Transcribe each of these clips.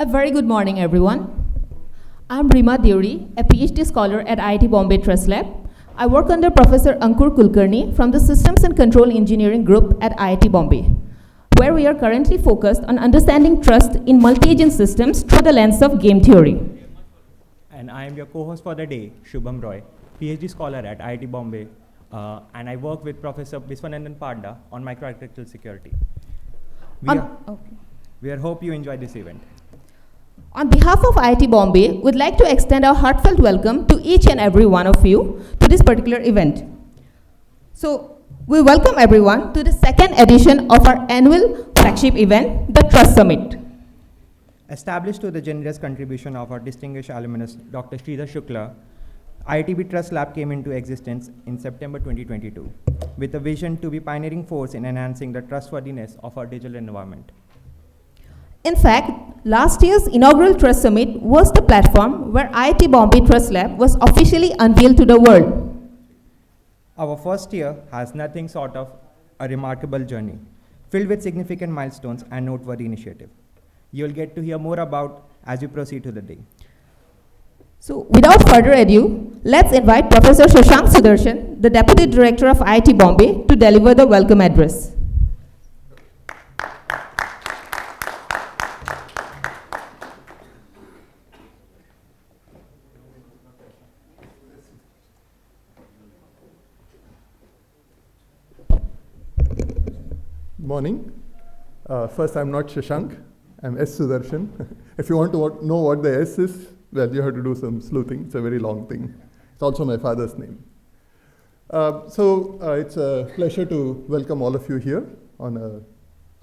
A very good morning, everyone. I'm Rima Deuri, a PhD scholar at IIT Bombay Trust Lab. I work under Professor Ankur Kulkarni from the Systems and Control Engineering Group at IIT Bombay, where we are currently focused on understanding trust in multi-agent systems through the lens of game theory. And I am your co-host for the day, Shubham Roy, PhD scholar at IIT Bombay, and I work with Professor Biswanandan Parda on microarchitectural security. We hope you enjoy this event. On behalf of IIT Bombay, we'd like to extend our heartfelt welcome to each and every one of you to this particular event. So, we welcome everyone to the second edition of our annual flagship event, the Trust Summit. Established to the generous contribution of our distinguished alumnus, Dr. Shridhar Shukla, IITB Trust Lab came into existence in September 2022 with a vision to be pioneering force in enhancing the trustworthiness of our digital environment. In fact, last year's inaugural Trust Summit was the platform where IIT Bombay Trust Lab was officially unveiled to the world. Our first year has nothing short of a remarkable journey, filled with significant milestones and noteworthy initiatives. You'll get to hear more about as we proceed to the day. So, without further ado, let's invite Professor Sudarshan, the Deputy Director of IIT Bombay, to deliver the welcome address. Morning. First, I'm not Shashank, I'm S. Sudarshan. If you want to know what the S is, well, you have to do some sleuthing. It's a very long thing. It's also my father's name. It's a pleasure to welcome all of you here on a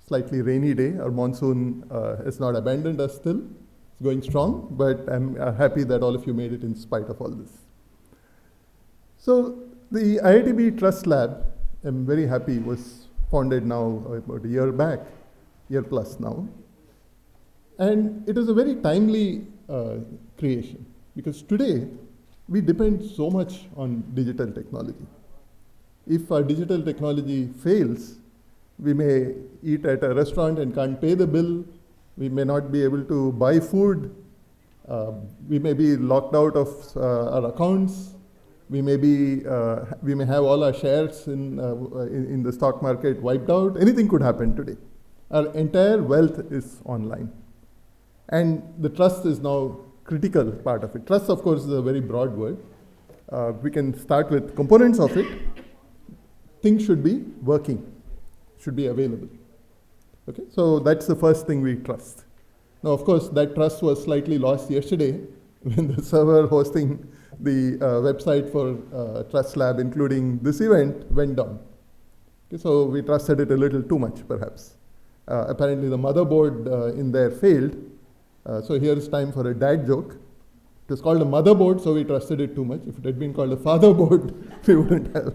slightly rainy day. Our monsoon has not abandoned us still. It's going strong, but I'm happy that all of you made it in spite of all this. So the IITB Trust Lab, I'm very happy, was founded now about a year plus now. And it is a very timely creation because today we depend so much on digital technology. If our digital technology fails, we may eat at a restaurant and can't pay the bill. We may not be able to buy food. We may be locked out of our accounts. We may have all our shares in the stock market wiped out. Anything could happen today. Our entire wealth is online. And the trust is now critical part of it. Trust, of course, is a very broad word. We can start with components of it. Things should be working, should be available. Okay, so that's the first thing we trust. Now, of course, that trust was slightly lost yesterday when the server hosting the website for Trust Lab, including this event, went down. Okay, so we trusted it a little too much, perhaps. Apparently, the motherboard in there failed. So here is time for a dad joke. It was called a motherboard, so we trusted it too much. If it had been called a fatherboard, we wouldn't have.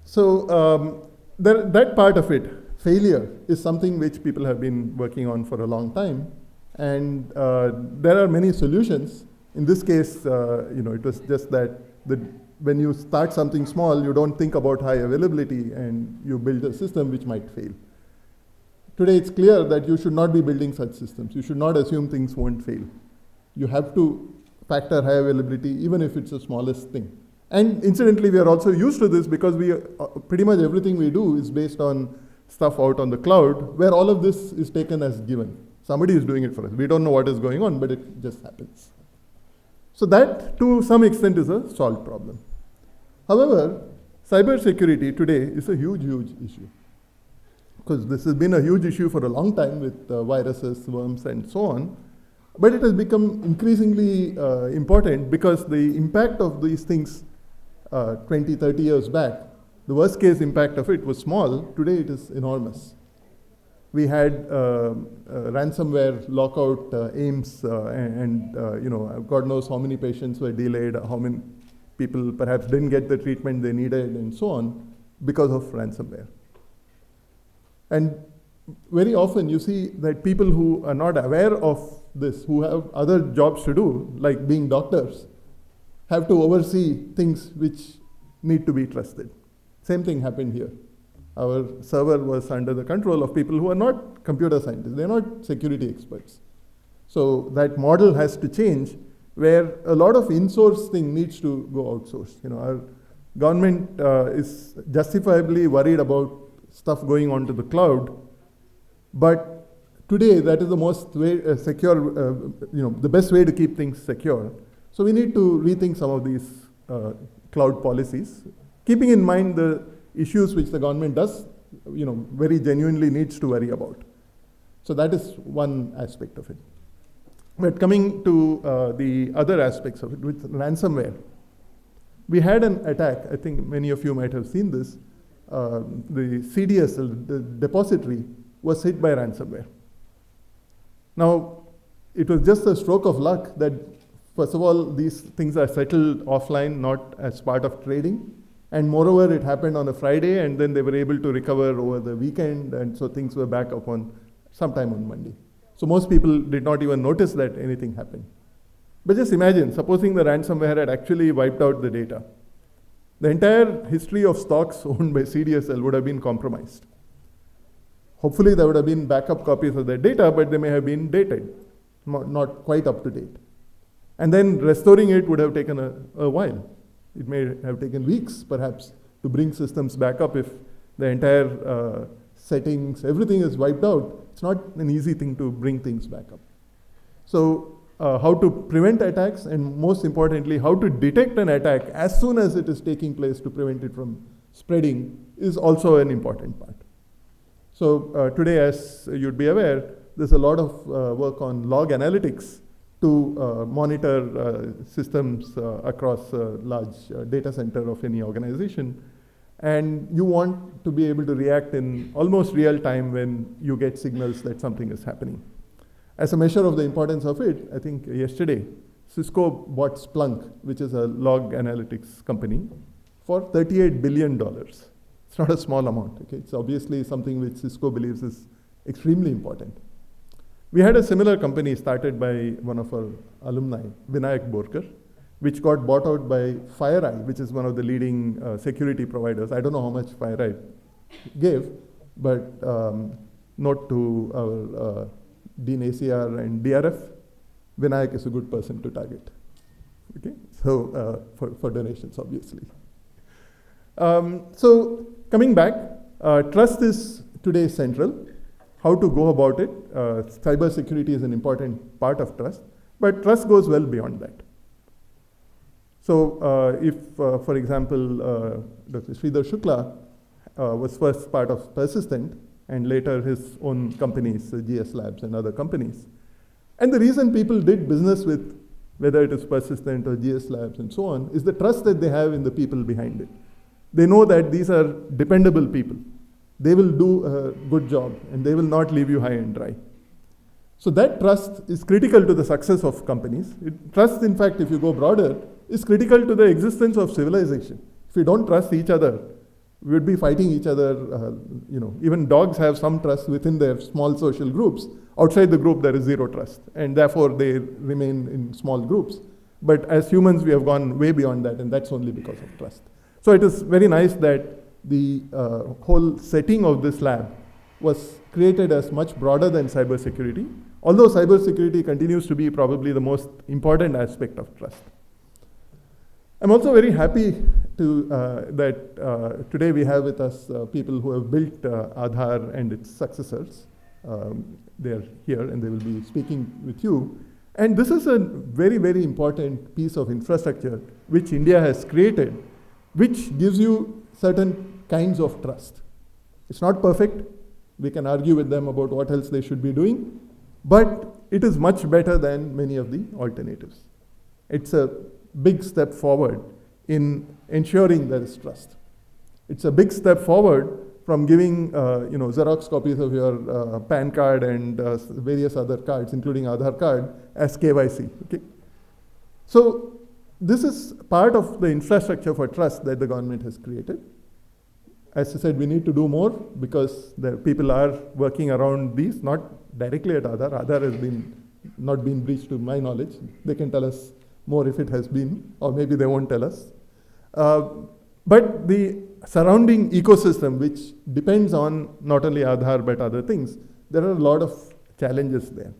So that part of it, failure, is something which people have been working on for a long time. And there are many solutions. In this case, it was just that when you start something small, you don't think about high availability and you build a system which might fail. Today, it's clear that you should not be building such systems. You should not assume things won't fail. You have to factor high availability, even if it's the smallest thing. And incidentally, we are also used to this because pretty much everything we do is based on stuff out on the cloud, where all of this is taken as given. Somebody is doing it for us. We don't know what is going on, but it just happens. So that, to some extent, is a solved problem. However, cybersecurity today is a huge, huge issue. Because this has been a huge issue for a long time with viruses, worms, and so on. But it has become increasingly important because the impact of these things 20, 30 years back, the worst case impact of it was small. Today it is enormous. We had ransomware lockout aims God knows how many patients were delayed, how many people perhaps didn't get the treatment they needed, and so on, because of ransomware. And very often you see that people who are not aware of this, who have other jobs to do, like being doctors, have to oversee things which need to be trusted. Same thing happened here. Our server was under the control of people who are not computer scientists. They're not security experts. So that model has to change, where a lot of in-source thing needs to go outsourced. Our government is justifiably worried about stuff going onto the cloud, but today that is the most secure, the best way to keep things secure. So we need to rethink some of these cloud policies, keeping in mind the issues which the government does, very genuinely needs to worry about. So that is one aspect of it. But coming to the other aspects of it, with ransomware, we had an attack. I think many of you might have seen this. The CDSL, the depository, was hit by ransomware. Now, it was just a stroke of luck that, first of all, these things are settled offline, not as part of trading. And moreover, it happened on a Friday, and then they were able to recover over the weekend, and so things were back up on sometime on Monday. So most people did not even notice that anything happened. But just imagine, supposing the ransomware had actually wiped out the data. The entire history of stocks owned by CDSL would have been compromised. Hopefully there would have been backup copies of their data, but they may have been dated, not quite up to date. And then restoring it would have taken a while. It may have taken weeks, perhaps, to bring systems back up if the entire settings, everything is wiped out. It's not an easy thing to bring things back up. So how to prevent attacks, and most importantly, how to detect an attack as soon as it is taking place to prevent it from spreading is also an important part. So today, as you'd be aware, there's a lot of work on log analytics to monitor systems across a large data center of any organization. And you want to be able to react in almost real time when you get signals that something is happening. As a measure of the importance of it, I think yesterday, Cisco bought Splunk, which is a log analytics company, for $38 billion. It's not a small amount. Okay? It's obviously something which Cisco believes is extremely important. We had a similar company started by one of our alumni, Vinayak Borkar, which got bought out by FireEye, which is one of the leading security providers. I don't know how much FireEye gave, but note to our Dean ACR and DRF, Vinayak is a good person to target. Okay, so for donations, obviously. So coming back, trust is today central. How to go about it? Cyber security is an important part of trust, but trust goes well beyond that. So if, for example, Dr. Shridhar Shukla was first part of Persistent, and later his own companies, GS Labs and other companies. And the reason people did business with, whether it is Persistent or GS Labs and so on, is the trust that they have in the people behind it. They know that these are dependable people. They will do a good job, and they will not leave you high and dry. So that trust is critical to the success of companies. Trust, in fact, if you go broader, is critical to the existence of civilization. If we don't trust each other, we would be fighting each other. Even dogs have some trust within their small social groups. Outside the group, there is zero trust, and therefore they remain in small groups. But as humans, we have gone way beyond that, and that's only because of trust. So it is very nice that the whole setting of this lab was created as much broader than cybersecurity, although cybersecurity continues to be probably the most important aspect of trust. I'm also very happy that today we have with us people who have built Aadhaar and its successors. They're here and they will be speaking with you. And this is a very, very important piece of infrastructure which India has created, which gives you certain kinds of trust. It's not perfect. We can argue with them about what else they should be doing, but it is much better than many of the alternatives. It's a big step forward in ensuring there is trust. It's a big step forward from giving Xerox copies of your PAN card and various other cards, including Aadhaar card, as KYC. Okay? So this is part of the infrastructure for trust that the government has created. As I said, we need to do more because the people are working around these, not directly at Aadhaar. Aadhaar has not been breached to my knowledge. They can tell us more if it has been, or maybe they won't tell us. But the surrounding ecosystem, which depends on not only Aadhaar but other things, there are a lot of challenges there.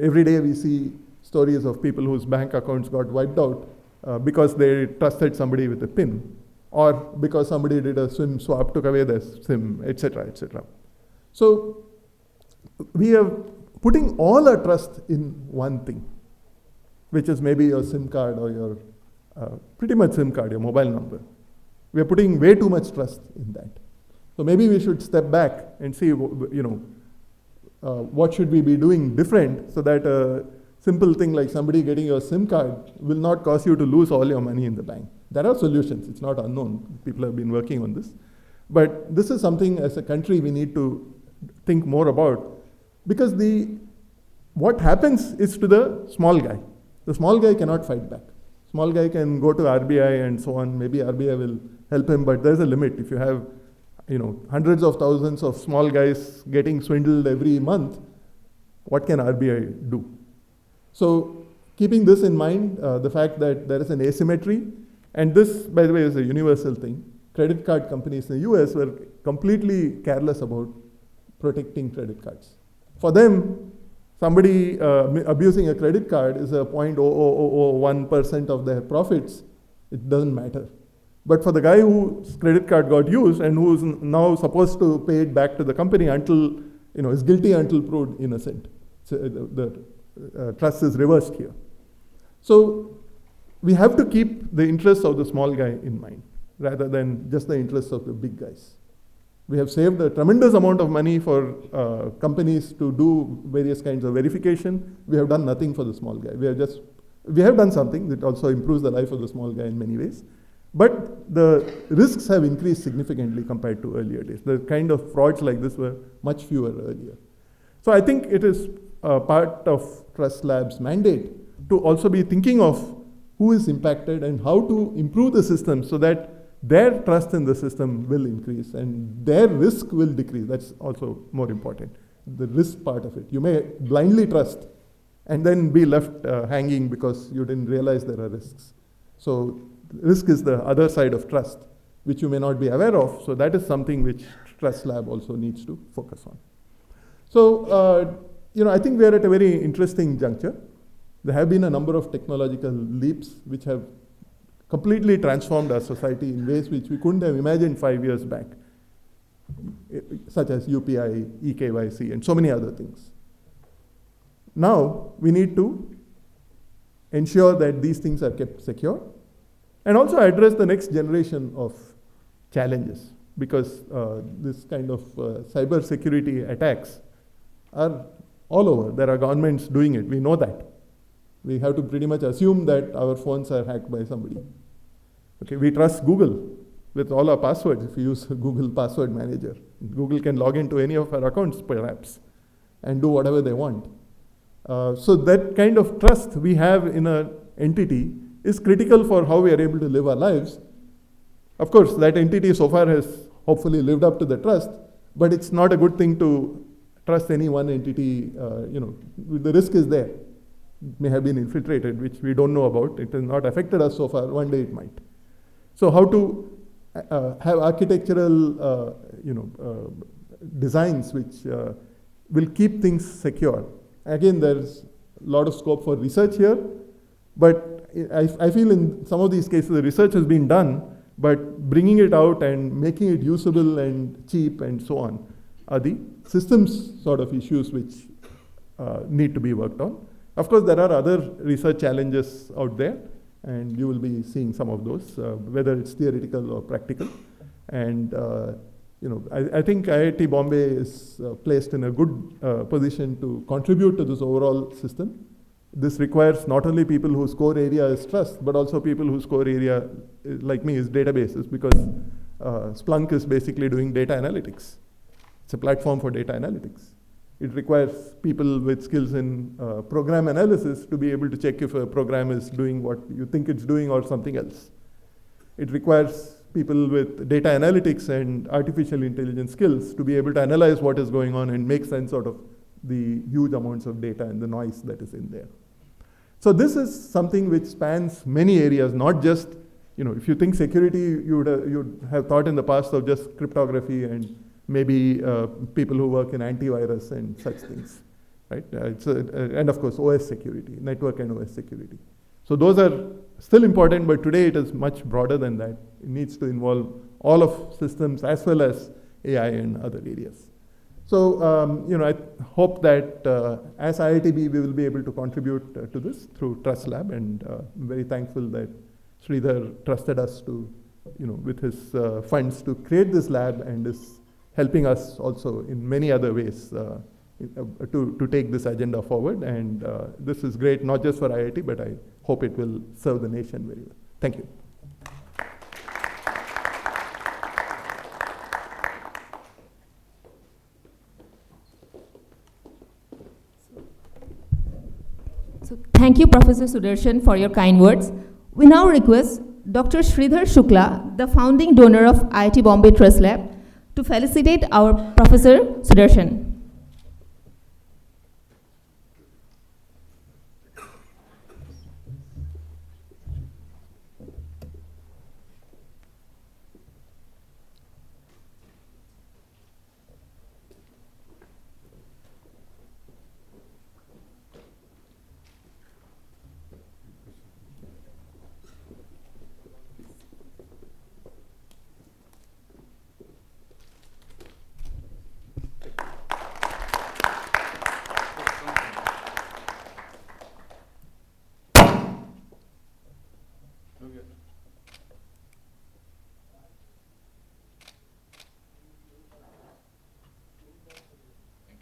Every day we see stories of people whose bank accounts got wiped out because they trusted somebody with a PIN, or because somebody did a SIM swap, took away their SIM, etc., etc. So we are putting all our trust in one thing, which is maybe your SIM card or your, pretty much SIM card, your mobile number. We are putting way too much trust in that. So maybe we should step back and see, what should we be doing different so that a simple thing like somebody getting your SIM card will not cause you to lose all your money in the bank. There are solutions, it's not unknown. People have been working on this. But this is something as a country we need to think more about, because what happens is to the small guy. The small guy cannot fight back. Small guy can go to RBI and so on. Maybe RBI will help him, but there's a limit. If you have hundreds of thousands of small guys getting swindled every month, what can RBI do? So keeping this in mind, the fact that there is an asymmetry, and this, by the way, is a universal thing. Credit card companies in the US were completely careless about protecting credit cards. For them, somebody abusing a credit card is a 0.0001% of their profits. It doesn't matter. But for the guy whose credit card got used and who's now supposed to pay it back to the company until, is guilty until proved innocent. So the trust is reversed here. So we have to keep the interests of the small guy in mind, rather than just the interests of the big guys. We have saved a tremendous amount of money for companies to do various kinds of verification. We have done nothing for the small guy. We have done something that also improves the life of the small guy in many ways. But the risks have increased significantly compared to earlier days. The kind of frauds like this were much fewer earlier. So I think it is part of Trust Lab's mandate to also be thinking of who is impacted and how to improve the system so that their trust in the system will increase and their risk will decrease. That's also more important, the risk part of it. You may blindly trust and then be left hanging because you didn't realize there are risks. So risk is the other side of trust, which you may not be aware of. So that is something which Trust Lab also needs to focus on. So, I think we are at a very interesting juncture. There have been a number of technological leaps which have completely transformed our society in ways which we couldn't have imagined 5 years back, such as UPI, eKYC, and so many other things. Now, we need to ensure that these things are kept secure and also address the next generation of challenges, because this kind of cyber security attacks are all over. There are governments doing it. We know that. We have to pretty much assume that our phones are hacked by somebody. Okay, we trust Google with all our passwords. If you use Google Password Manager, Google can log into any of our accounts perhaps and do whatever they want. So that kind of trust we have in an entity is critical for how we are able to live our lives. Of course, that entity so far has hopefully lived up to the trust, but it's not a good thing to trust any one entity. The risk is there. It may have been infiltrated, which we don't know about. It has not affected us so far. One day it might. So how to have architectural designs which will keep things secure. Again, there's a lot of scope for research here, but I feel in some of these cases the research has been done, but bringing it out and making it usable and cheap and so on are the systems sort of issues which need to be worked on. Of course, there are other research challenges out there, and you will be seeing some of those, whether it's theoretical or practical. And I think IIT Bombay is placed in a good position to contribute to this overall system. This requires not only people whose core area is trust, but also people whose core area, like me, is databases, because Splunk is basically doing data analytics. It's a platform for data analytics. It requires people with skills in program analysis to be able to check if a program is doing what you think it's doing or something else. It requires people with data analytics and artificial intelligence skills to be able to analyze what is going on and make sense out of the huge amounts of data and the noise that is in there. So this is something which spans many areas, not just if you think security, you'd have thought in the past of just cryptography and maybe people who work in antivirus and such things, right? And of course, OS security, network and OS security. So those are still important, but today it is much broader than that. It needs to involve all of systems as well as AI and other areas. So, I hope that as IITB, we will be able to contribute to this through Trust Lab, and I'm very thankful that Shridhar trusted us to, with his funds to create this lab, and is helping us also in many other ways to take this agenda forward. And this is great, not just for IIT, but I hope it will serve the nation very well. Thank you. So thank you, Professor Sudarshan, for your kind words. We now request Dr. Shridhar Shukla, the founding donor of IIT Bombay Trust Lab, to felicitate our Professor Sudarshan.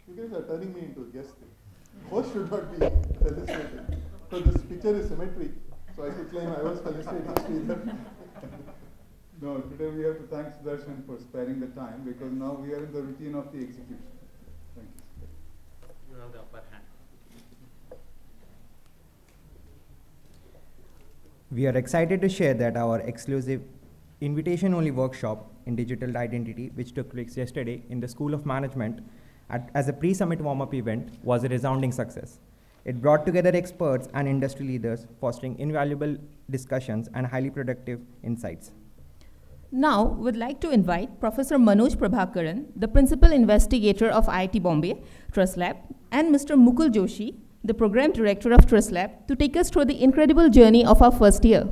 You guys are turning me into a guest. Host should not be felicitated. So this picture is symmetry, so I could claim I was felicitating Shridhar. No, today we have to thank Sudarshan for sparing the time, because now we are in the routine of the execution. Thank you. You have the upper hand. We are excited to share that our exclusive invitation-only workshop in digital identity, which took place yesterday in the School of Management as a pre-summit warm-up event, was a resounding success. It brought together experts and industry leaders, fostering invaluable discussions and highly productive insights. Now, we'd like to invite Professor Manoj Prabhakaran, the Principal Investigator of IIT Bombay Trust Lab, and Mr. Mukul Joshi, the Program Director of Trust Lab, to take us through the incredible journey of our first year.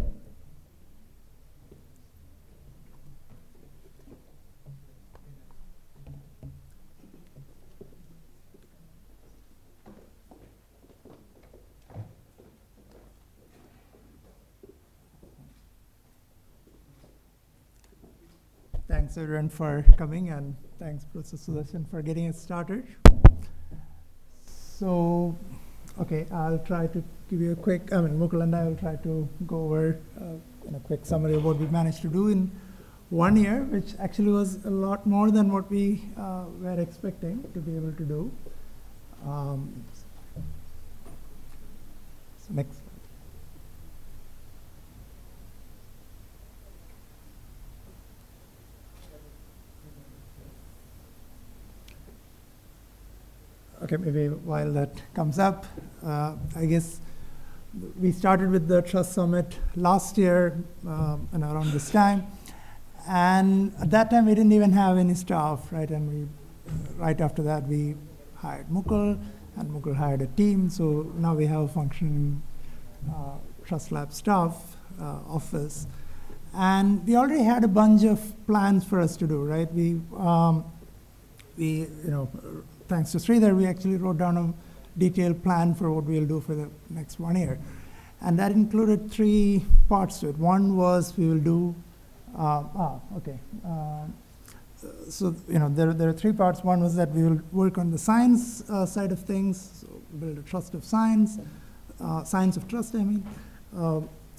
Thanks everyone for coming, and thanks Professor Sudarshan for getting us started. So, okay, I'll try to give you a quick, Mukul and I will try to go over a quick summary of what we managed to do in 1 year, which actually was a lot more than what we were expecting to be able to do. So next. Okay, maybe while that comes up, I guess we started with the Trust Summit last year and around this time. And at that time, we didn't even have any staff, right? And we, right after that, we hired Mukul, and Mukul hired a team. So now we have a functioning Trust Lab staff office. And we already had a bunch of plans for us to do, right? Thanks to Shridhar, we actually wrote down a detailed plan for what we'll do for the next 1 year. And that included 3 parts to it. One was we will do, so there are 3 parts. One was that we will work on the science side of things, so build a trust of science, science of trust, I mean.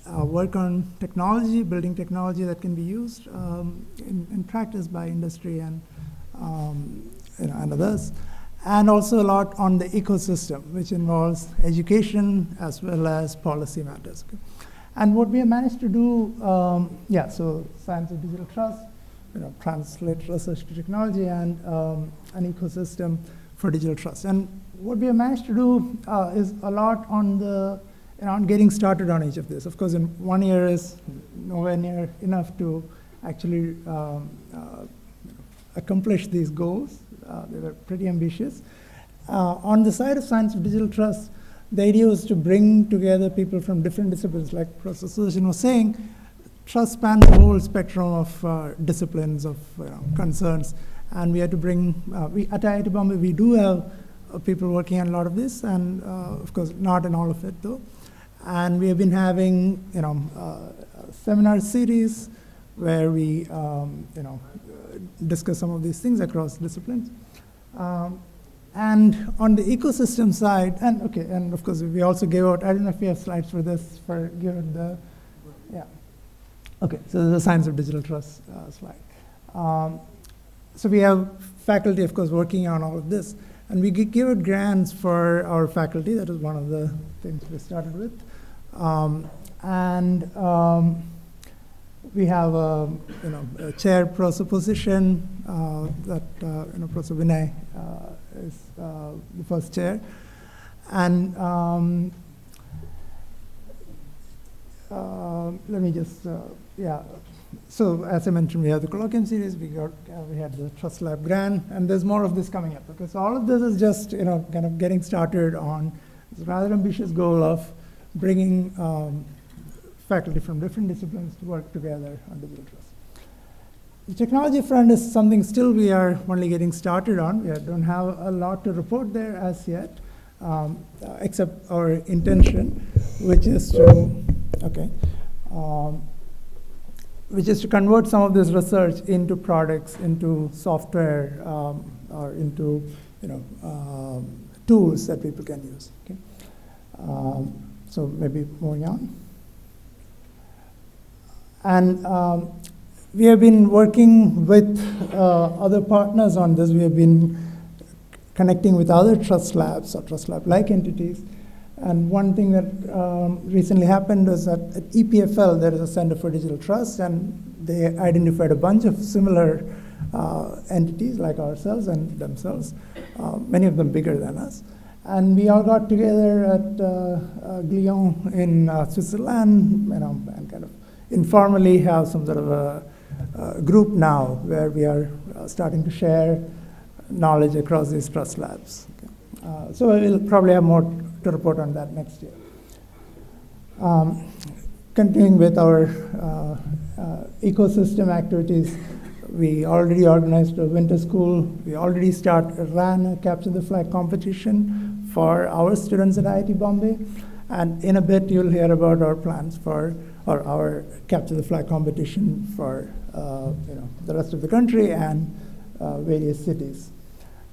Work on technology, building technology that can be used in practice by industry and others. And also a lot on the ecosystem, which involves education as well as policy matters. Okay. And what we have managed to do, so science of digital trust, translate research to technology, and an ecosystem for digital trust. And what we have managed to do is a lot on the on getting started on each of this. Of course, in 1 year is nowhere near enough to actually accomplish these goals. They were pretty ambitious. On the side of science of digital trust, the idea was to bring together people from different disciplines. Like Professor Sudarshan was saying, trust spans the whole spectrum of disciplines, of concerns. And we had to bring, at IIT Bombay, we do have people working on a lot of this, and of course, not in all of it though. And we have been having, seminar series where we, discuss some of these things across disciplines. And on the ecosystem side, and of course, we also gave out, I don't know if we have slides for this, given the, yeah. Okay, so the science of digital trust slide. So we have faculty, of course, working on all of this. And we give out grants for our faculty. That was one of the things we started with. We have a chair professor position that Professor Vinay is the first chair. And let me just, So as I mentioned, we have the colloquium series, we had the Trust Lab grant, and there's more of this coming up. Because all of this is just kind of getting started on this rather ambitious goal of bringing faculty from different disciplines to work together on digital trust. The technology front is something still we are only getting started on. We don't have a lot to report there as yet, except our intention, which is to, which is to convert some of this research into products, into software, or into tools that people can use. Okay? So maybe moving on. And we have been working with other partners on this. We have been connecting with other trust labs or trust lab-like entities. And one thing that recently happened was that at EPFL, there is a Center for Digital Trust, and they identified a bunch of similar entities like ourselves and themselves, many of them bigger than us. And we all got together at Lyon in Switzerland, and kind of informally have some sort of a group now where we are starting to share knowledge across these trust labs. Okay. So we'll probably have more to report on that next year. Continuing with our ecosystem activities, we already organized a winter school. We already ran a Capture the Flag competition for our students at IIT Bombay. And in a bit, you'll hear about our plans for our Capture the Flag competition for the rest of the country and various cities.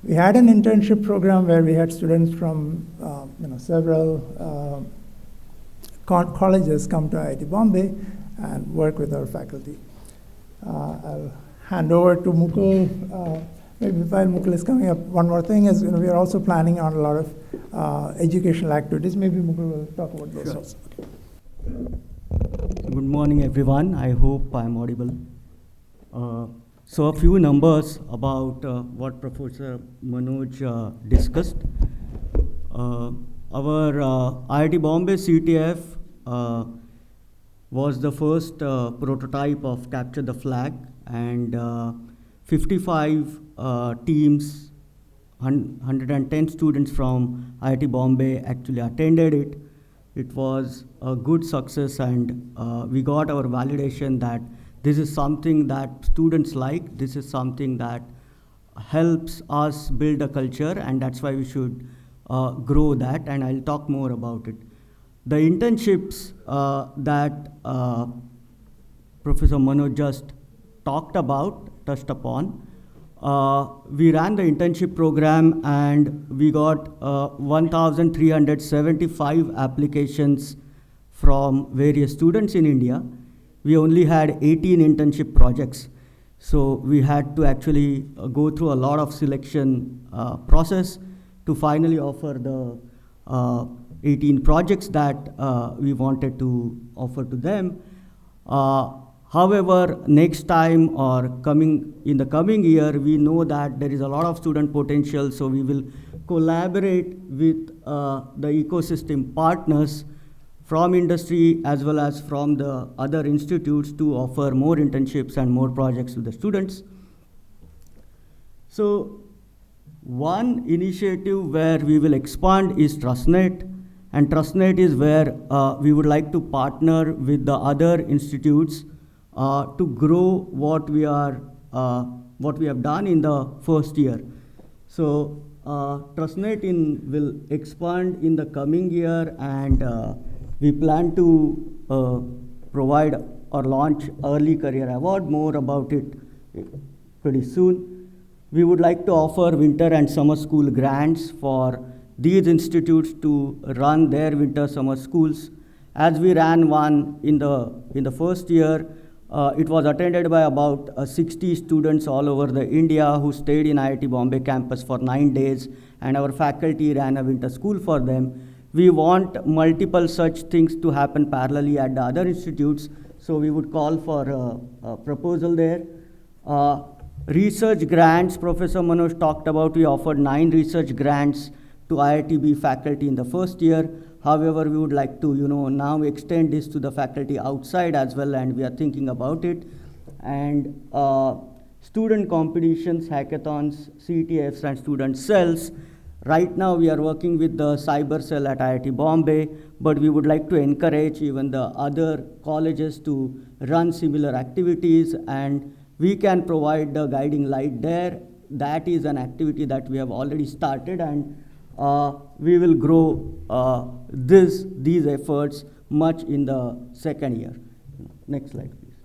We had an internship program where we had students from several colleges come to IIT Bombay and work with our faculty. I'll hand over to Mukul. Maybe while Mukul is coming up, one more thing is we are also planning on a lot of educational activities. Maybe Mukul will talk about those also. Okay. Good morning, everyone. I hope I'm audible. So a few numbers about what Professor Manoj discussed. Our IIT Bombay CTF was the first prototype of Capture the Flag, and 55 teams, 110 students from IIT Bombay actually attended it. It was a good success, and we got our validation that this is something that students like. This is something that helps us build a culture, and that's why we should grow that, and I'll talk more about it. The internships that Professor Manoj just touched upon, we ran the internship program, and we got 1,375 applications from various students in India. We only had 18 internship projects. So we had to actually go through a lot of selection process to finally offer the 18 projects that we wanted to offer to them. However, next time or in the coming year, we know that there is a lot of student potential, so we will collaborate with the ecosystem partners from industry as well as from the other institutes to offer more internships and more projects to the students. So one initiative where we will expand is TrustNet, and TrustNet is where we would like to partner with the other institutes to grow what we have done in the first year. So TrustNet will expand in the coming year, and we plan to provide or launch Early Career Award. More about it pretty soon. We would like to offer winter and summer school grants for these institutes to run their winter summer schools. As we ran one in the first year, it was attended by about 60 students all over the India who stayed in IIT Bombay campus for 9 days, and our faculty ran a winter school for them. We want multiple such things to happen parallelly at the other institutes, so we would call for a proposal there. Research grants, Professor Manoj talked about, we offered 9 research grants to IITB faculty in the first year. However, we would like to, now extend this to the faculty outside as well, and we are thinking about it. And student competitions, hackathons, CTFs, and student cells. Right now, we are working with the cyber cell at IIT Bombay, but we would like to encourage even the other colleges to run similar activities, and we can provide the guiding light there. That is an activity that we have already started, and we will grow these efforts much in the second year. Next slide, please.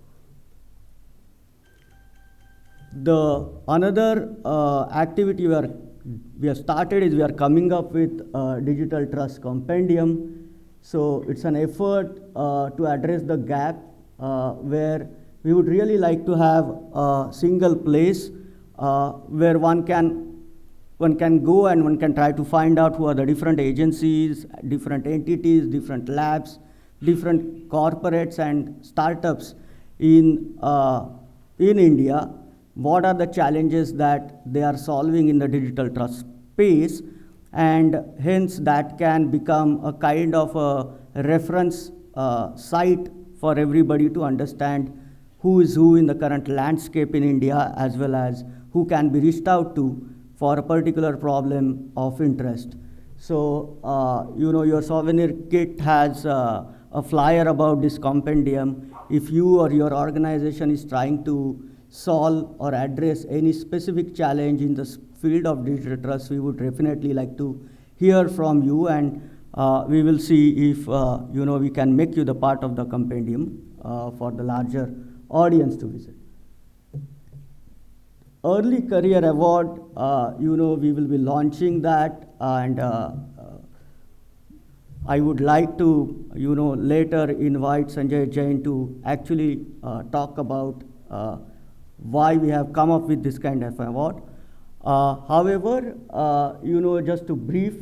The another activity we have started is we are coming up with a digital trust compendium. So it's an effort to address the gap where we would really like to have a single place where one can go and one can try to find out who are the different agencies, different entities, different labs, different corporates and startups in India. What are the challenges that they are solving in the digital trust space, and hence that can become a kind of a reference site for everybody to understand who is who in the current landscape in India, as well as who can be reached out to for a particular problem of interest. So, your souvenir kit has a flyer about this compendium. If you or your organization is trying to solve or address any specific challenge in the field of digital trust, we would definitely like to hear from you, and we will see if we can make you the part of the compendium for the larger audience to visit. Early Career Award, we will be launching that, and I would like to, later invite Sanjay Jain to actually talk about why we have come up with this kind of award. However, just to brief,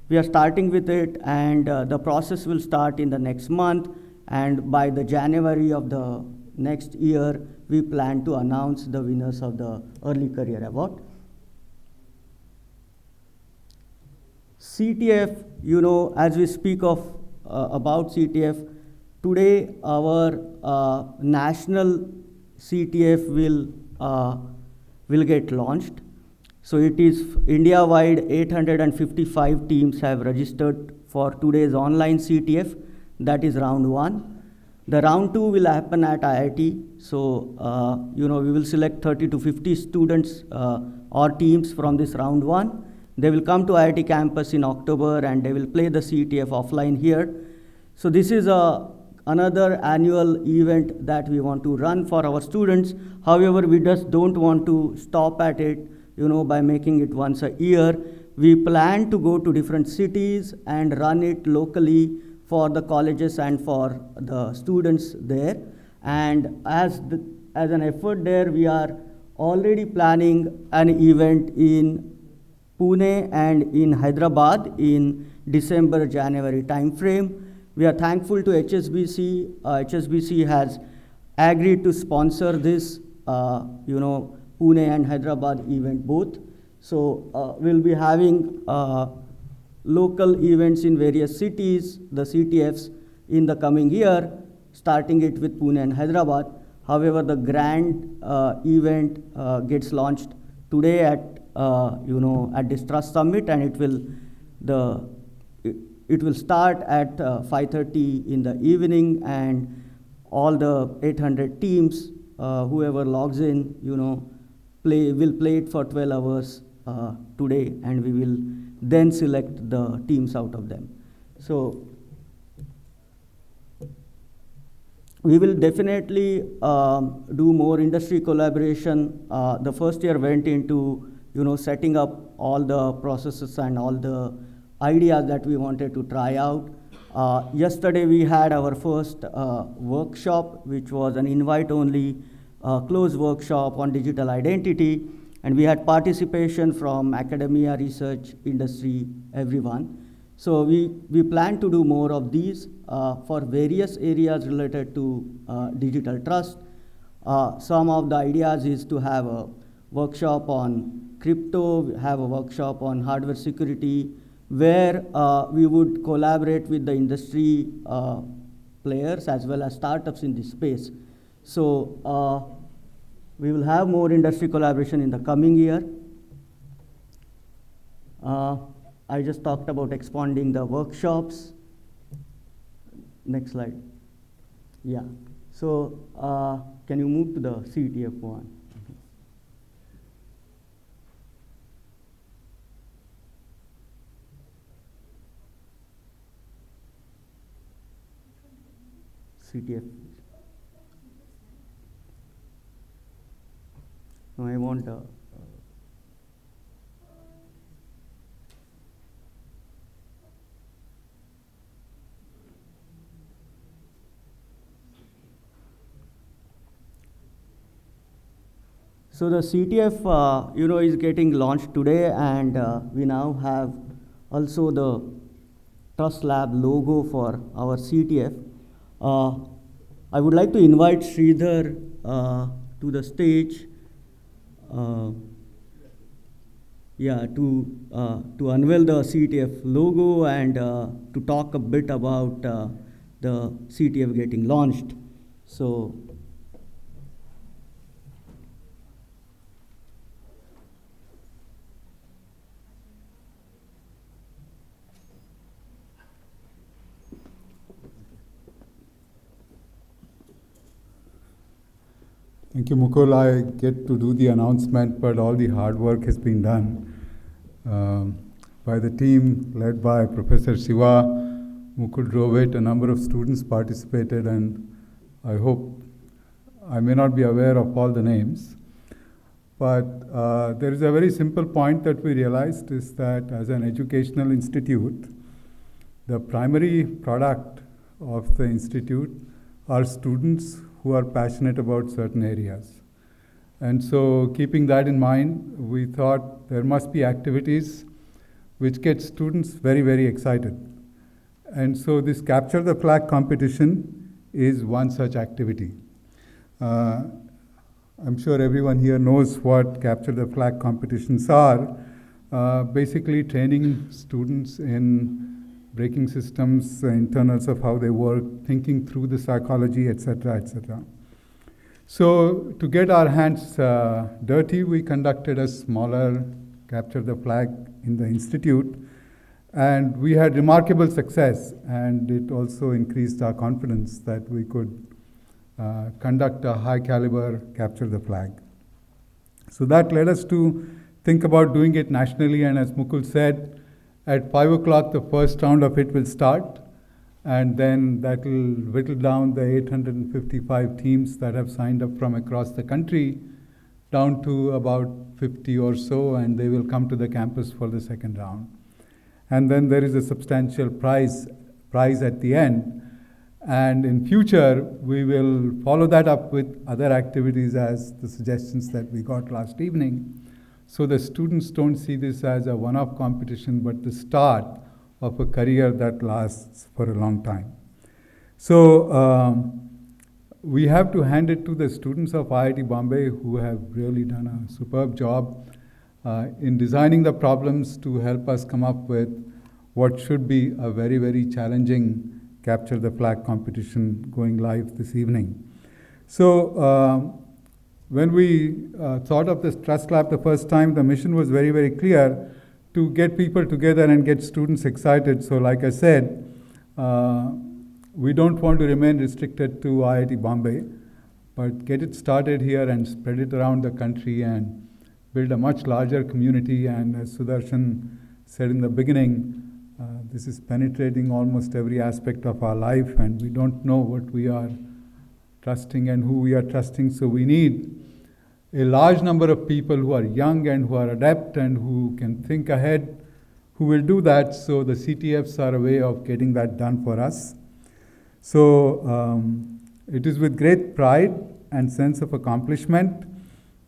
we are starting with it, and the process will start in the next month, and by the January of the next year, we plan to announce the winners of the Early Career Award. CTF, as we speak of about CTF, today our national CTF will get launched. So it is India-wide 855 teams have registered for today's online CTF, that is round 1. The round 2 will happen at IIT. So, we will select 30 to 50 students or teams from this round 1. They will come to IIT campus in October, and they will play the CTF offline here. So this is another annual event that we want to run for our students. However, we just don't want to stop at it, by making it once a year. We plan to go to different cities and run it locally for the colleges and for the students there. And as an effort there, we are already planning an event in Pune and in Hyderabad in December-January timeframe. We are thankful to HSBC. HSBC has agreed to sponsor this, Pune and Hyderabad event both. So we'll be having local events in various cities, the CTFs, in the coming year, starting it with Pune and Hyderabad. However, the grand event gets launched today at at this Trust Summit, and it will start at 5:30 in the evening, and all the 800 teams, whoever logs in, will play it for 12 hours today, and we will then select the teams out of them. So we will definitely do more industry collaboration. The first year went into setting up all the processes and all the ideas that we wanted to try out. Yesterday we had our first workshop, which was an invite-only closed workshop on digital identity, and we had participation from academia, research, industry, everyone. So we plan to do more of these for various areas related to digital trust. Some of the ideas is to have a workshop on crypto, have a workshop on hardware security, where we would collaborate with the industry players as well as startups in this space. So we will have more industry collaboration in the coming year. I just talked about expanding the workshops. Next slide. Yeah. So can you move to the CTF one? CTF. No, I want so the CTF, is getting launched today, and we now have also the Trust Lab logo for our CTF. I would like to invite Shridhar to the stage, to unveil the CTF logo and to talk a bit about the CTF getting launched. So. Thank you, Mukul. I get to do the announcement, but all the hard work has been done by the team led by Professor Shiva. Mukul drove it, a number of students participated, and I hope, I may not be aware of all the names, but there is a very simple point that we realized is that as an educational institute, the primary product of the institute are students who are passionate about certain areas. And so keeping that in mind, we thought there must be activities which get students very, very excited. And so this Capture the Flag competition is one such activity. I'm sure everyone here knows what Capture the Flag competitions are. Basically training students in breaking systems, internals of how they work, thinking through the psychology, etc., etc. So to get our hands dirty, we conducted a smaller Capture the Flag in the institute, and we had remarkable success, and it also increased our confidence that we could conduct a high caliber Capture the Flag. So that led us to think about doing it nationally, and as Mukul said, at 5 o'clock, the first round of it will start, and then that will whittle down the 855 teams that have signed up from across the country down to about 50 or so, and they will come to the campus for the second round. And then there is a substantial prize at the end. And in future, we will follow that up with other activities as the suggestions that we got last evening. So the students don't see this as a one-off competition, but the start of a career that lasts for a long time. So we have to hand it to the students of IIT Bombay, who have really done a superb job in designing the problems to help us come up with what should be a very, very challenging capture the flag competition going live this evening. So when we thought of this Trust Lab the first time, the mission was very, very clear to get people together and get students excited. So like I said, we don't want to remain restricted to IIT Bombay, but get it started here and spread it around the country and build a much larger community. And as Sudarshan said in the beginning, this is penetrating almost every aspect of our life, and we don't know what we are trusting and who we are trusting. So we need a large number of people who are young and who are adept and who can think ahead, who will do that. So the CTFs are a way of getting that done for us. So it is with great pride and sense of accomplishment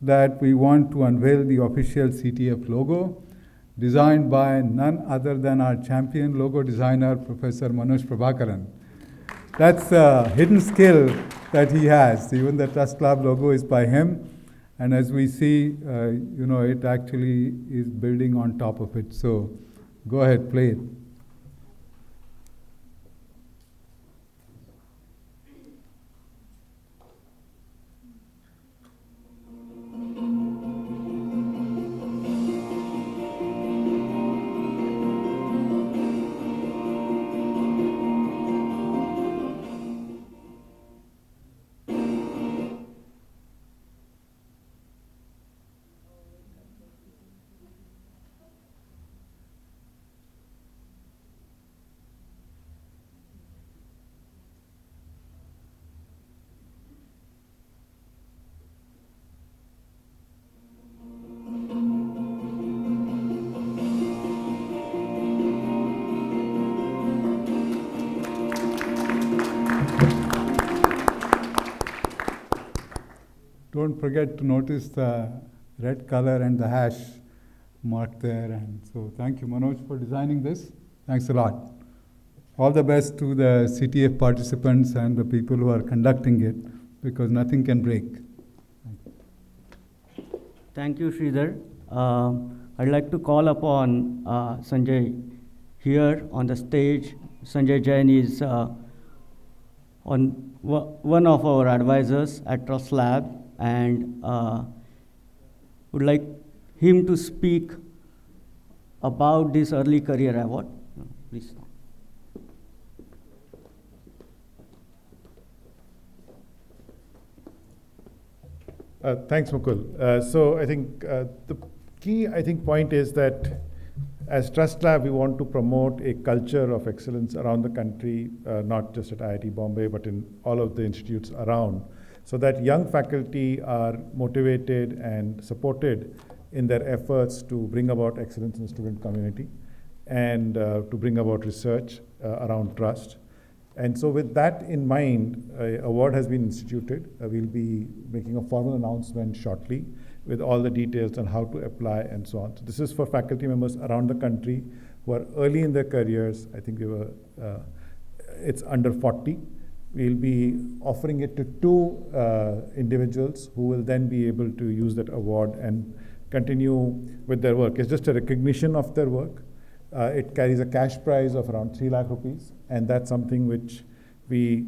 that we want to unveil the official CTF logo, designed by none other than our champion logo designer, Professor Manoj Prabhakaran. That's a hidden skill that he has. Even the Trust Lab logo is by him. And as we see, it actually is building on top of it. So go ahead, play it. Don't forget to notice the red color and the hash mark there. And so thank you, Manoj, for designing this. Thanks a lot. All the best to the CTF participants and the people who are conducting it, because nothing can break. Thank you, Shridhar. I'd like to call upon Sanjay here on the stage. Sanjay Jain is one of our advisors at Trust Lab, and would like him to speak about this early career award. Please. Thanks, Mukul. So I think the key, point is that as Trust Lab, we want to promote a culture of excellence around the country, not just at IIT Bombay, but in all of the institutes around, so that young faculty are motivated and supported in their efforts to bring about excellence in the student community and to bring about research around trust. And so with that in mind, an award has been instituted. We'll be making a formal announcement shortly with all the details on how to apply and so on. So this is for faculty members around the country who are early in their careers. I think it's under 40. We'll be offering it to 2 individuals who will then be able to use that award and continue with their work. It's just a recognition of their work. It carries a cash prize of around 3 lakh rupees, and that's something which we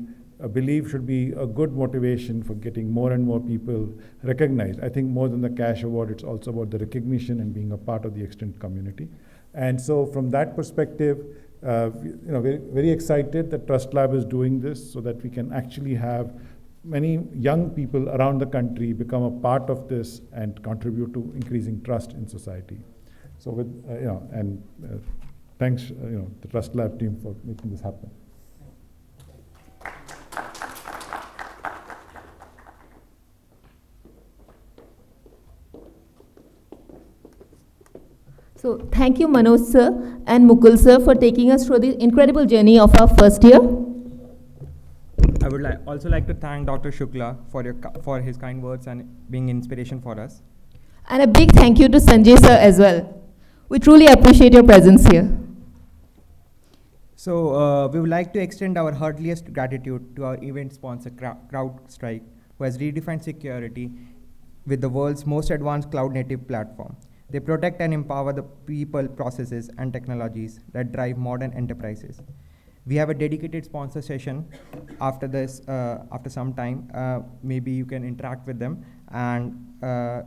believe should be a good motivation for getting more and more people recognized. I think more than the cash award, it's also about the recognition and being a part of the extended community. And so from that perspective, very, very excited that Trust Lab is doing this so that we can actually have many young people around the country become a part of this and contribute to increasing trust in society. So with, thanks, the Trust Lab team for making this happen. So thank you, Manoj sir and Mukul sir, for taking us through the incredible journey of our first year. I would also like to thank Dr. Shukla for his kind words and being inspiration for us. And a big thank you to Sanjay sir as well. We truly appreciate your presence here. So we would like to extend our heartiest gratitude to our event sponsor, CrowdStrike, who has redefined security with the world's most advanced cloud-native platform. They protect and empower the people, processes, and technologies that drive modern enterprises. We have a dedicated sponsor session after this, after some time. Maybe you can interact with them. And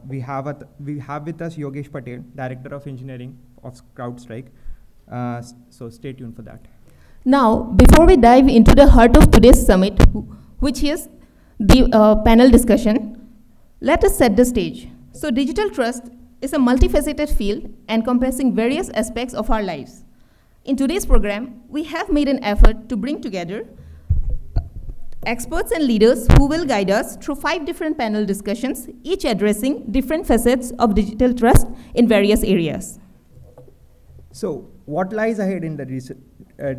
we have with us Yogesh Patel, Director of Engineering of CrowdStrike. So stay tuned for that. Now, before we dive into the heart of today's summit, which is the panel discussion, let us set the stage. So digital trust is a multifaceted field encompassing various aspects of our lives. In today's program, we have made an effort to bring together experts and leaders who will guide us through 5 different panel discussions, each addressing different facets of digital trust in various areas. So, what lies ahead in the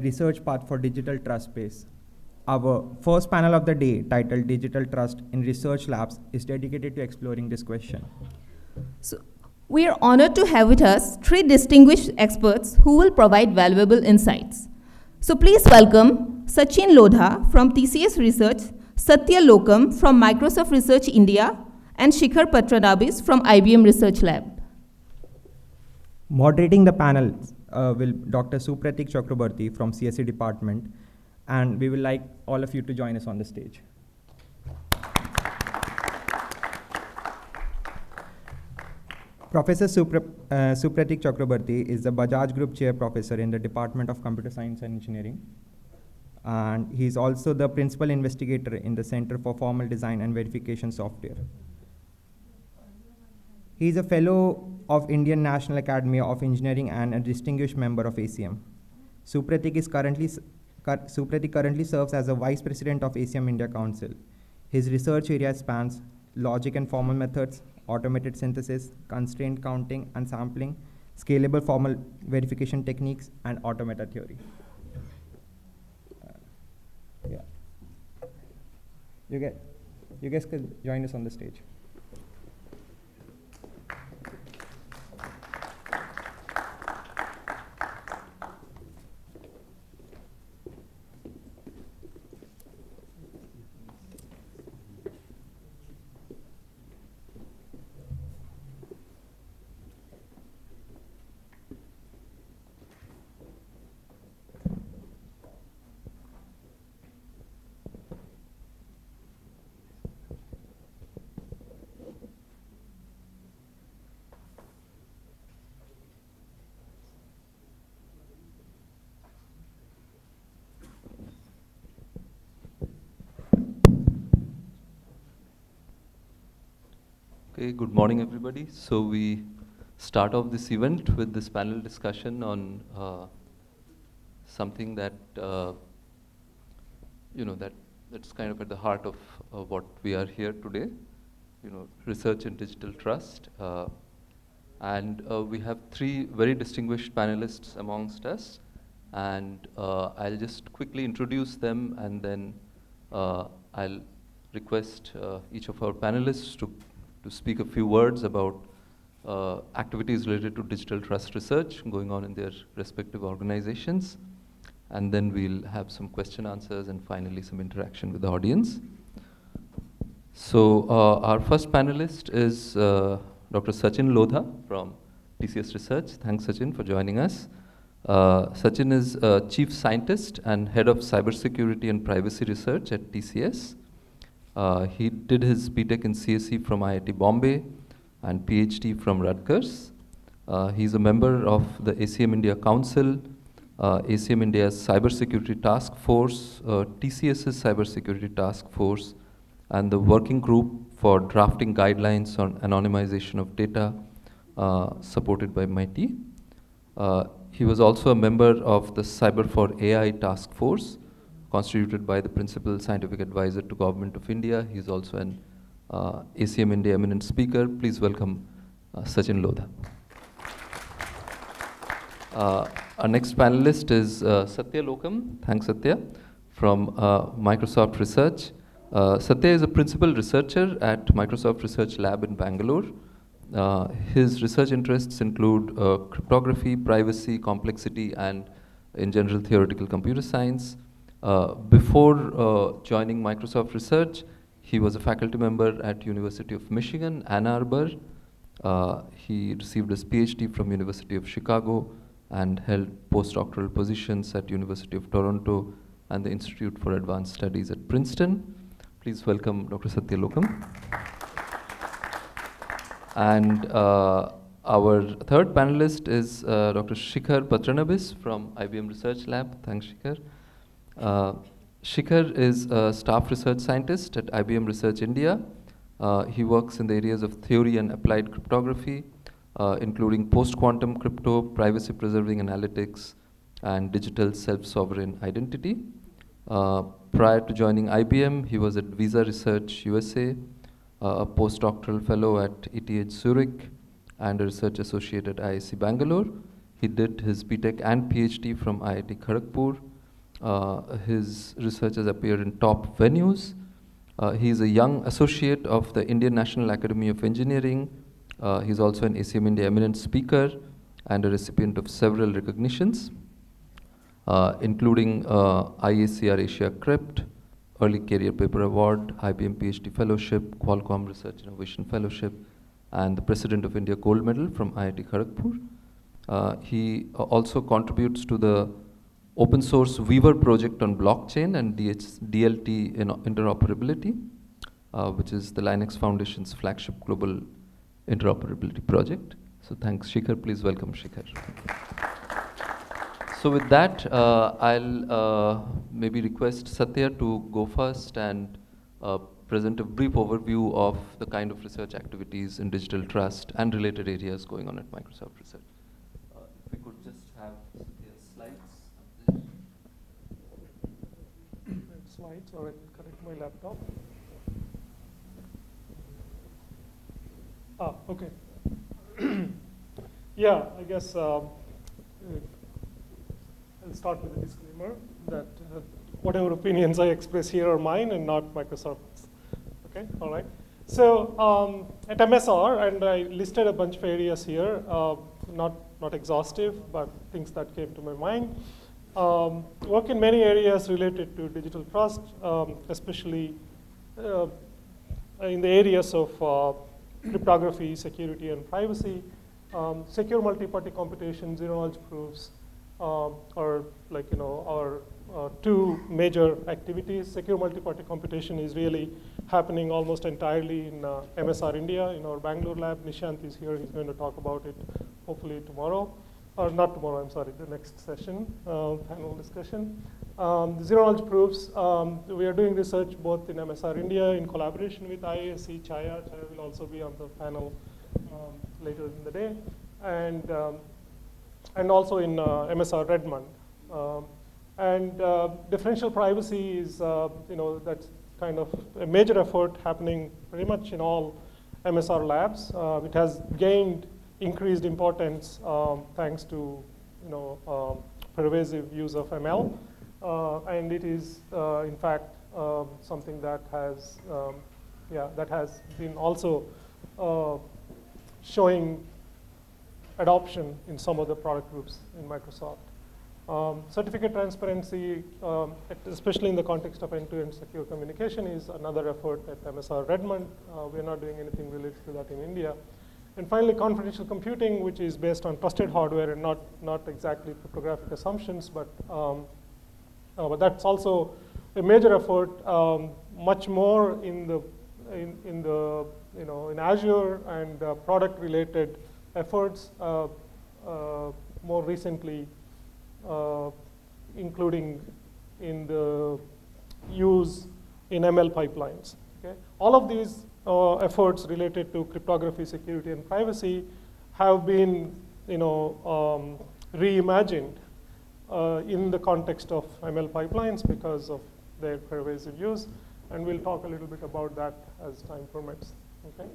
research path for digital trust space? Our first panel of the day, titled Digital Trust in Research Labs, is dedicated to exploring this question. So, we are honored to have with us 3 distinguished experts who will provide valuable insights. So please welcome Sachin Lodha from TCS Research, Satya Lokam from Microsoft Research India, and Sikhar Patranabis from IBM Research Lab. Moderating the panel will Dr. Supratik Chakraborty from CSE department, and we will like all of you to join us on the stage. Professor Supratik Chakraborty is the Bajaj Group Chair Professor in the Department of Computer Science and Engineering. And he's also the Principal Investigator in the Center for Formal Design and Verification Software. He is a Fellow of Indian National Academy of Engineering and a distinguished member of ACM. Supratik currently serves as a Vice President of ACM India Council. His research area spans logic and formal methods, automated synthesis, constraint counting and sampling, scalable formal verification techniques, and automata theory. You guys can join us on the stage. Okay, good morning, everybody. So we start off this event with this panel discussion on something that that's kind of at the heart of what we are here today. Research in digital trust, and we have 3 very distinguished panelists amongst us, and I'll just quickly introduce them, and then I'll request each of our panelists to speak a few words about activities related to digital trust research going on in their respective organizations. And then we'll have some question answers and finally some interaction with the audience. So our first panelist is Dr. Sachin Lodha from TCS Research. Thanks, Sachin, for joining us. Sachin is Chief Scientist and Head of Cybersecurity and Privacy Research at TCS. He did his BTech in CSE from IIT Bombay and PhD from Rutgers. He's a member of the ACM India Council, ACM India's Cybersecurity Task Force, TCS's Cybersecurity Task Force, and the Working Group for Drafting Guidelines on Anonymization of Data, supported by MIT. He was also a member of the Cyber for AI Task Force, constituted by the Principal Scientific Advisor to Government of India. He's also an ACM India eminent speaker. Please welcome Sachin Lodha. Our next panelist is Satya Lokam. Thanks, Satya, from Microsoft Research. Satya is a principal researcher at Microsoft Research Lab in Bangalore. His research interests include cryptography, privacy, complexity, and in general theoretical computer science. Before joining Microsoft Research, he was a faculty member at University of Michigan, Ann Arbor, He received his PhD from University of Chicago and held postdoctoral positions at University of Toronto and the Institute for Advanced Studies at Princeton. Please welcome Dr. Satya Lokam. And our third panelist is Dr. Sikhar Patranabis from IBM Research Lab. Thanks, Sikhar. Sikhar is a staff research scientist at IBM Research India. He works in the areas of theory and applied cryptography, including post-quantum crypto, privacy-preserving analytics, and digital self-sovereign identity. Prior to joining IBM, he was at Visa Research USA, a postdoctoral fellow at ETH Zurich, and a research associate at IISc Bangalore. He did his BTech and PhD from IIT Kharagpur. His research has appeared in top venues. He is a young associate of the Indian National Academy of Engineering. He's also an ACM India eminent speaker and a recipient of several recognitions, including IACR Asia Crypt, Early Career Paper Award, IBM PhD Fellowship, Qualcomm Research Innovation Fellowship, and the President of India Gold Medal from IIT Kharagpur. He also contributes to the open source Weaver project on blockchain and DLT interoperability, which is the Linux Foundation's flagship global interoperability project. So thanks, Sikhar. Please welcome Sikhar. So with that, I'll maybe request Satya to go first and present a brief overview of the kind of research activities in digital trust and related areas going on at Microsoft Research. If we could just have Satya's slides up there. Slides, or I can connect my laptop. Okay. Yeah, I guess I'll start with a disclaimer that whatever opinions I express here are mine and not Microsoft's. Okay, all right. So at MSR, and I listed a bunch of areas here, not exhaustive, but things that came to my mind. Work in many areas related to digital trust, especially in the areas of cryptography, security, and privacy. Secure multi-party computation, zero-knowledge proofs, are like our two major activities. Secure multi-party computation is really happening almost entirely in MSR India in our Bangalore lab. Nishanth is here; he's going to talk about it hopefully tomorrow, or not tomorrow. I'm sorry, the next session, panel discussion. The zero-knowledge proofs. We are doing research both in MSR India in collaboration with IISc. Chaya will also be on the panel later in the day, and also in MSR Redmond. Differential privacy is, that's kind of a major effort happening pretty much in all MSR labs. It has gained increased importance thanks to, pervasive use of ML, and it is, in fact, something that has, been also showing adoption in some of the product groups in Microsoft. Certificate transparency, especially in the context of end-to-end secure communication, is another effort at MSR Redmond. We're not doing anything related to that in India. And finally, confidential computing, which is based on trusted hardware and not exactly cryptographic assumptions, but that's also a major effort, much more in Azure and product-related efforts, more recently, including in the use in ML pipelines. Okay? All of these efforts related to cryptography, security, and privacy have been, reimagined in the context of ML pipelines because of their pervasive use, and we'll talk a little bit about that as time permits. Okay.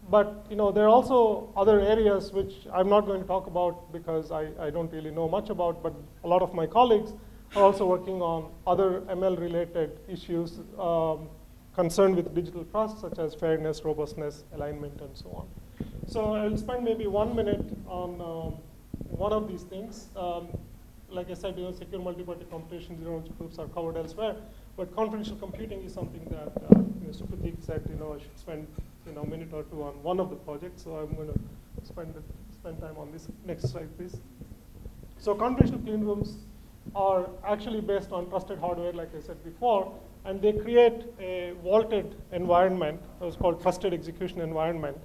But there are also other areas which I'm not going to talk about because I don't really know much about, but a lot of my colleagues are also working on other ML-related issues concerned with digital trust, such as fairness, robustness, alignment, and so on. So I'll spend maybe 1 minute on one of these things. Like I said, secure multi-party computation, zero-knowledge proofs are covered elsewhere, but confidential computing is something that Supratik said, I should spend minute or two on one of the projects. So I'm going to spend time on this. Next slide, please. So conventional clean rooms are actually based on trusted hardware, like I said before, and they create a vaulted environment. It's called trusted execution environment.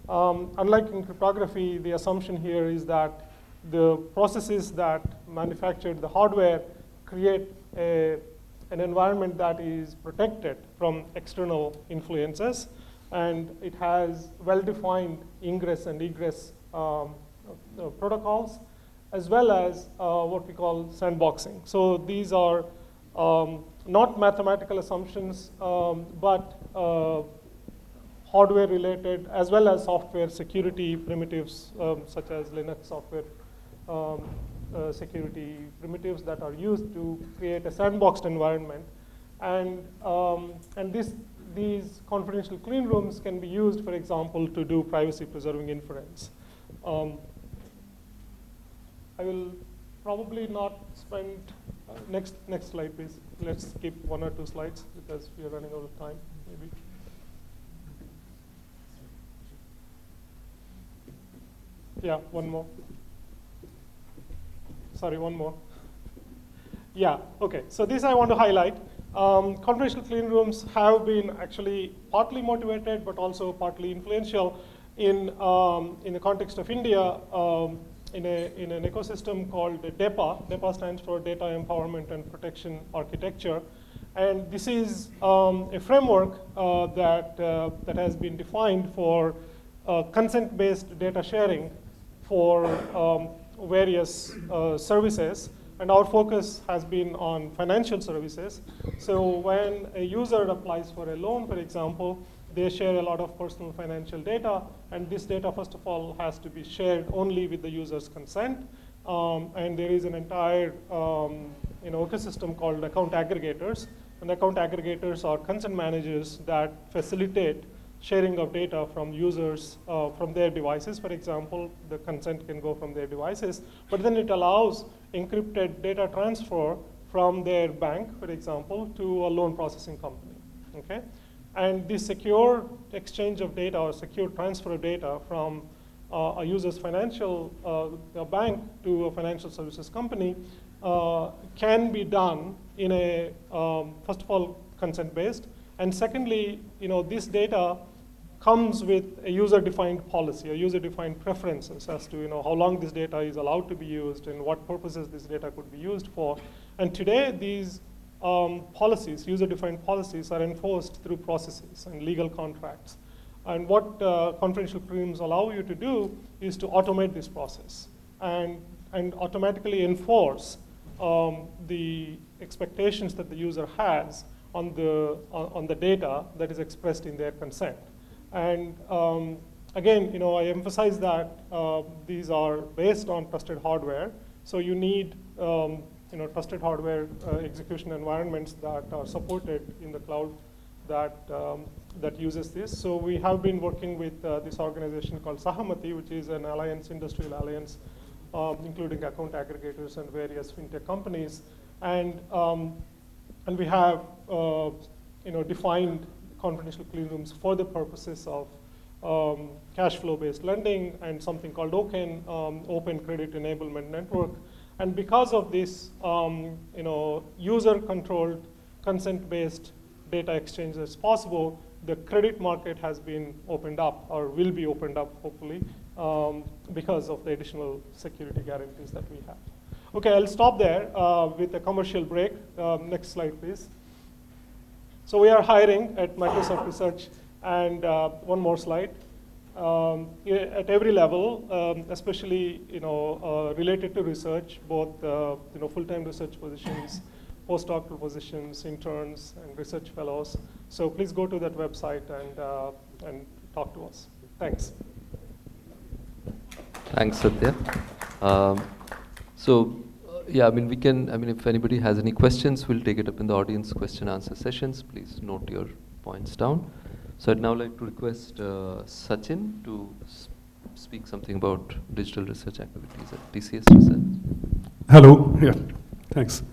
Unlike in cryptography, the assumption here is that the processes that manufactured the hardware create an environment that is protected from external influences, and it has well-defined ingress and egress protocols, as well as what we call sandboxing. So these are not mathematical assumptions, but hardware-related, as well as software security primitives, such as Linux software security primitives that are used to create a sandboxed environment. And these confidential clean rooms can be used, for example, to do privacy-preserving inference. I will probably not spend, next slide, please. Let's skip 1 or 2 slides because we are running out of time, maybe. Yeah, one more. Sorry, one more. Yeah, okay, so this I want to highlight. Confidential clean rooms have been actually partly motivated, but also partly influential in the context of India, in an ecosystem called DEPA. DEPA stands for Data Empowerment and Protection Architecture. And this is a framework that has been defined for consent-based data sharing for various services. And our focus has been on financial services. So when a user applies for a loan, for example, they share a lot of personal financial data, and this data, first of all, has to be shared only with the user's consent. And there is an entire ecosystem called account aggregators. And account aggregators are consent managers that facilitate sharing of data from users from their devices. For example, the consent can go from their devices, but then it allows encrypted data transfer from their bank, for example, to a loan processing company, okay? And the secure exchange of data or secure transfer of data from a user's financial bank to a financial services company can be done in a, first of all, consent-based, and secondly, this data comes with a user-defined policy, a user-defined preferences as to how long this data is allowed to be used and what purposes this data could be used for. And today, these policies, user-defined policies, are enforced through processes and legal contracts. And what confidential clean rooms allow you to do is to automate this process and automatically enforce the expectations that the user has on the data that is expressed in their consent. And again, I emphasize that these are based on trusted hardware. So you need trusted hardware execution environments that are supported in the cloud that uses this. So we have been working with this organization called Sahamati, which is an alliance, industrial alliance, including account aggregators and various fintech companies. And we have defined confidential clean rooms for the purposes of cash flow-based lending and something called OCEN, Open Credit Enablement Network. And because of this, user-controlled, consent-based data exchange is possible, the credit market has been opened up, or will be opened up, hopefully, because of the additional security guarantees that we have. Okay, I'll stop there with a commercial break. Next slide, please. So we are hiring at Microsoft Research, and one more slide. At every level, especially related to research, both full-time research positions, postdoctoral positions, interns, and research fellows. So please go to that website and talk to us. Thanks. Thanks, Satya. If anybody has any questions, we'll take it up in the audience question answer sessions. Please note your points down. So I'd now like to request Sachin to speak something about digital research activities at TCS Research. Hello, yeah, thanks.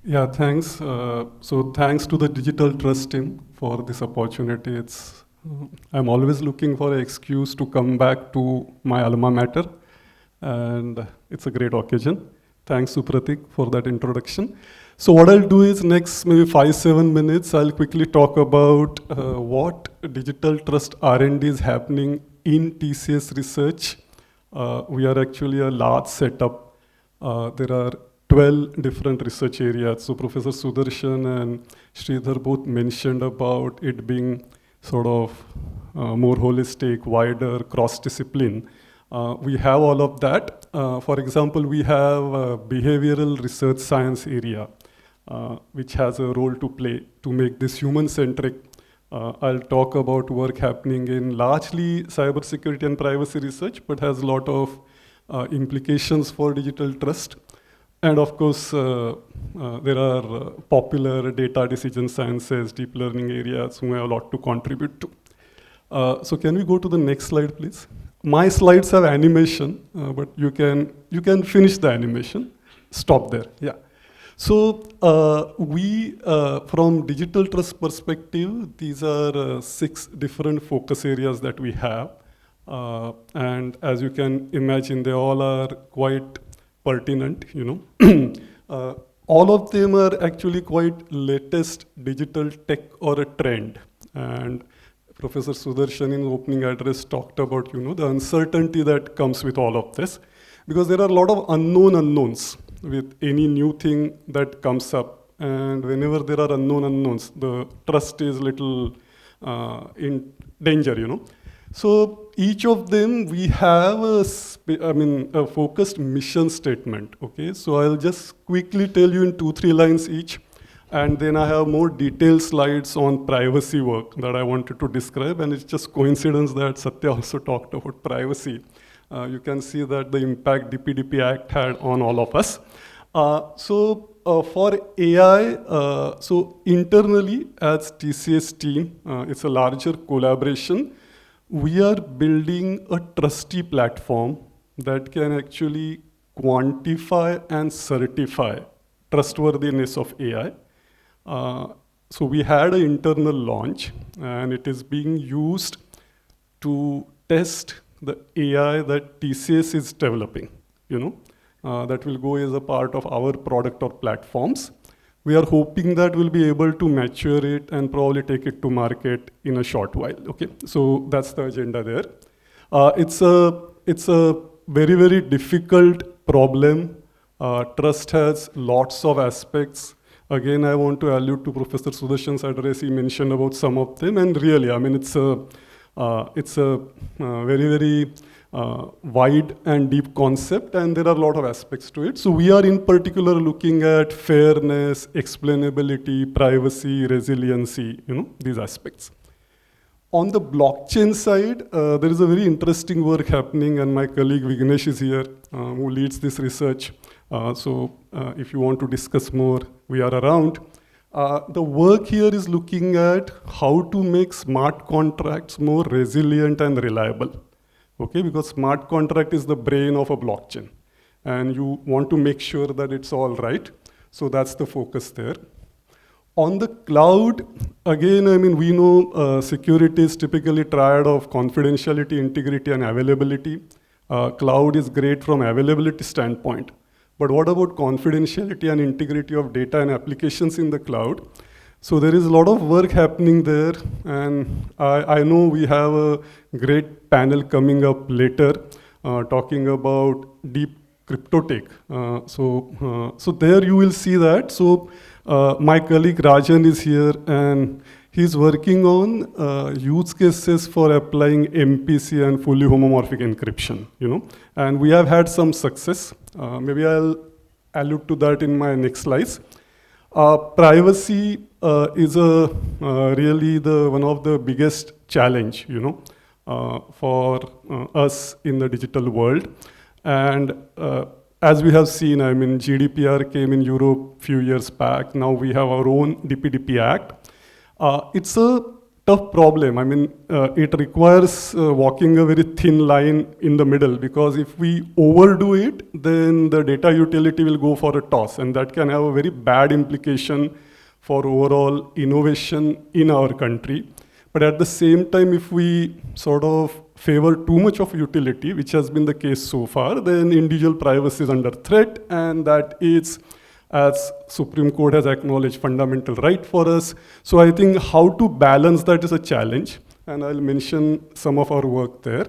Yeah, thanks. So thanks to the Digital Trust team for this opportunity. I'm always looking for an excuse to come back to my alma mater, and it's a great occasion. Thanks, Supratik, for that introduction. So what I'll do is next maybe 5-7 minutes, I'll quickly talk about what Digital Trust R&D is happening in TCS research. We are actually a large setup. There are 12 different research areas. So Professor Sudarshan and Shridhar both mentioned about it being sort of more holistic, wider, cross-discipline. We have all of that. For example, we have a behavioral research science area, which has a role to play to make this human-centric. I'll talk about work happening in largely cybersecurity and privacy research, but has a lot of implications for digital trust. And of course, there are popular data decision sciences, deep learning areas who have a lot to contribute to. So can we go to the next slide, please? My slides have animation, but you can finish the animation. Stop there, yeah. So we, from digital trust perspective, these are 6 different focus areas that we have. And as you can imagine, they all are quite pertinent, all of them are actually quite latest digital tech or a trend. And Professor Sudarshan in opening address talked about, the uncertainty that comes with all of this, because there are a lot of unknown unknowns with any new thing that comes up. And whenever there are unknown unknowns, the trust is little in danger, So each of them, we have a focused mission statement, okay? So I'll just quickly tell you in 2-3 lines each, and then I have more detailed slides on privacy work that I wanted to describe, and it's just coincidence that Satya also talked about privacy. You can see that the impact DPDP Act had on all of us. For AI, so internally as TCS team, it's a larger collaboration. We are building a trusty platform that can actually quantify and certify trustworthiness of AI. So we had an internal launch, and it is being used to test the AI that TCS is developing, that will go as a part of our product or platforms. We are hoping that we'll be able to mature it and probably take it to market in a short while, okay? So that's the agenda there. It's a very, very difficult problem. Trust has lots of aspects. Again, I want to allude to Professor Sudarshan's address. He mentioned about some of them, and really, it's a very, very wide and deep concept, and there are a lot of aspects to it. So we are in particular looking at fairness, explainability, privacy, resiliency, these aspects. On the blockchain side, there is a very interesting work happening, and my colleague Ganesh is here, who leads this research. So if you want to discuss more, we are around. The work here is looking at how to make smart contracts more resilient and reliable. Okay, because smart contract is the brain of a blockchain, and you want to make sure that it's all right. So that's the focus there. On the cloud, again, we know security is typically triad of confidentiality, integrity, and availability. Cloud is great from availability standpoint, but what about confidentiality and integrity of data and applications in the cloud? So there is a lot of work happening there, and I know we have a great panel coming up later talking about deep cryptotech. So there you will see that. So my colleague Rajan is here, and he's working on use cases for applying MPC and fully homomorphic encryption, and we have had some success. Maybe I'll allude to that in my next slides. Privacy is really one of the biggest challenge, for us in the digital world. And as we have seen, GDPR came in Europe a few years back. Now we have our own DPDP Act. It's a tough problem. I mean, it requires walking a very thin line in the middle, because if we overdo it, then the data utility will go for a toss, and that can have a very bad implication for overall innovation in our country. But at the same time, if we sort of favor too much of utility, which has been the case so far, then individual privacy is under threat, and that is, as Supreme Court has acknowledged, fundamental right for us. So I think how to balance that is a challenge, and I'll mention some of our work there.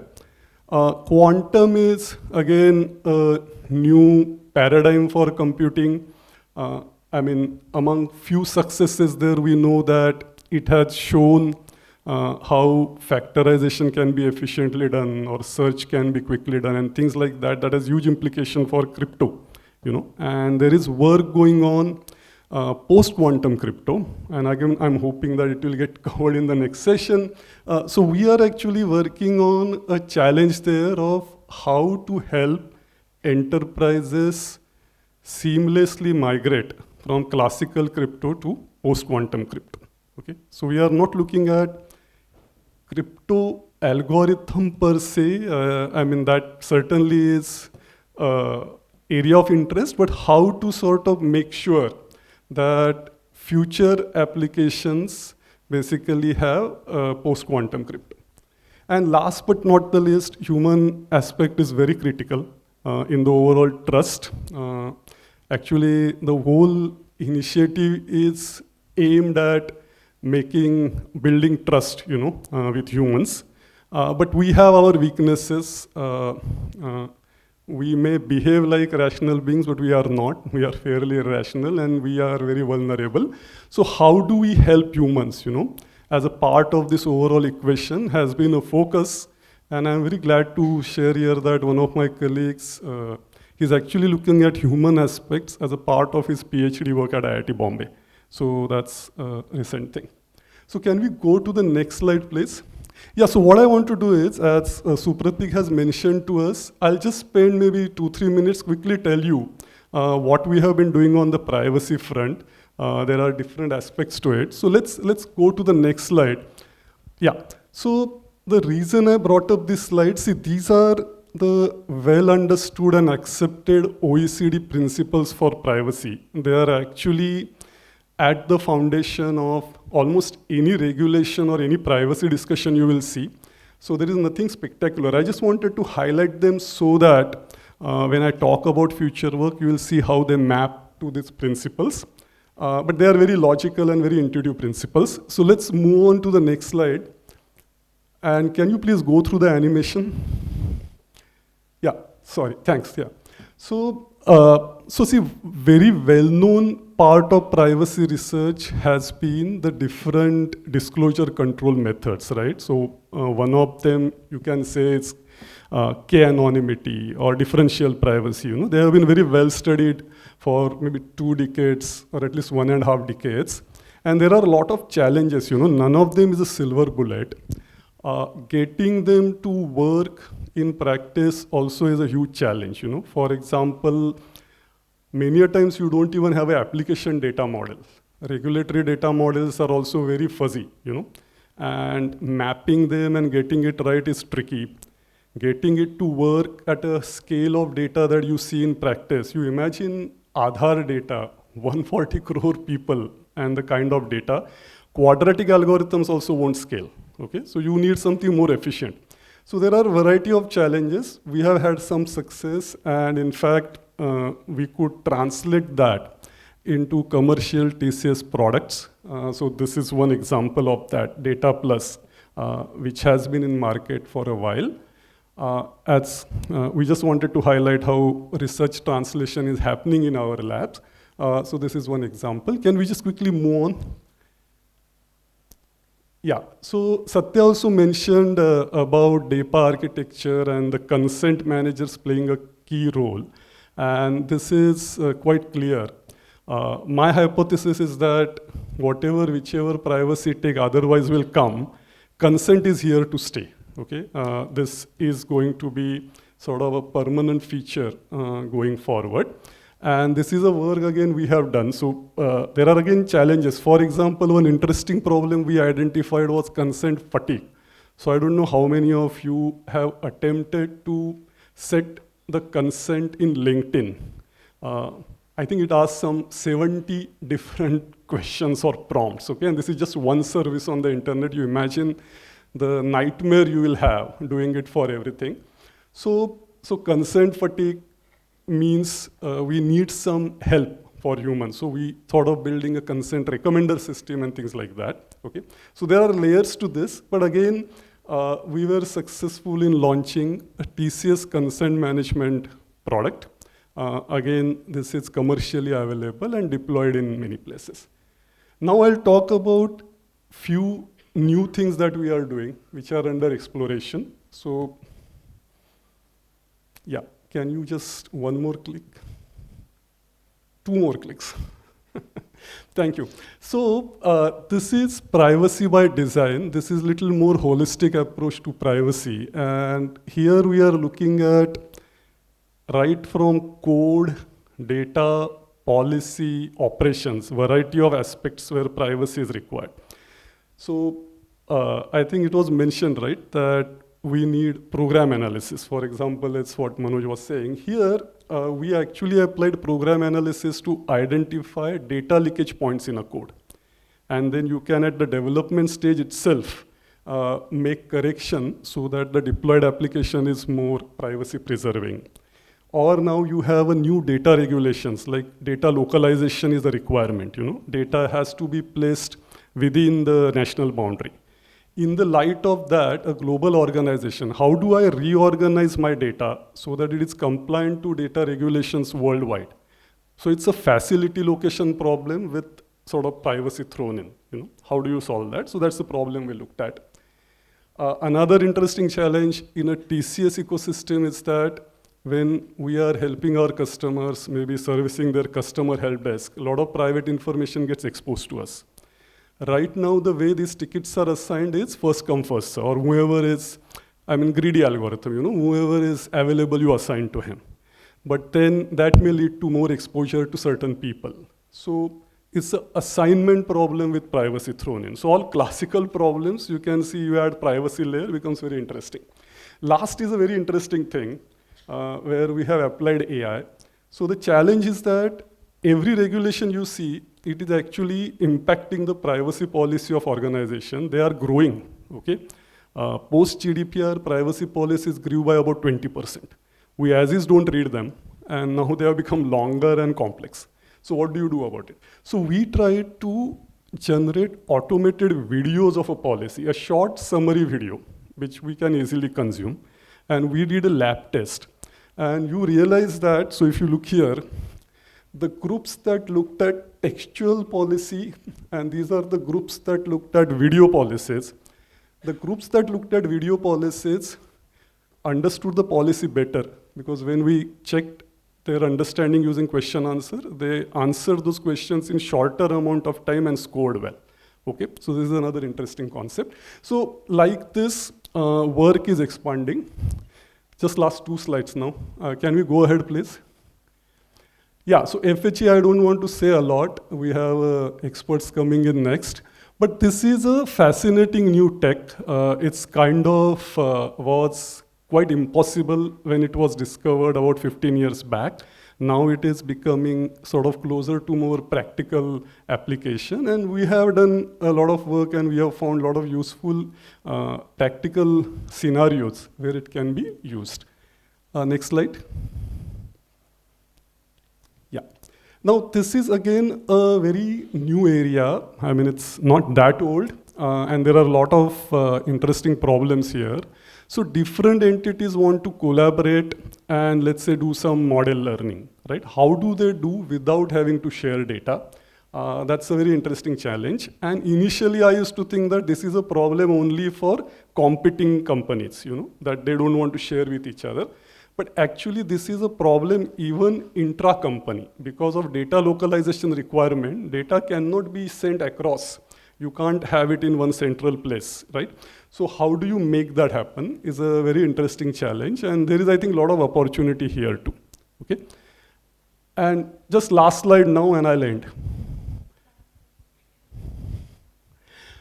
Quantum is, again, a new paradigm for computing. I mean, among few successes there, we know that it has shown how factorization can be efficiently done, or search can be quickly done, and things like that. That has huge implication for crypto. And there is work going on post-quantum crypto, and again, I'm hoping that it will get covered in the next session. So we are actually working on a challenge there of how to help enterprises seamlessly migrate from classical crypto to post-quantum crypto. Okay, so we are not looking at crypto algorithm per se. I mean, that certainly is area of interest, but how to sort of make sure that future applications basically have post-quantum crypto. And last but not the least, human aspect is very critical in the overall trust. Actually, the whole initiative is aimed at building trust, with humans. But we have our weaknesses. We may behave like rational beings, but we are not. We are fairly irrational, and we are very vulnerable. So how do we help humans, as a part of this overall equation has been a focus. And I'm very glad to share here that one of my colleagues, he's actually looking at human aspects as a part of his PhD work at IIT Bombay. So that's a recent thing. So can we go to the next slide, please? Yeah, so what I want to do is, as Supratik has mentioned to us, I'll just spend maybe 2-3 minutes quickly tell you what we have been doing on the privacy front. There are different aspects to it. So let's go to the next slide. Yeah, so the reason I brought up this slide, see, these are the well understood and accepted OECD principles for privacy. They are actually at the foundation of almost any regulation or any privacy discussion you will see. So there is nothing spectacular. I just wanted to highlight them so that when I talk about future work, you will see how they map to these principles. But they are very logical and very intuitive principles. So let's move on to the next slide. And can you please go through the animation? Yeah, sorry, thanks, yeah. So see, very well-known part of privacy research has been the different disclosure control methods, right? So one of them, you can say, is k-anonymity or differential privacy. They have been very well studied for maybe 2 decades or at least 1.5 decades. And there are a lot of challenges, none of them is a silver bullet. Getting them to work in practice also is a huge challenge. For example, many a times you don't even have an application data model. Regulatory data models are also very fuzzy, and mapping them and getting it right is tricky. Getting it to work at a scale of data that you see in practice. You imagine Aadhaar data, 140 crore people, and the kind of data. Quadratic algorithms also won't scale. Okay, so you need something more efficient. So there are a variety of challenges. We have had some success, and in fact, we could translate that into commercial TCS products. So this is one example of that, Data Plus, which has been in market for a while. We just wanted to highlight how research translation is happening in our labs. So this is one example. Can we just quickly move on? Yeah, so Satya also mentioned about DAPA architecture and the consent managers playing a key role. And this is quite clear. My hypothesis is that whichever privacy tech otherwise will come, consent is here to stay. Okay, this is going to be sort of a permanent feature going forward. And this is a work again we have done. So there are again challenges. For example, one interesting problem we identified was consent fatigue. So I don't know how many of you have attempted to set the consent in LinkedIn. I think it asks some 70 different questions or prompts, okay? And this is just one service on the internet. You imagine the nightmare you will have doing it for everything. So consent fatigue means we need some help for humans. So we thought of building a consent recommender system and things like that, okay? So there are layers to this, but again, we were successful in launching a TCS consent management product. Again, this is commercially available and deployed in many places. Now I'll talk about few new things that we are doing, which are under exploration. So, yeah, can you just one more click? 2 more clicks. Thank you. So this is privacy by design. This is a little more holistic approach to privacy. And here we are looking at right from code, data, policy, operations, variety of aspects where privacy is required. So I think it was mentioned, right, that we need program analysis. For example, it's what Manoj was saying. Here, we actually applied program analysis to identify data leakage points in a code. And then you can, at the development stage itself, make correction so that the deployed application is more privacy preserving. Or now you have a new data regulations, like data localization is a requirement, you know. Data has to be placed within the national boundary. In the light of that, a global organization, how do I reorganize my data so that it is compliant to data regulations worldwide? So it's a facility location problem with sort of privacy thrown in, you know. How do you solve that? So that's the problem we looked at. Another interesting challenge in a TCS ecosystem is that when we are helping our customers, maybe servicing their customer help desk, a lot of private information gets exposed to us. Right now, the way these tickets are assigned is first come, first serve, or whoever is, greedy algorithm, you know, whoever is available, you assign to him. But then that may lead to more exposure to certain people. So it's an assignment problem with privacy thrown in. So all classical problems, you can see you add privacy layer, becomes very interesting. Last is a very interesting thing where we have applied AI. So the challenge is that every regulation you see, it is actually impacting the privacy policy of organization. They are growing, okay? Post-GDPR, privacy policies grew by about 20%. We as is don't read them, and now they have become longer and complex. So what do you do about it? So we tried to generate automated videos of a policy, a short summary video, which we can easily consume. And we did a lab test. And you realize that, so if you look here, the groups that looked at textual policy, and these are the groups that looked at video policies. The groups that looked at video policies understood the policy better, because when we checked their understanding using question answer, they answered those questions in shorter amount of time and scored well. Okay, so this is another interesting concept. So like this, work is expanding. Just last 2 slides now. Can we go ahead, please? Yeah, so FHE, I don't want to say a lot. We have experts coming in next. But this is a fascinating new tech. It's kind of was quite impossible when it was discovered about 15 years back. Now it is becoming sort of closer to more practical application. And we have done a lot of work and we have found a lot of useful practical scenarios where it can be used. Next slide. Yeah. Now this is again a very new area. It's not that old. And there are a lot of interesting problems here. So different entities want to collaborate and let's say do some model learning, right? How do they do without having to share data? That's a very interesting challenge. And initially I used to think that this is a problem only for competing companies, you know, that they don't want to share with each other. But actually this is a problem even intra-company because of data localization requirement. Data cannot be sent across. You can't have it in one central place, right? So how do you make that happen is a very interesting challenge. And there is, I think, a lot of opportunity here too, okay? And just last slide now, and I'll end.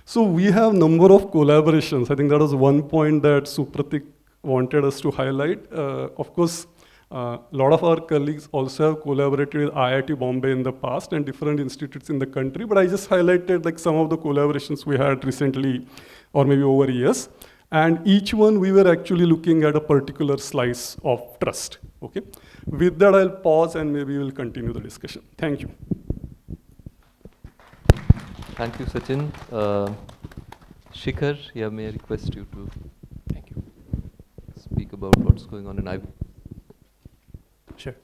So we have number of collaborations. I think that was one point that Supratik wanted us to highlight. Of course, a lot of our colleagues also have collaborated with IIT Bombay in the past and different institutes in the country, but I just highlighted like some of the collaborations we had recently or maybe over years. And each one we were actually looking at a particular slice of trust, okay? With that, I'll pause and maybe we'll continue the discussion. Thank you. Thank you, Sachin. Shikhar, yeah, may I request you to speak about what's going on in IB? Sure.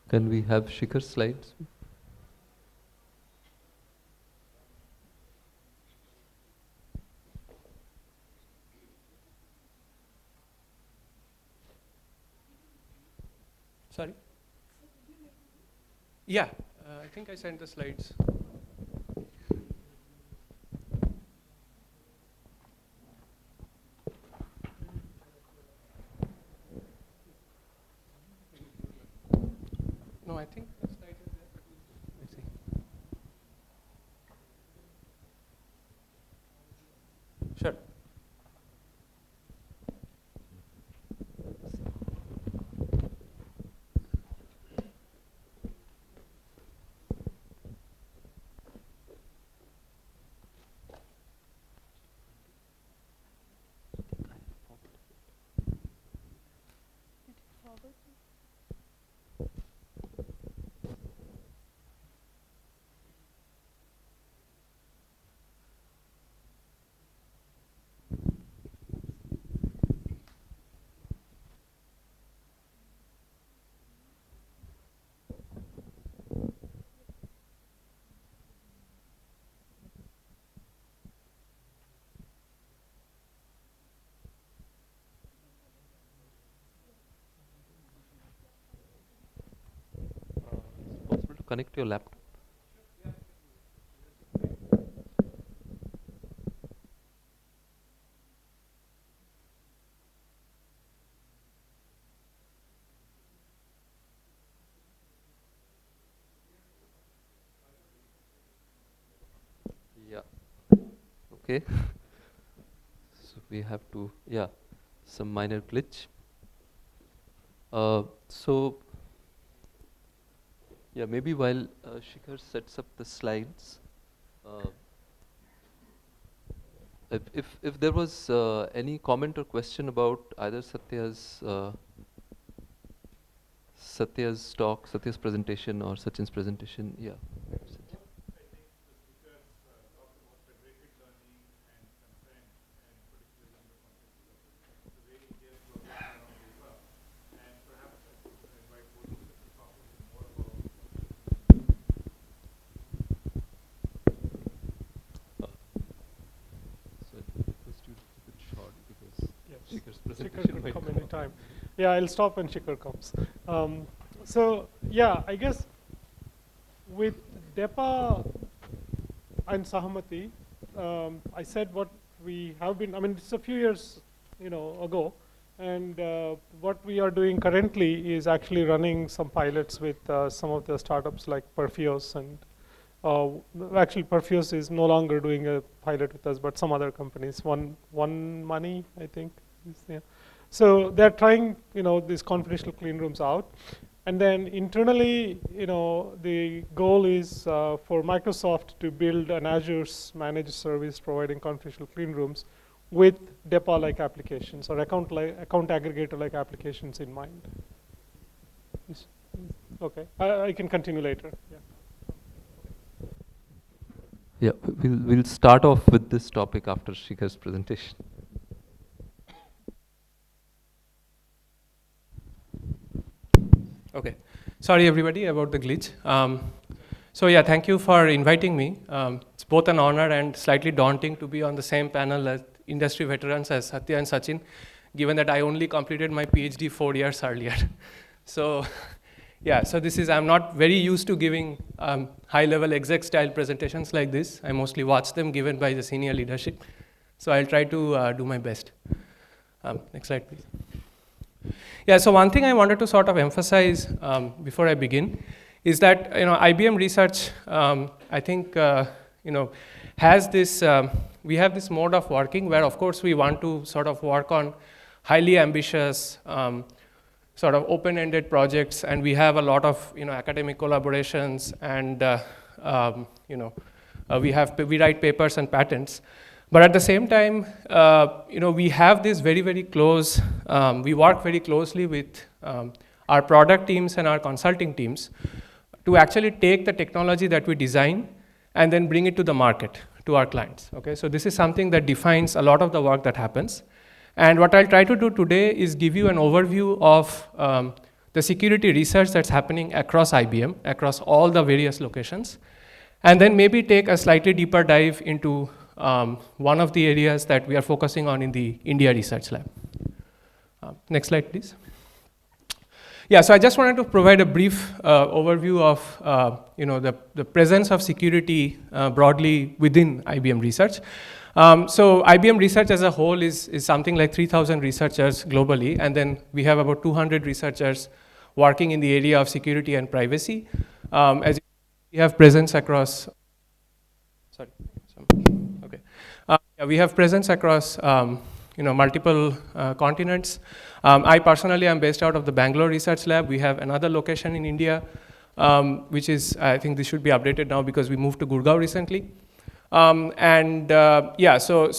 Can we have Shikhar's slides? Sorry? Yeah, I think I sent the slides. No, I think the slide is there. Let's see. Sure. Connect your laptop. Yeah. Okay. So we have to, yeah, some minor glitch. Yeah, maybe while Shikhar sets up the slides, if there was any comment or question about either Satya's talk, Satya's presentation, or Sachin's presentation, yeah. Shikhar could come anytime. Yeah, I'll stop when Shikhar comes. So yeah, I guess with DEPA and Sahamati, I said what we have been, I mean, it's a few years ago, and what we are doing currently is actually running some pilots with some of the startups like Perfios, and actually Perfios is no longer doing a pilot with us, but some other companies, One Money, I think. Yeah. So they're trying, these confidential clean rooms out. And then internally, the goal is for Microsoft to build an Azure managed service providing confidential clean rooms with DEPA-like applications or account aggregator-like applications in mind. Okay, I can continue later. Yeah, we'll start off with this topic after Shikhar's presentation. Okay, sorry everybody about the glitch. So yeah, thank you for inviting me. It's both an honor and slightly daunting to be on the same panel as industry veterans as Satya and Sachin, given that I only completed my PhD 4 years earlier. So Yeah, so this is, I'm not very used to giving high-level exec style presentations like this. I mostly watch them given by the senior leadership. So I'll try to do my best. Next slide, please. Yeah, so one thing I wanted to sort of emphasize before I begin is that, IBM research, I think, has this, we have this mode of working where, of course, we want to sort of work on highly ambitious, sort of open-ended projects, and we have a lot of, academic collaborations, and, we write papers and patents. But at the same time, we have this very, very close, we work very closely with our product teams and our consulting teams to actually take the technology that we design and then bring it to the market, to our clients, okay? So this is something that defines a lot of the work that happens. And what I'll try to do today is give you an overview of the security research that's happening across IBM, across all the various locations, and then maybe take a slightly deeper dive into one of the areas that we are focusing on in the India Research Lab. Next slide, please. Yeah, so I just wanted to provide a brief overview of the presence of security broadly within IBM research. So IBM research as a whole is something like 3,000 researchers globally, and then we have about 200 researchers working in the area of security and privacy. As we have presence across, we have presence across multiple continents. I personally am based out of the Bangalore Research Lab. We have another location in India, which is, I think this should be updated now because we moved to Gurgaon recently. So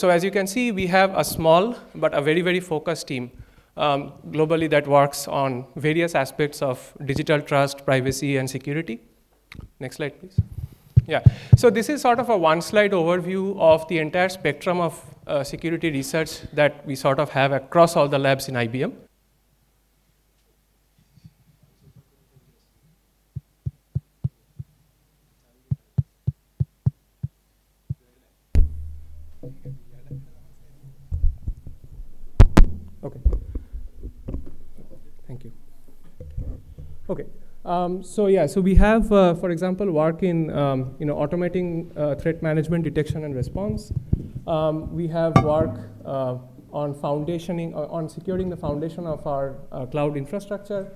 as you can see, we have a small but a very, very focused team globally that works on various aspects of digital trust, privacy, and security. Next slide, please. Yeah, so this is sort of a one-slide overview of the entire spectrum of security research that we sort of have across all the labs in IBM. Okay. Thank you. Okay. So we have, for example, work in automating threat management detection and response. We have work on foundationing, on securing the foundation of our cloud infrastructure.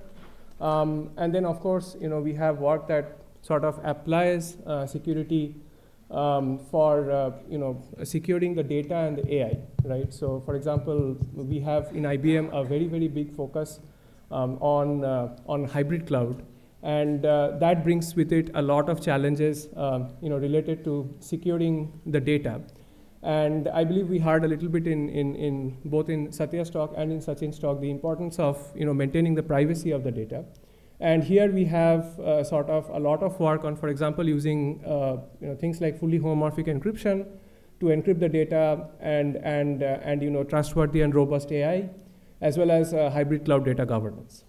And then, of course, we have work that sort of applies security for securing the data and the AI, right? So, for example, we have in IBM a very, very big focus on hybrid cloud. And that brings with it a lot of challenges related to securing the data. And I believe we heard a little bit in both in Satya's talk and in Sachin's talk the importance of maintaining the privacy of the data. And here we have sort of a lot of work on, for example, using things like fully homomorphic encryption to encrypt the data and trustworthy and robust AI, as well as hybrid cloud data governance.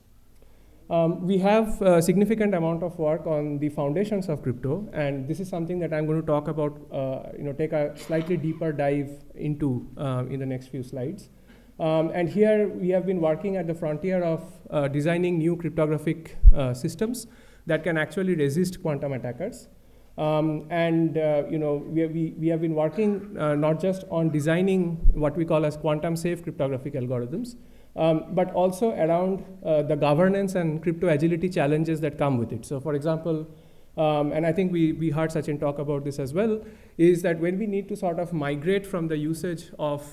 We have a significant amount of work on the foundations of crypto, and this is something that I'm going to talk about, take a slightly deeper dive into in the next few slides. And here we have been working at the frontier of designing new cryptographic systems that can actually resist quantum attackers. We have been working not just on designing what we call as quantum safe cryptographic algorithms, but also around the governance and crypto agility challenges that come with it. So for example, and I think we heard Sachin talk about this as well, is that when we need to sort of migrate from the usage of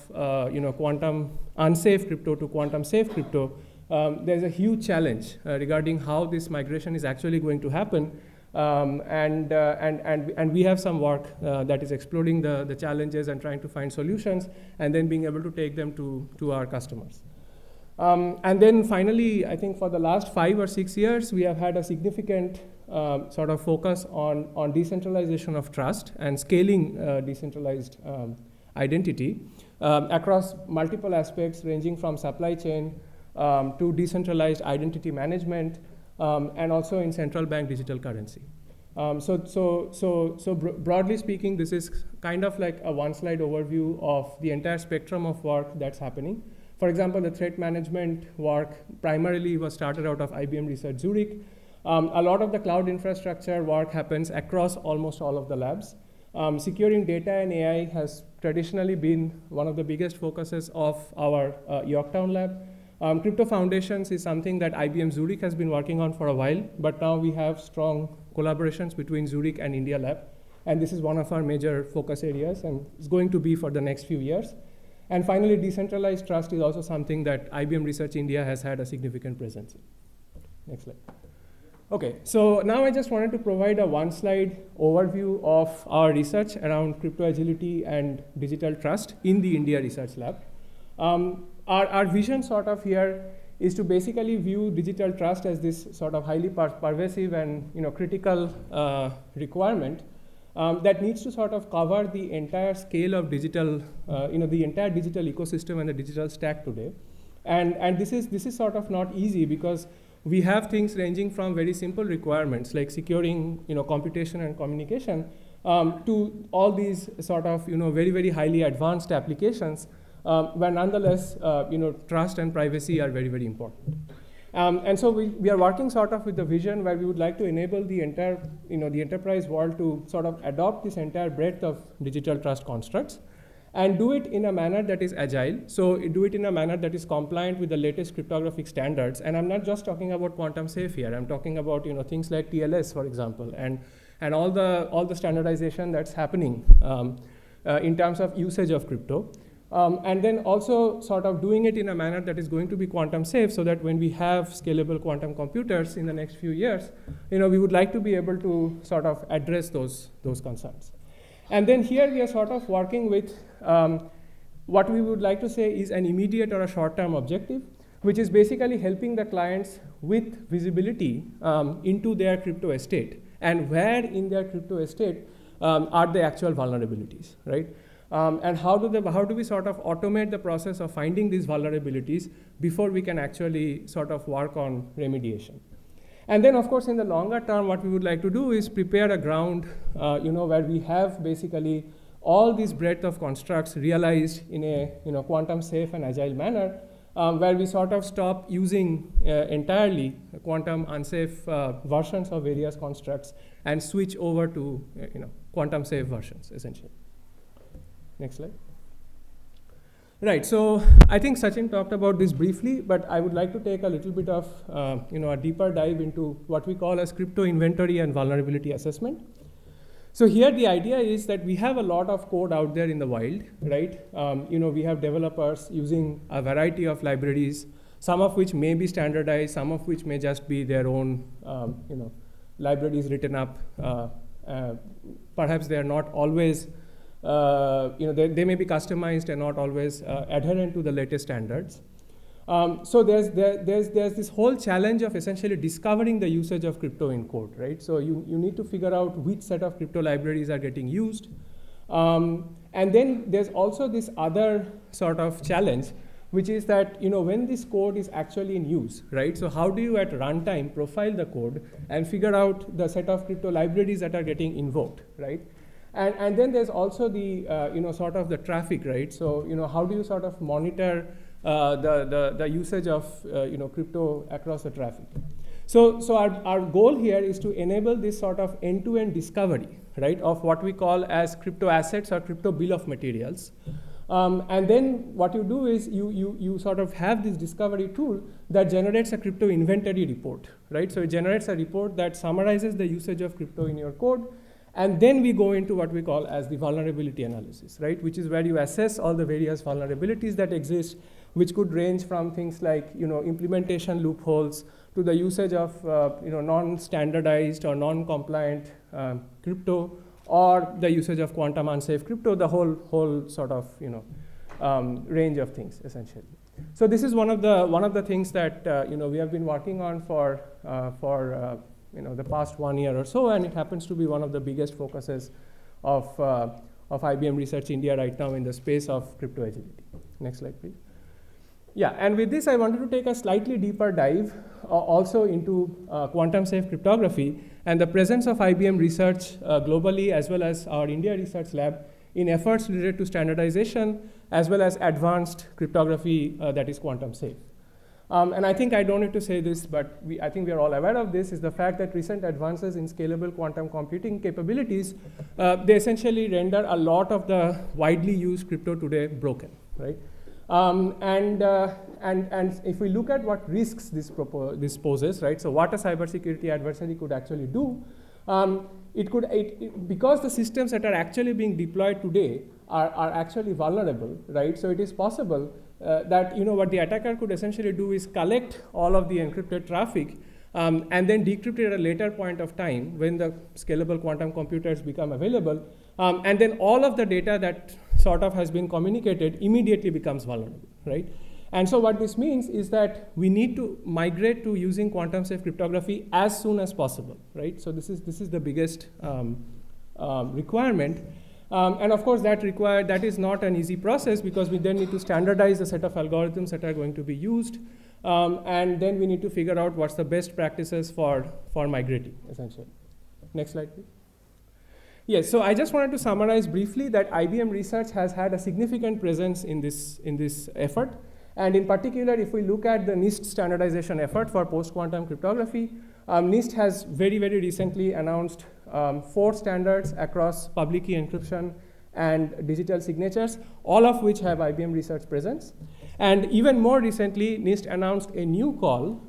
quantum unsafe crypto to quantum safe crypto, there's a huge challenge regarding how this migration is actually going to happen. And we have some work that is exploring the challenges and trying to find solutions, and then being able to take them to our customers. And then finally, I think for the last 5 or 6 years, we have had a significant sort of focus on decentralization of trust and scaling decentralized identity across multiple aspects, ranging from supply chain to decentralized identity management, and also in central bank digital currency. So broadly speaking, this is kind of like a one-slide overview of the entire spectrum of work that's happening. For example, the threat management work primarily was started out of IBM Research Zurich. A lot of the cloud infrastructure work happens across almost all of the labs. Securing data and AI has traditionally been one of the biggest focuses of our Yorktown lab. Crypto Foundations is something that IBM Zurich has been working on for a while, but now we have strong collaborations between Zurich and India lab. And this is one of our major focus areas, and it's going to be for the next few years. And finally, decentralized trust is also something that IBM Research India has had a significant presence in. Next slide. Okay, so now I just wanted to provide a one-slide overview of our research around crypto agility and digital trust in the India Research Lab. Our vision sort of here is to basically view digital trust as this sort of highly pervasive and critical requirement that needs to sort of cover the entire scale of digital, the entire digital ecosystem and the digital stack today. And this is sort of not easy because we have things ranging from very simple requirements like securing computation and communication to all these sort of very, very highly advanced applications where nonetheless trust and privacy are very, very important. And so we are working sort of with the vision where we would like to enable the entire, the enterprise world to sort of adopt this entire breadth of digital trust constructs and do it in a manner that is agile. So do it in a manner that is compliant with the latest cryptographic standards. And I'm not just talking about quantum safe here. I'm talking about things like TLS, for example, and all the standardization that's happening in terms of usage of crypto. And then also sort of doing it in a manner that is going to be quantum safe so that when we have scalable quantum computers in the next few years, we would like to be able to sort of address those concerns. And then here we are sort of working with what we would like to say is an immediate or a short-term objective, which is basically helping the clients with visibility into their crypto estate and where in their crypto estate are the actual vulnerabilities, right? And how do we sort of automate the process of finding these vulnerabilities before we can actually sort of work on remediation. And then, of course, in the longer term, what we would like to do is prepare a ground, where we have basically all this breadth of constructs realized in a quantum safe and agile manner, where we sort of stop using entirely quantum unsafe versions of various constructs and switch over to quantum safe versions, essentially. Next slide. Right, so I think Sachin talked about this briefly, but I would like to take a little bit of a deeper dive into what we call as crypto inventory and vulnerability assessment. So here the idea is that we have a lot of code out there in the wild, right? We have developers using a variety of libraries, some of which may be standardized, some of which may just be their own libraries written up. Perhaps they are not always they may be customized and not always adherent to the latest standards. So there's this whole challenge of essentially discovering the usage of crypto in code, right? So you need to figure out which set of crypto libraries are getting used. And then there's also this other sort of challenge, which is that when this code is actually in use, right? So how do you at runtime profile the code and figure out the set of crypto libraries that are getting invoked, right? And then there's also the sort of the traffic, right? So how do you sort of monitor the usage of crypto across the traffic? So our goal here is to enable this sort of end-to-end discovery, right, of what we call as crypto assets or crypto bill of materials. And then what you do is you sort of have this discovery tool that generates a crypto inventory report, right? So it generates a report that summarizes the usage of crypto in your code. And then we go into what we call as the vulnerability analysis, right? Which is where you assess all the various vulnerabilities that exist, which could range from things like implementation loopholes to the usage of non-standardized or non-compliant crypto, or the usage of quantum unsafe crypto, the whole sort of range of things essentially. So this is one of the things that we have been working on for the past 1 year or so, and it happens to be one of the biggest focuses of IBM Research India right now in the space of crypto agility. Next slide, please. Yeah, and with this, I wanted to take a slightly deeper dive also into quantum safe cryptography and the presence of IBM Research globally, as well as our India Research Lab in efforts related to standardization, as well as advanced cryptography that is quantum safe. And I think I don't need to say this, but I think we are all aware of this, is the fact that recent advances in scalable quantum computing capabilities, they essentially render a lot of the widely used crypto today broken, right? And if we look at what risks this poses, right? So what a cybersecurity adversary could actually do, because the systems that are actually being deployed today are actually vulnerable, right? So it is possible that what the attacker could essentially do is collect all of the encrypted traffic and then decrypt it at a later point of time when the scalable quantum computers become available, and then all of the data that sort of has been communicated immediately becomes vulnerable, right? And so what this means is that we need to migrate to using quantum safe cryptography as soon as possible, right? So this is the biggest requirement. And of course, that is not an easy process, because we then need to standardize the set of algorithms that are going to be used, and then we need to figure out what's the best practices for migrating, essentially. Next slide, please. Yes, so I just wanted to summarize briefly that IBM Research has had a significant presence in this effort. And in particular, if we look at the NIST standardization effort for post-quantum cryptography, NIST has very, very recently announced 4 standards across public key encryption and digital signatures, all of which have IBM Research presence. And even more recently, NIST announced a new call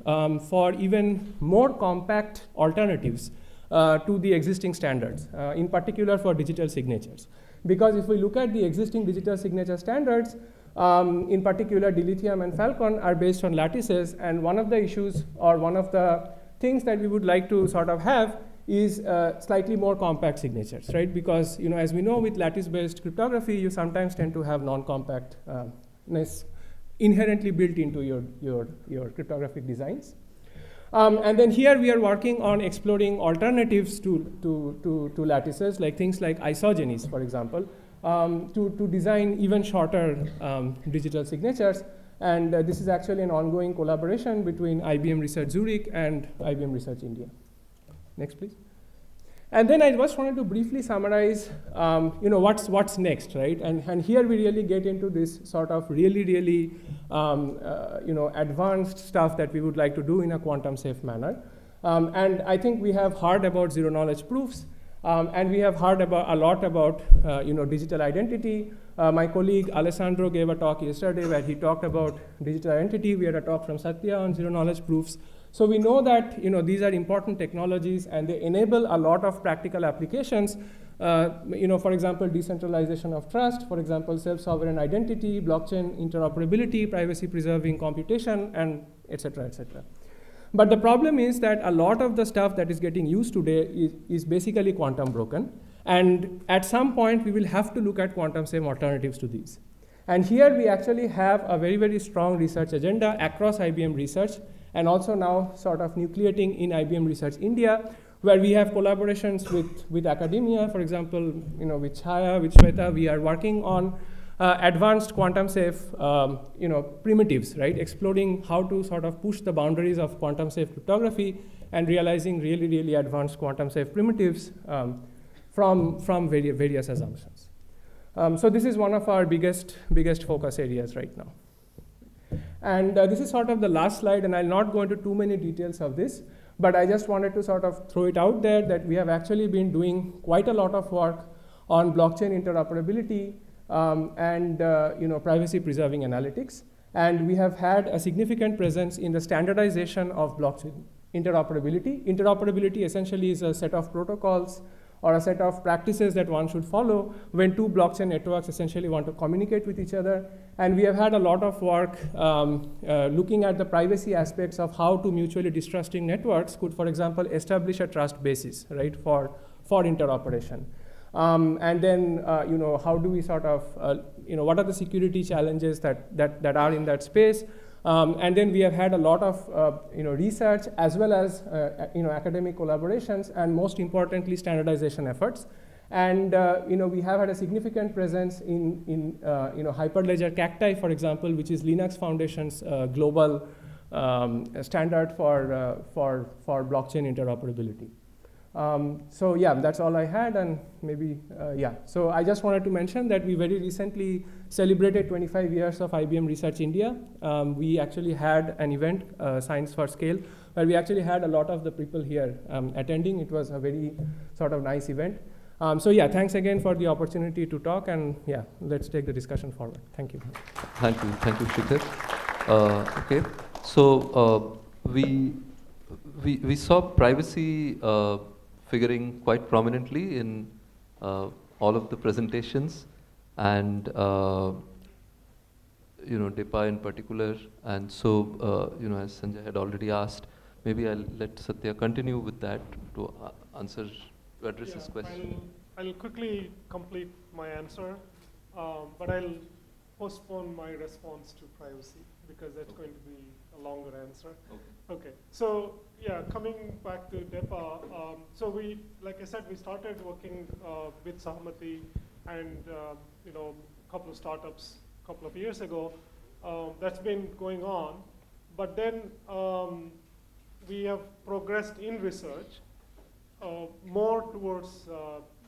for even more compact alternatives to the existing standards, in particular for digital signatures. Because if we look at the existing digital signature standards, in particular, Dilithium and Falcon are based on lattices, and one of the issues, or one of the things that we would like to sort of have, is slightly more compact signatures, right? Because as we know, with lattice-based cryptography, you sometimes tend to have non-compactness inherently built into your cryptographic designs. And then here we are working on exploring alternatives to lattices, like things like isogenies, for example, to design even shorter digital signatures. And this is actually an ongoing collaboration between IBM Research Zurich and IBM Research India. Next, please. And then I just wanted to briefly summarize, what's next, right? And here we really get into this sort of really, advanced stuff that we would like to do in a quantum safe manner. And I think we have heard about zero knowledge proofs, and we have heard a lot about, digital identity. My colleague Alessandro gave a talk yesterday where he talked about digital identity. We had a talk from Satya on zero knowledge proofs. So we know that these are important technologies, and they enable a lot of practical applications. For example, decentralization of trust, for example, self-sovereign identity, blockchain interoperability, privacy-preserving computation, and et cetera, et cetera. But the problem is that a lot of the stuff that is getting used today is basically quantum broken. And at some point, we will have to look at quantum safe alternatives to these. And here we actually have a very, very strong research agenda across IBM Research, and also now sort of nucleating in IBM Research India, where we have collaborations with academia, for example, with Chaya, with Shweta. We are working on advanced quantum safe, primitives, right? Exploring how to sort of push the boundaries of quantum safe cryptography and realizing really, really advanced quantum safe primitives from various assumptions. So this is one of our biggest focus areas right now. And this is sort of the last slide, and I'll not go into too many details of this, but I just wanted to sort of throw it out there that we have actually been doing quite a lot of work on blockchain interoperability and privacy-preserving analytics. And we have had a significant presence in the standardization of blockchain interoperability. Interoperability essentially is a set of protocols or a set of practices that one should follow when two blockchain networks essentially want to communicate with each other. And we have had a lot of work looking at the privacy aspects of how two mutually distrusting networks could, for example, establish a trust basis, right, for interoperation. And then, how do we sort of, what are the security challenges that are in that space? And then we have had a lot of research as well as academic collaborations, and most importantly standardization efforts. And we have had a significant presence in Hyperledger Cacti, for example, which is Linux Foundation's global standard for blockchain interoperability. So yeah, that's all I had, and maybe, yeah. So I just wanted to mention that we very recently celebrated 25 years of IBM Research India. We actually had an event, Science for Scale, where we actually had a lot of the people here attending. It was a very sort of nice event. So yeah, thanks again for the opportunity to talk, and yeah, let's take the discussion forward. Thank you. Thank you, Shikhar. Okay, so we saw privacy figuring quite prominently in all of the presentations, and DEPA in particular. And so, as Sanjay had already asked, maybe I'll let Satya continue with that to address his question. I'll quickly complete my answer, but I'll postpone my response to privacy because that's going to be a longer answer. Okay. So yeah, coming back to DEPA, so we, like I said, we started working with Sahmati and a couple of startups a couple of years ago. That's been going on, but then we have progressed in research more towards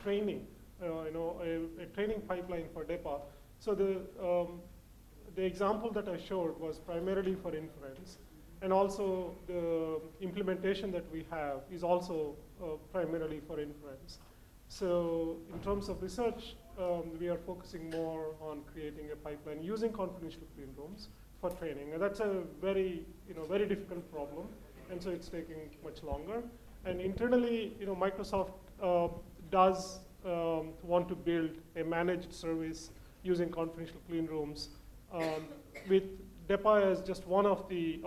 training, a training pipeline for DEPA. So the example that I showed was primarily for inference, and also the implementation that we have is also primarily for inference. So in terms of research, we are focusing more on creating a pipeline using confidential clean rooms for training, and that's a very difficult problem, and so it's taking much longer. And internally, Microsoft does want to build a managed service using confidential clean rooms with DEPA as just one of the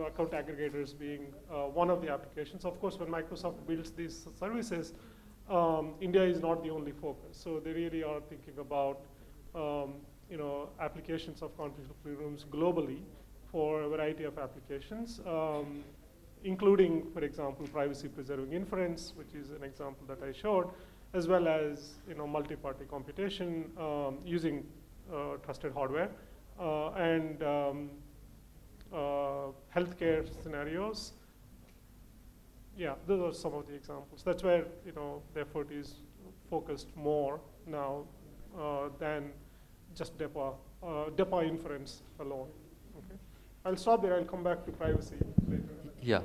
account aggregators being one of the applications. Of course, when Microsoft builds these services, India is not the only focus. So they really are thinking about applications of confidential clean rooms globally for a variety of applications, including, for example, privacy-preserving inference, which is an example that I showed, as well as multi-party computation using trusted hardware, and healthcare scenarios. Yeah, those are some of the examples. That's where the effort is focused more now than just DEPA inference alone. Okay, I'll stop there. I'll come back to privacy later. Yeah.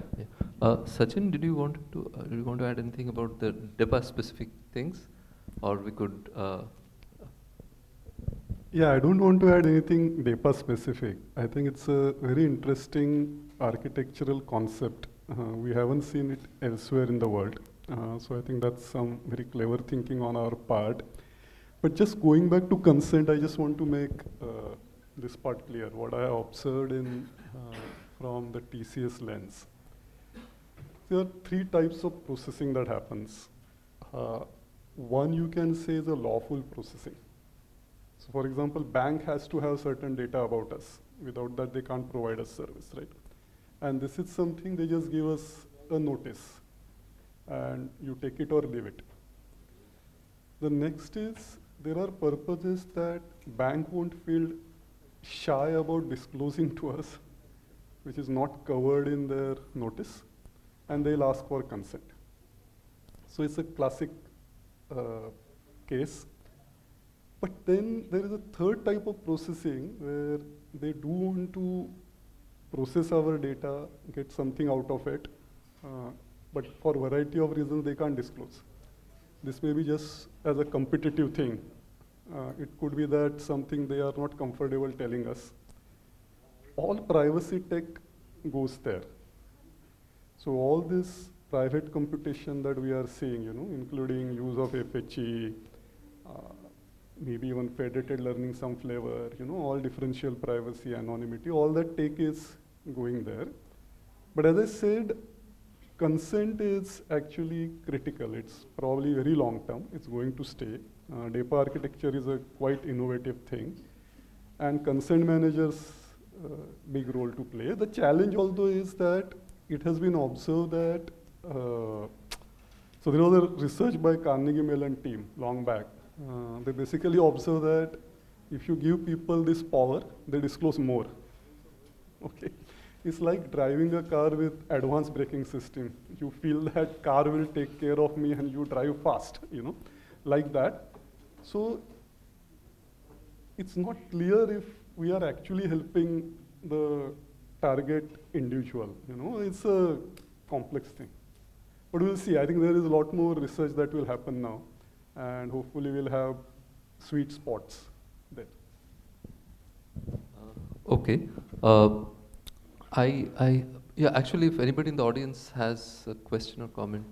Sachin, did you want to add anything about the DEPA specific things, or we could? Yeah, I don't want to add anything DEPA specific. I think it's a very interesting architectural concept. We haven't seen it elsewhere in the world. So I think that's some very clever thinking on our part. But just going back to consent, I just want to make this part clear. What I observed from the TCS lens. There are three types of processing that happens. One you can say is a lawful processing. So for example, bank has to have certain data about us. Without that, they can't provide us service, right? And this is something they just give us a notice, and you take it or leave it. The next is, there are purposes that bank won't feel shy about disclosing to us, which is not covered in their notice, and they'll ask for consent. So it's a classic case. But then there is a third type of processing where they do want to process our data, get something out of it, but for a variety of reasons they can't disclose. This may be just as a competitive thing. It could be that something they are not comfortable telling us. All privacy tech goes there. So all this private computation that we are seeing, including use of FHE, maybe even federated learning some flavor, all differential privacy, anonymity, all that tech is going there. But as I said, consent is actually critical. It's probably very long term. It's going to stay. DEPA architecture is a quite innovative thing. And consent managers, big role to play. The challenge although is that it has been observed that, so there was a research by Carnegie Mellon team long back. They basically observe that if you give people this power, they disclose more. Okay, It's like driving a car with advanced braking system. You feel that car will take care of me and you drive fast, like that. So it's not clear if we are actually helping the target individual, it's a complex thing. But we'll see. I think there is a lot more research that will happen now, and hopefully we'll have sweet spots there. Okay. Yeah, actually, if anybody in the audience has a question or comment,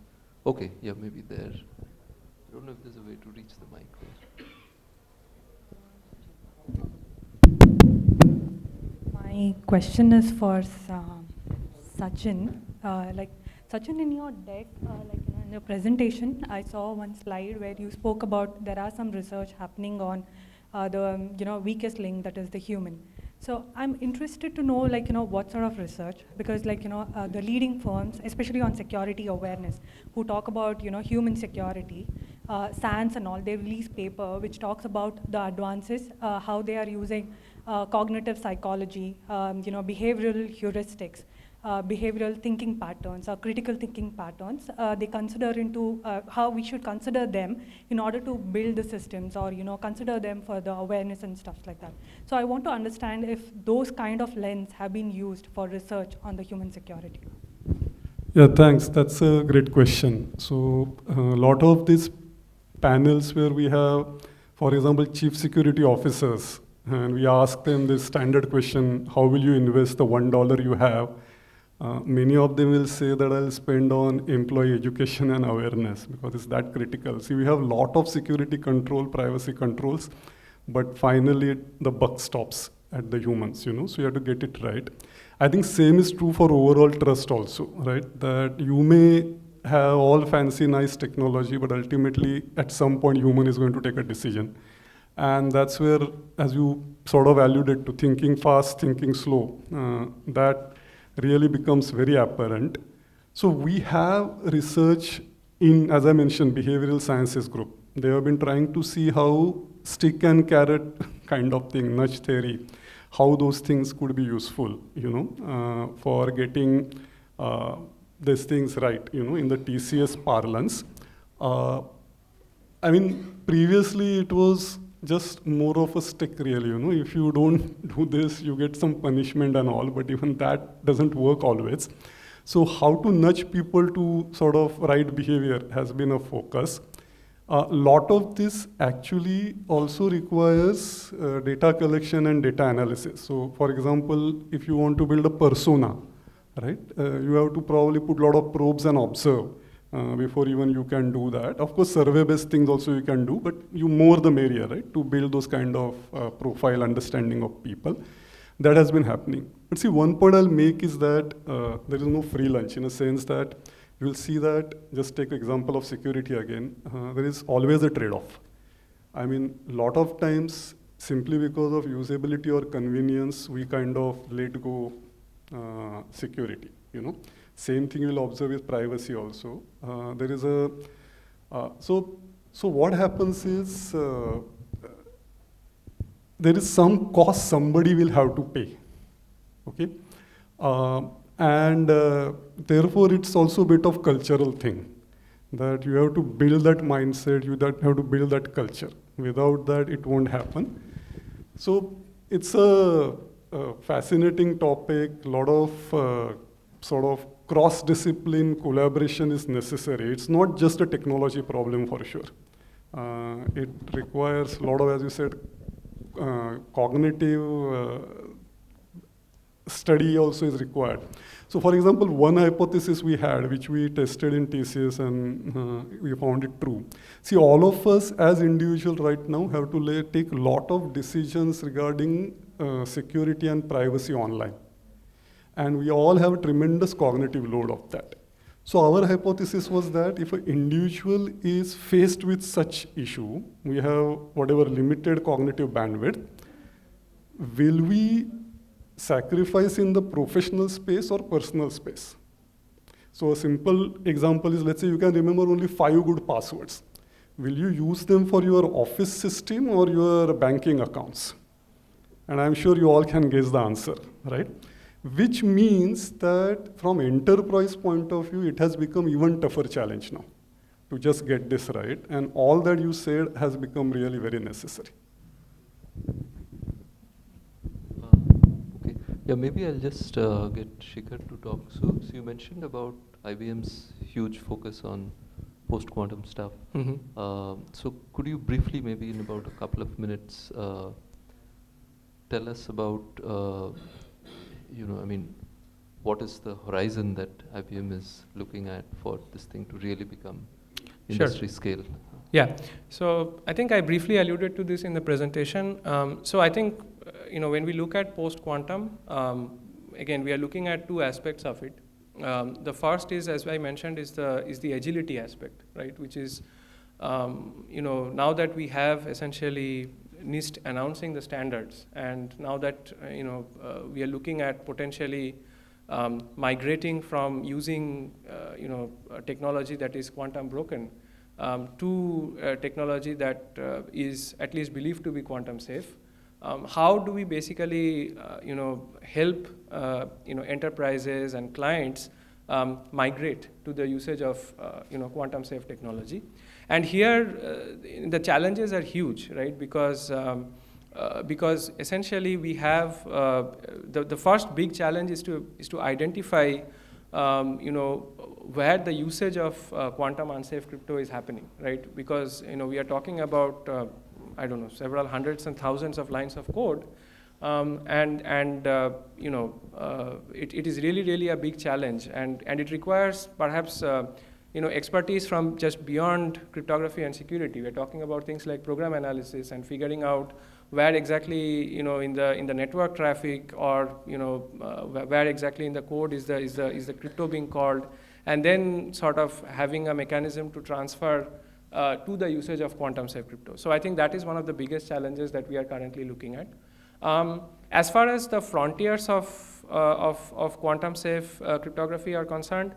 okay, yeah, maybe there. I don't know if there's a way to reach the mic there. My question is for Sachin. Sachin, in your deck, in your presentation, I saw one slide where you spoke about there are some research happening on the weakest link, that is the human. So I'm interested to know what sort of research, because the leading firms, especially on security awareness, who talk about human security, SANS and all, they release paper which talks about the advances, how they are using cognitive psychology, behavioral heuristics, behavioral thinking patterns, or critical thinking patterns. They consider into how we should consider them in order to build the systems, or consider them for the awareness and stuff like that. So I want to understand if those kind of lens have been used for research on the human security. Yeah, thanks. That's a great question. So a lot of these panels where we have, for example, chief security officers, and we ask them this standard question, how will you invest the $1 you have? Many of them will say that I'll spend on employee education and awareness because it's that critical. See, we have a lot of security control, privacy controls, but finally the buck stops at the humans, so you have to get it right. I think same is true for overall trust also, right? That you may have all fancy, nice technology, but ultimately at some point human is going to take a decision. And that's where, as you sort of alluded to, thinking fast, thinking slow, that really becomes very apparent. So we have research in, as I mentioned, behavioral sciences group. They have been trying to see how stick and carrot kind of thing, nudge theory, how those things could be useful, for getting these things right, in the TCS parlance. I mean, previously it was just more of a stick really, if you don't do this, you get some punishment and all, but even that doesn't work always. So how to nudge people to sort of right behavior has been a focus. A lot of this actually also requires data collection and data analysis. So for example, if you want to build a persona, right, you have to probably put a lot of probes and observe. Before even you can do that. Of course, survey-based things also you can do, but you more the merrier, right, to build those kind of profile understanding of people. That has been happening. But see, one point I'll make is that there is no free lunch, in a sense that you will see that, just take example of security again, there is always a trade-off. I mean, a lot of times, simply because of usability or convenience, we kind of let go security, Same thing you'll observe with privacy also. There is a, so what happens is, there is some cost somebody will have to pay, okay? Therefore it's also a bit of cultural thing, that you have to build that mindset, you have to build that culture. Without that, it won't happen. So it's a fascinating topic, a lot of sort of cross-discipline collaboration is necessary. It's not just a technology problem for sure. It requires a lot of, as you said, cognitive study also is required. So for example, one hypothesis we had, which we tested in TCS and we found it true. See, all of us as individuals right now have to take a lot of decisions regarding security and privacy online. And we all have a tremendous cognitive load of that. So our hypothesis was that if an individual is faced with such issue, we have whatever limited cognitive bandwidth, will we sacrifice in the professional space or personal space? So a simple example is, let's say you can remember only 5 good passwords. Will you use them for your office system or your banking accounts? And I'm sure you all can guess the answer, right? which means that from enterprise point of view, it has become even tougher challenge now to just get this right. And all that you said has become really very necessary. Okay, yeah, maybe I'll just get Shikhar to talk. So you mentioned about IBM's huge focus on post-quantum stuff. So could you briefly, maybe in about a couple of minutes, tell us about, what is the horizon that IBM is looking at for this thing to really become industry scale? Yeah, so I think I briefly alluded to this in the presentation. So I think, when we look at post-quantum, again, we are looking at two aspects of it. The first is, as I mentioned, is the agility aspect, right? Which is, now that we have essentially NIST announcing the standards, and now that we are looking at potentially migrating from using technology that is quantum broken to technology that is at least believed to be quantum safe. How do we basically help enterprises and clients migrate to the usage of quantum safe technology? And here the challenges are huge, right? Because essentially we have the first big challenge is to identify where the usage of quantum unsafe crypto is happening, right? Because we are talking about several hundreds and thousands of lines of code, it is really a big challenge, and it requires perhaps expertise from just beyond cryptography and security. We're talking about things like program analysis and figuring out where exactly in the network traffic, or where exactly in the code is the crypto being called, and then sort of having a mechanism to transfer to the usage of quantum safe crypto. So I think that is one of the biggest challenges that we are currently looking at. As far as the frontiers of quantum safe cryptography are concerned,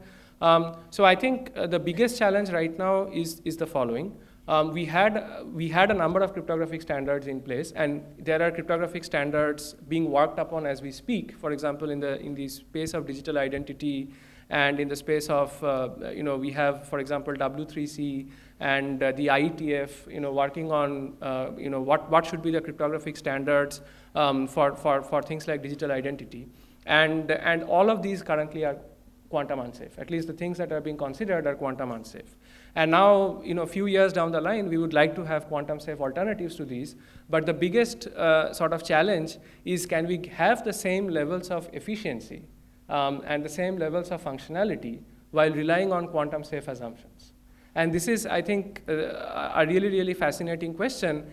so I think the biggest challenge right now is the following. We had a number of cryptographic standards in place, and there are cryptographic standards being worked upon as we speak. For example, in the space of digital identity, and in the space of we have, for example, W3C and the IETF working on what should be the cryptographic standards for things like digital identity, and all of these currently are quantum unsafe. At least the things that are being considered are quantum unsafe. And now, a few years down the line, we would like to have quantum safe alternatives to these. But the biggest sort of challenge is, can we have the same levels of efficiency and the same levels of functionality while relying on quantum safe assumptions? And this is, I think, a really fascinating question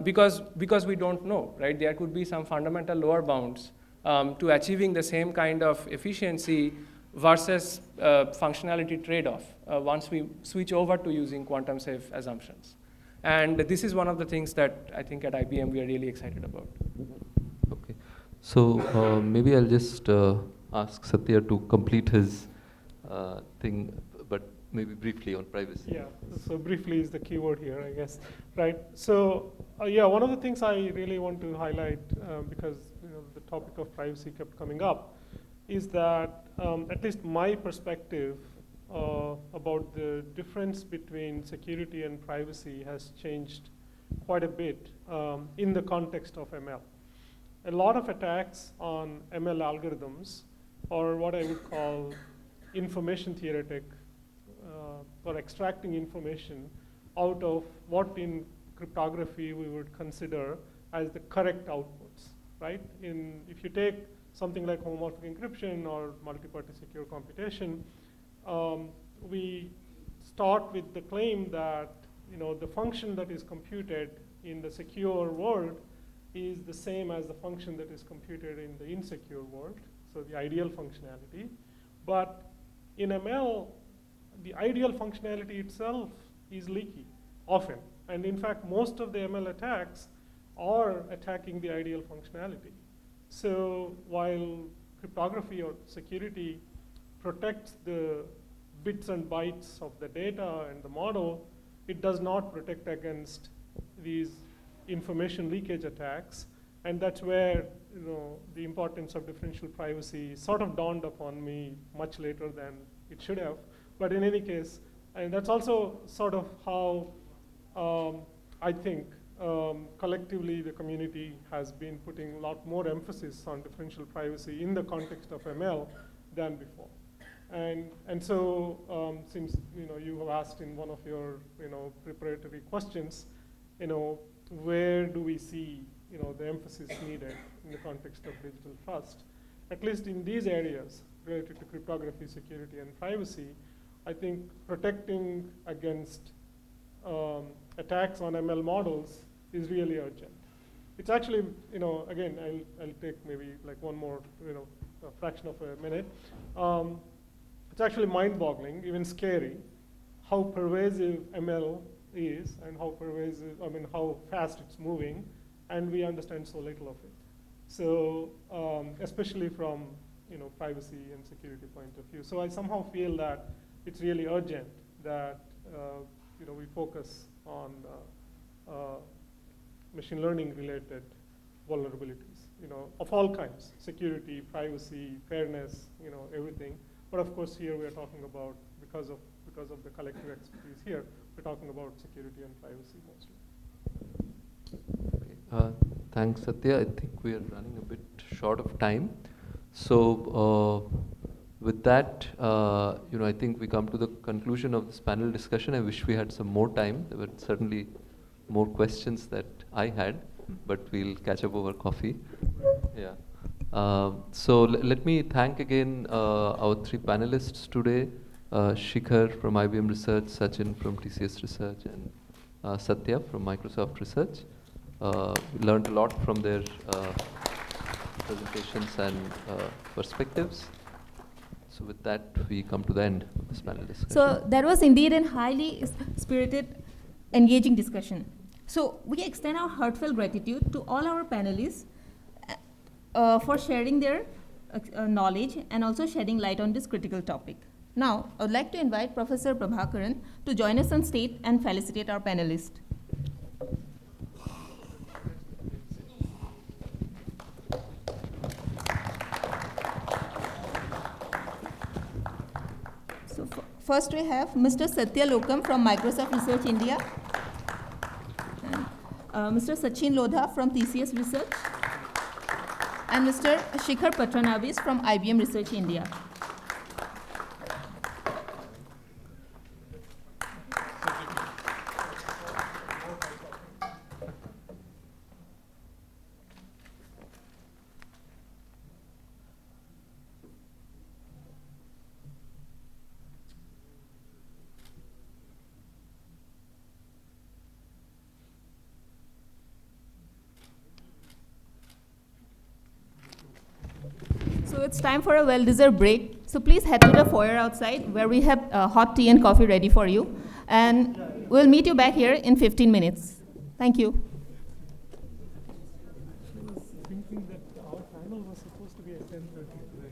because we don't know, right? There could be some fundamental lower bounds to achieving the same kind of efficiency versus functionality trade-off once we switch over to using quantum safe assumptions. And this is one of the things that I think at IBM we are really excited about. Okay, so maybe I'll just ask Satya to complete his thing, but maybe briefly on privacy. Yeah, so briefly is the key word here, I guess, right? So yeah, one of the things I really want to highlight, because the topic of privacy kept coming up, is that at least my perspective about the difference between security and privacy has changed quite a bit in the context of ML. A lot of attacks on ML algorithms, or what I would call information theoretic, or extracting information out of what in cryptography we would consider as the correct outputs, right? If you take something like homomorphic encryption or multi-party secure computation, we start with the claim that the function that is computed in the secure world is the same as the function that is computed in the insecure world, so the ideal functionality. But in ML, the ideal functionality itself is leaky, often. And in fact, most of the ML attacks are attacking the ideal functionality. So while cryptography or security protects the bits and bytes of the data and the model, it does not protect against these information leakage attacks. And that's where the importance of differential privacy sort of dawned upon me much later than it should have. But in any case, and that's also sort of how I think collectively the community has been putting a lot more emphasis on differential privacy in the context of ML than before. And so since you have asked in one of your preparatory questions, where do we see the emphasis needed in the context of digital trust? At least in these areas related to cryptography, security, and privacy, I think protecting against attacks on ML models is really urgent. It's actually, again, I'll take maybe like one more, a fraction of a minute. It's actually mind-boggling, even scary, how pervasive ML is and how pervasive, how fast it's moving, and we understand so little of it. So, especially from privacy and security point of view. So I somehow feel that it's really urgent that we focus on machine learning related vulnerabilities, of all kinds: security, privacy, fairness, everything. But of course, here we are talking about, because of the collective expertise here, we're talking about security and privacy mostly. Okay. Thanks, Satya. I think we are running a bit short of time. So with that, I think we come to the conclusion of this panel discussion. I wish we had some more time. There were certainly more questions that I had, but we'll catch up over coffee. Yeah. So let me thank again our three panelists today, Sikhar from IBM Research, Sachin from TCS Research, and Satya from Microsoft Research. We learned a lot from their presentations and perspectives. So with that, we come to the end of this panel discussion. So that was indeed a highly spirited, engaging discussion. So we extend our heartfelt gratitude to all our panelists for sharing their knowledge and also shedding light on this critical topic. Now, I would like to invite Professor Prabhakaran to join us on stage and felicitate our panelists. So first we have Mr. Satya Lokam from Microsoft Research India, and Mr. Sachin Lodha from TCS Research, and Mr. Shikhar Patranabis from IBM Research India. So it's time for a well-deserved break. So please head to the foyer outside where we have hot tea and coffee ready for you. And we'll meet you back here in 15 minutes. Thank you. I was thinking that our panel was supposed to be at 10:30 today.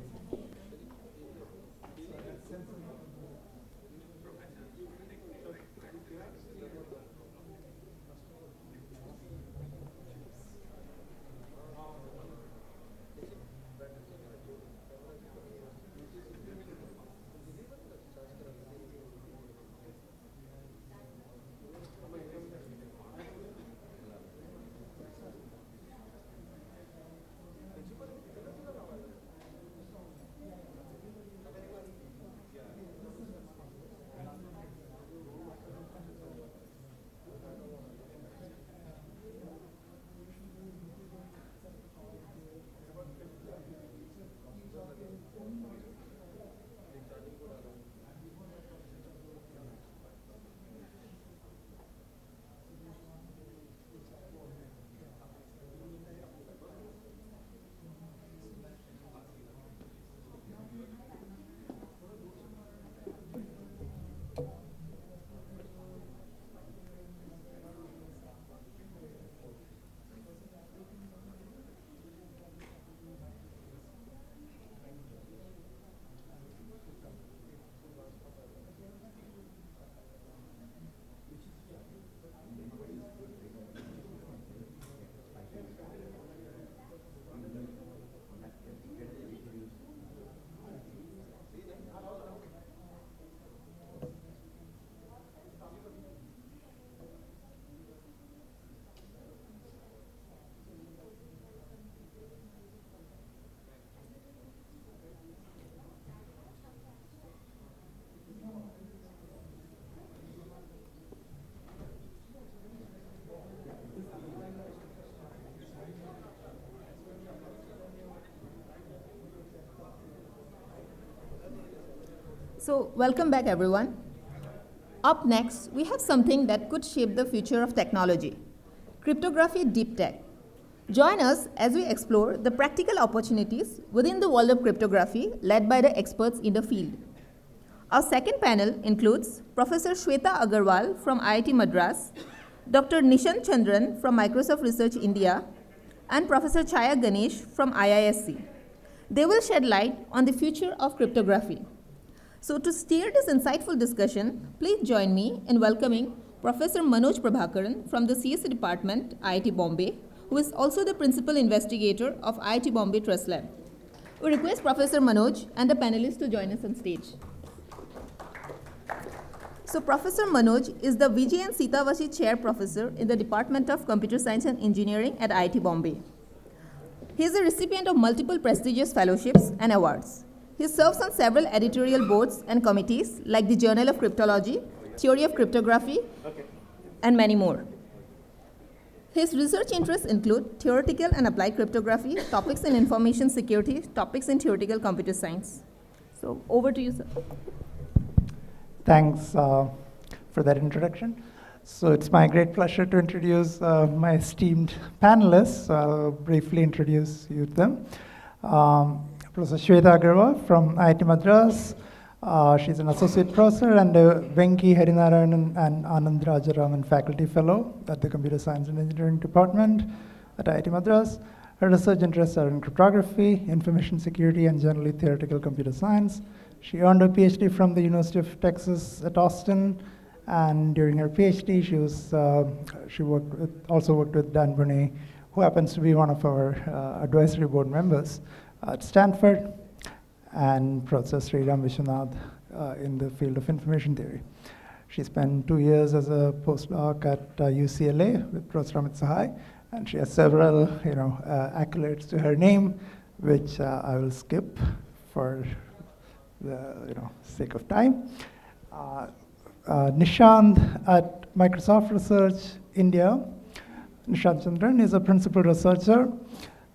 So, welcome back, everyone. Up next, we have something that could shape the future of technology: cryptography deep tech. Join us as we explore the practical opportunities within the world of cryptography led by the experts in the field. Our second panel includes Professor Shweta Agrawal from IIT Madras, Dr. Nishanth Chandran from Microsoft Research India, and Professor Chaya Ganesh from IISc. They will shed light on the future of cryptography. So to steer this insightful discussion, please join me in welcoming Professor Manoj Prabhakaran from the CSE Department, IIT Bombay, who is also the principal investigator of IIT Bombay Trust Lab. We request Professor Manoj and the panelists to join us on stage. So Professor Manoj is the Vijay and Sitavashi Chair Professor in the Department of Computer Science and Engineering at IIT Bombay. He is a recipient of multiple prestigious fellowships and awards. He serves on several editorial boards and committees like the Journal of Cryptology, Theory of Cryptography, and many more. His research interests include theoretical and applied cryptography, topics in information security, topics in theoretical computer science. So over to you, sir. Thanks for that introduction. So it's my great pleasure to introduce my esteemed panelists. I'll briefly introduce you to them. Professor Shweta Agrawal from IIT Madras. She's an associate professor and a Venki Harinarayanan and Anand Rajaraman faculty fellow at the Computer Science and Engineering Department at IIT Madras. Her research interests are in cryptography, information security, and generally theoretical computer science. She earned her PhD from the University of Texas at Austin, and during her PhD, she also worked with Dan Burney, who happens to be one of our advisory board members at Stanford, and Professor Sridhar in the field of information theory. She spent 2 years as a postdoc at UCLA with Professor Amit Sahai, and she has several accolades to her name, which I will skip for the sake of time. Nishanth at Microsoft Research India. Nishanth Chandran is a principal researcher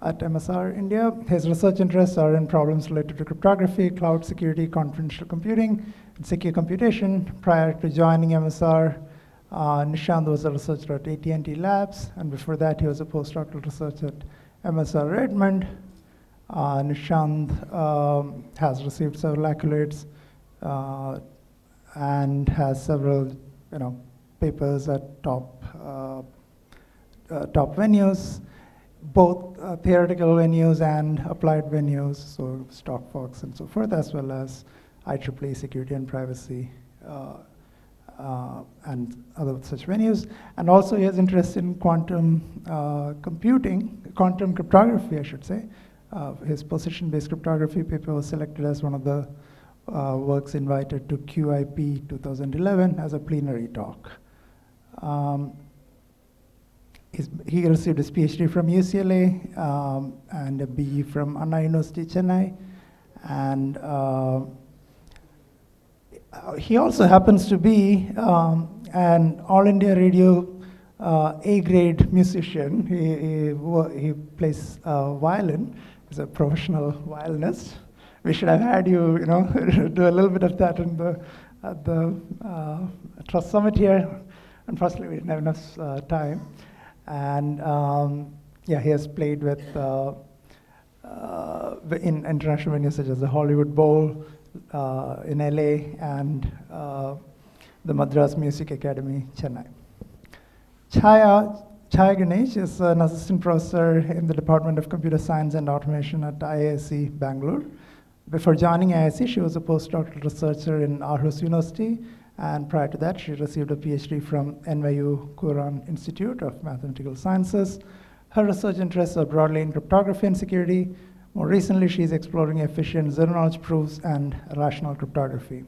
at MSR India. His research interests are in problems related to cryptography, cloud security, confidential computing, and secure computation. Prior to joining MSR, Nishanth was a researcher at AT&T Labs, and before that he was a postdoctoral researcher at MSR Redmond. Nishanth has received several accolades and has several papers at top venues, both theoretical venues and applied venues, so StockFox and so forth, as well as IEEE security and privacy and other such venues. And also he has interest in quantum computing, quantum cryptography, I should say. His position-based cryptography paper was selected as one of the works invited to QIP 2011 as a plenary talk. He received his PhD from UCLA and a BE from Anna University, Chennai. And he also happens to be an All India Radio A-grade musician. He plays violin. He's a professional violinist. We should have had you, do a little bit of that at the Trust Summit here. Unfortunately, we didn't have enough time. And he has played with in international venues such as the Hollywood Bowl in LA and the Madras Music Academy, Chennai. Chaya Ganesh is an assistant professor in the Department of Computer Science and Automation at IISc, Bangalore. Before joining IISc, she was a postdoctoral researcher in Aarhus University, and prior to that, she received a PhD from NYU Kuran Institute of Mathematical Sciences. Her research interests are broadly in cryptography and security. More recently, she is exploring efficient zero-knowledge proofs and rational cryptography.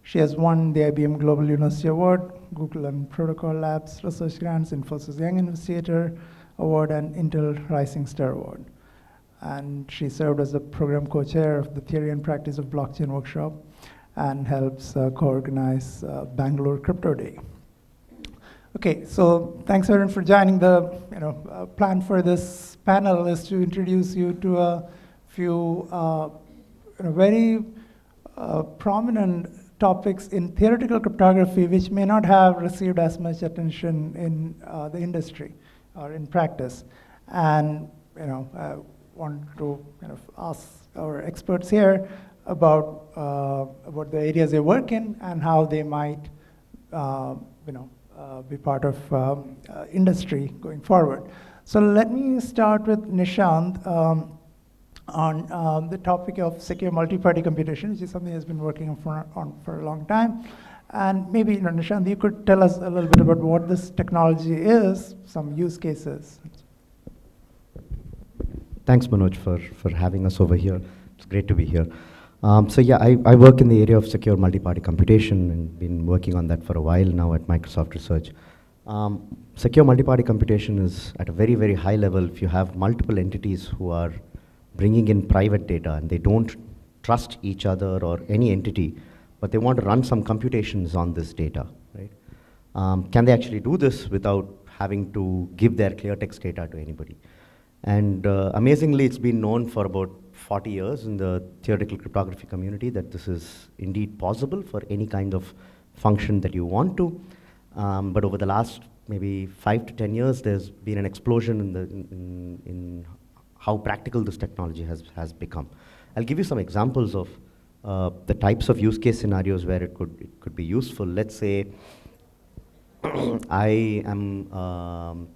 She has won the IBM Global University Award, Google and Protocol Labs research grants, Infosys Young Investigator Award, and Intel Rising Star Award. And she served as the program co-chair of the Theory and Practice of Blockchain Workshop and helps co-organize Bangalore Crypto Day. Okay, so thanks everyone for joining. The plan for this panel is to introduce you to a few very prominent topics in theoretical cryptography which may not have received as much attention in the industry or in practice. And I want to kind of ask our experts here about the areas they work in and how they might be part of industry going forward. So let me start with Nishanth on the topic of secure multi-party computation, which is something he's been working on for a long time. And maybe, Nishanth, you could tell us a little bit about what this technology is, some use cases. Thanks, Manoj, for having us over here. It's great to be here. So yeah, I work in the area of secure multi-party computation and been working on that for a while now at Microsoft Research. Secure multi-party computation is at a very, very high level. If you have multiple entities who are bringing in private data and they don't trust each other or any entity, but they want to run some computations on this data, right? Can they actually do this without having to give their clear text data to anybody? And amazingly, it's been known for about 40 years in the theoretical cryptography community that this is indeed possible for any kind of function that you want to. But over the last maybe 5 to 10 years, there's been an explosion in how practical this technology has become. I'll give you some examples of the types of use case scenarios where it could be useful. Let's say I'm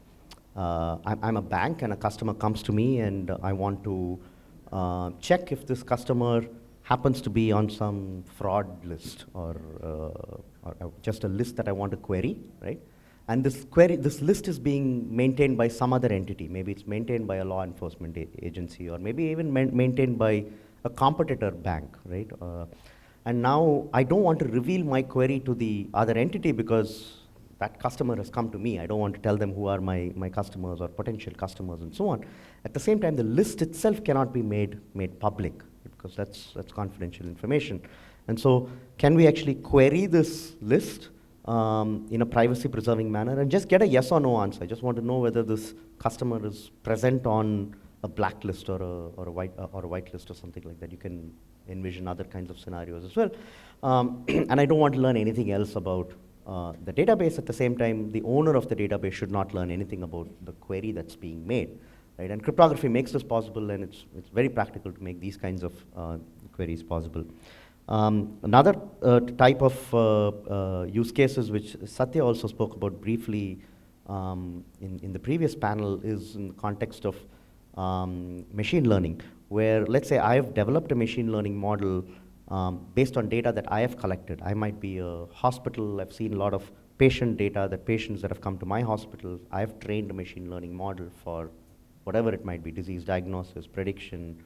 a bank and a customer comes to me and I want to check if this customer happens to be on some fraud list or just a list that I want to query, right? And this list is being maintained by some other entity. Maybe it's maintained by a law enforcement agency, or maybe even maintained by a competitor bank, right? And now I don't want to reveal my query to the other entity because that customer has come to me. I don't want to tell them who are my customers or potential customers and so on. At the same time, the list itself cannot be made public because that's confidential information. And so can we actually query this list in a privacy-preserving manner and just get a yes or no answer? I just want to know whether this customer is present on a blacklist or a white list or something like that. You can envision other kinds of scenarios as well. And I don't want to learn anything else about the database. At the same time, the owner of the database should not learn anything about the query that's being made, right? And cryptography makes this possible, and it's very practical to make these kinds of queries possible. Another type of use cases, which Satya also spoke about briefly in the previous panel, is in the context of machine learning, where let's say I have developed a machine learning model based on data that I have collected. I might be a hospital. I've seen a lot of patient data, that patients that have come to my hospital. I've trained a machine learning model for whatever it might be, disease diagnosis, prediction,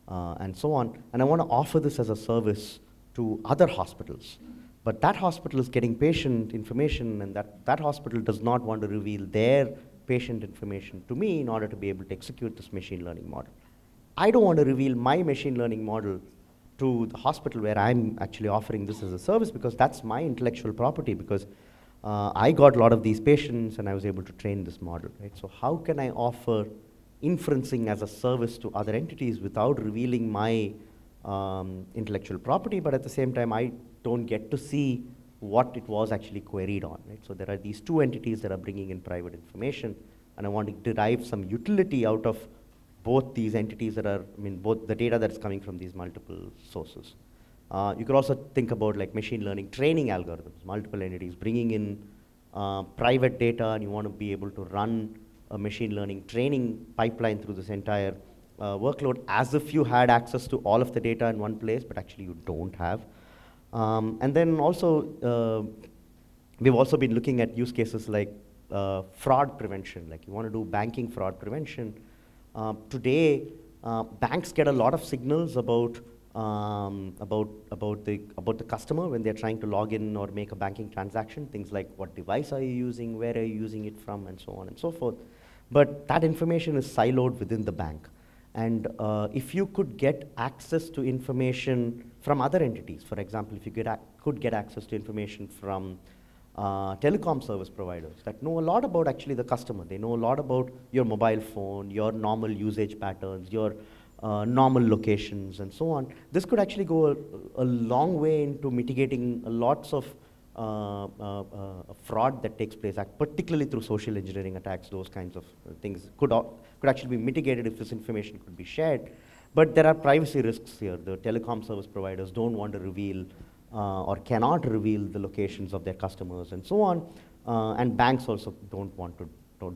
and so on. And I want to offer this as a service to other hospitals. But that hospital is getting patient information, and that hospital does not want to reveal their patient information to me in order to be able to execute this machine learning model. I don't want to reveal my machine learning model to the hospital where I'm actually offering this as a service, because that's my intellectual property, because I got a lot of these patients and I was able to train this model, right? So how can I offer inferencing as a service to other entities without revealing my intellectual property, but at the same time I don't get to see what it was actually queried on, right? So there are these two entities that are bringing in private information, and I want to derive some utility out of both these entities that are, both the data that's coming from these multiple sources. You could also think about like machine learning training algorithms, multiple entities bringing in private data, and you want to be able to run a machine learning training pipeline through this entire workload as if you had access to all of the data in one place, but actually you don't have. And then also, we've also been looking at use cases like fraud prevention, like you want to do banking fraud prevention. Today, banks get a lot of signals about the customer when they're trying to log in or make a banking transaction, things like what device are you using, where are you using it from, and so on and so forth. But that information is siloed within the bank. And if you could get access to information from other entities, for example, if you could get access to information from telecom service providers that know a lot about actually the customer. They know a lot about your mobile phone, your normal usage patterns, your normal locations and so on. This could actually go a long way into mitigating lots of fraud that takes place, particularly through social engineering attacks. Those kinds of things could actually be mitigated if this information could be shared. But there are privacy risks here. The telecom service providers don't want to reveal or cannot reveal the locations of their customers and so on. And banks also don't want to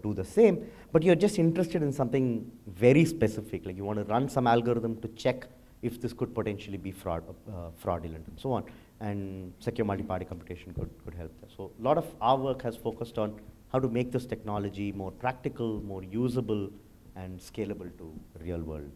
do the same. But you're just interested in something very specific, like you want to run some algorithm to check if this could potentially be fraudulent and so on. And secure multi-party computation could help there. So a lot of our work has focused on how to make this technology more practical, more usable, and scalable to real-world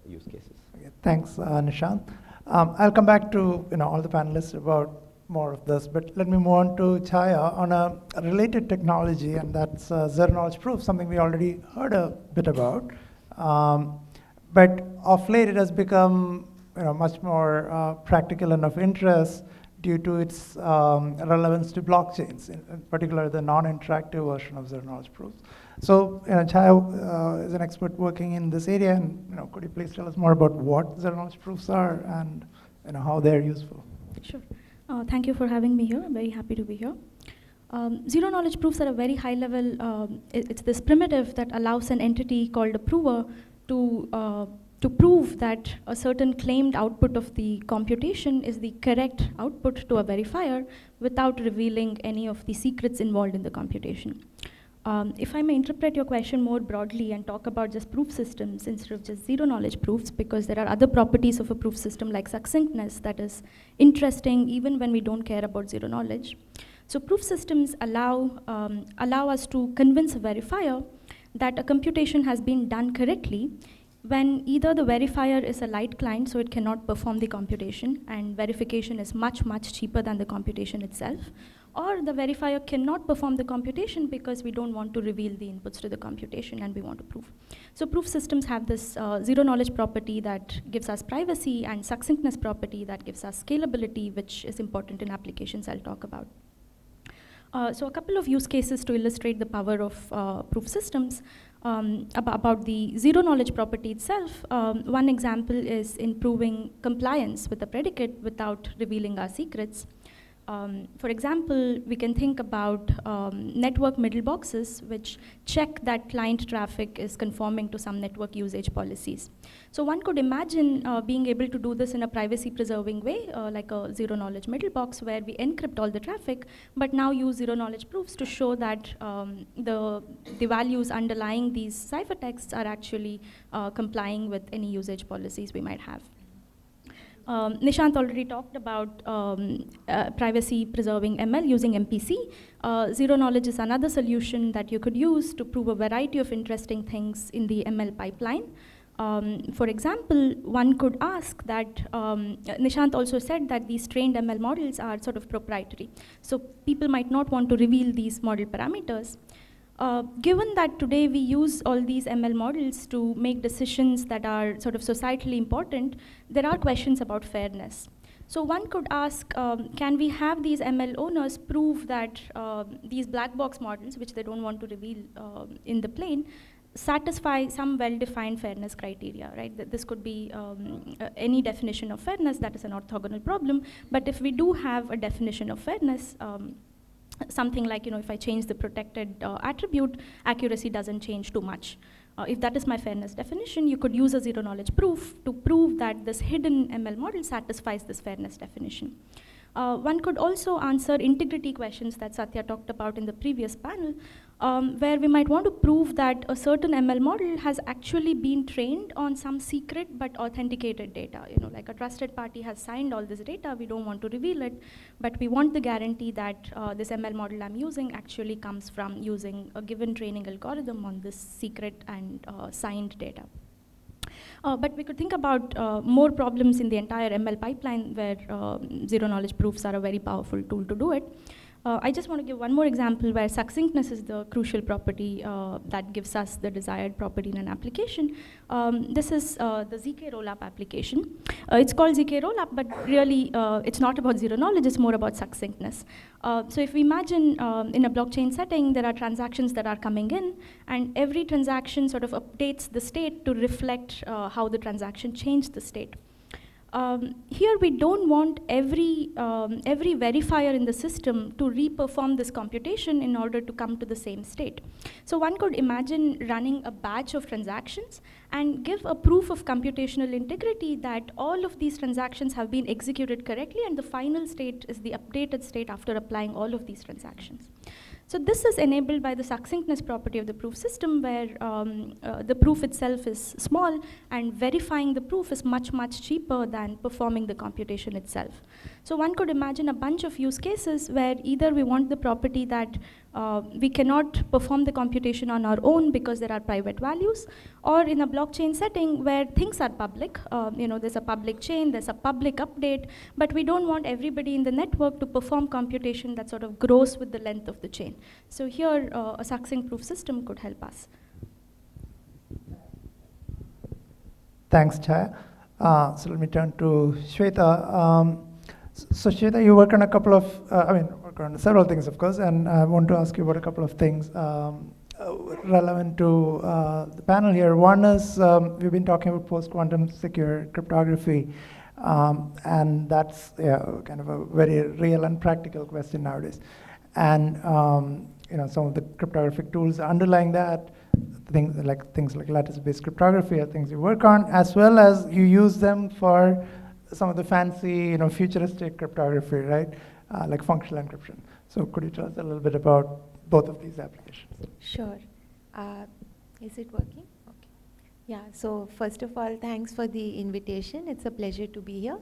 use cases. Okay, thanks, Nishanth. I'll come back to all the panelists about more of this, but let me move on to Chaya on a related technology, and that's zero-knowledge proof, something we already heard a bit about. But of late, it has become much more practical and of interest due to its relevance to blockchains, in particular the non-interactive version of zero-knowledge proofs. So, Chaya is an expert working in this area, and could you please tell us more about what zero-knowledge proofs are and how they're useful? Sure. Thank you for having me here. I'm very happy to be here. Zero-knowledge proofs are a very high level. It's this primitive that allows an entity called a prover to prove that a certain claimed output of the computation is the correct output to a verifier without revealing any of the secrets involved in the computation. If I may interpret your question more broadly and talk about just proof systems instead of just zero-knowledge proofs, because there are other properties of a proof system like succinctness that is interesting even when we don't care about zero-knowledge. So proof systems allow us to convince a verifier that a computation has been done correctly when either the verifier is a light client, so it cannot perform the computation, and verification is much, much cheaper than the computation itself, or the verifier cannot perform the computation because we don't want to reveal the inputs to the computation and we want to prove. So proof systems have this zero-knowledge property that gives us privacy and succinctness property that gives us scalability, which is important in applications I'll talk about. So a couple of use cases to illustrate the power of proof systems. About the zero-knowledge property itself, one example is in proving compliance with a predicate without revealing our secrets. For example, we can think about network middle boxes which check that client traffic is conforming to some network usage policies. So one could imagine being able to do this in a privacy-preserving way, like a zero-knowledge middle box where we encrypt all the traffic, but now use zero-knowledge proofs to show that the values underlying these ciphertexts are actually complying with any usage policies we might have. Nishanth already talked about privacy-preserving ML using MPC. Zero-knowledge is another solution that you could use to prove a variety of interesting things in the ML pipeline. For example, one could ask that, Nishanth also said that these trained ML models are sort of proprietary. So people might not want to reveal these model parameters. Given that today we use all these ML models to make decisions that are sort of societally important, there are questions about fairness. So one could ask, can we have these ML owners prove that these black box models, which they don't want to reveal in the plane, satisfy some well-defined fairness criteria, right? This could be any definition of fairness, that is an orthogonal problem. But if we do have a definition of fairness, something like, if I change the protected attribute, accuracy doesn't change too much. If that is my fairness definition, you could use a zero-knowledge proof to prove that this hidden ML model satisfies this fairness definition. One could also answer integrity questions that Satya talked about in the previous panel, where we might want to prove that a certain ML model has actually been trained on some secret but authenticated data. Like a trusted party has signed all this data, we don't want to reveal it, but we want the guarantee that this ML model I'm using actually comes from using a given training algorithm on this secret and signed data. But we could think about more problems in the entire ML pipeline where zero-knowledge proofs are a very powerful tool to do it. I just want to give one more example where succinctness is the crucial property that gives us the desired property in an application. This is the ZK rollup application. It's called ZK rollup, but really it's not about zero knowledge, it's more about succinctness. So if we imagine in a blockchain setting, there are transactions that are coming in, and every transaction sort of updates the state to reflect how the transaction changed the state. Here we don't want every verifier in the system to re-perform this computation in order to come to the same state. So one could imagine running a batch of transactions and give a proof of computational integrity that all of these transactions have been executed correctly, and the final state is the updated state after applying all of these transactions. So this is enabled by the succinctness property of the proof system, where the proof itself is small and verifying the proof is much, much cheaper than performing the computation itself. So one could imagine a bunch of use cases where either we want the property that we cannot perform the computation on our own because there are private values, or in a blockchain setting where things are public, there's a public chain, there's a public update, but we don't want everybody in the network to perform computation that sort of grows with the length of the chain. So here, a succinct proof system could help us. Thanks, Chaya. So let me turn to Shweta. So Shweta, you work on a couple of, work on several things, of course, and I want to ask you about a couple of things relevant to the panel here. One is, we've been talking about post-quantum secure cryptography, and that's kind of a very real and practical question nowadays. And some of the cryptographic tools underlying that, things like lattice-based cryptography are things you work on, as well as you use them for some of the fancy, futuristic cryptography, right? Like functional encryption. So could you tell us a little bit about both of these applications? Sure. Is it working? Okay. Yeah, so first of all, thanks for the invitation. It's a pleasure to be here.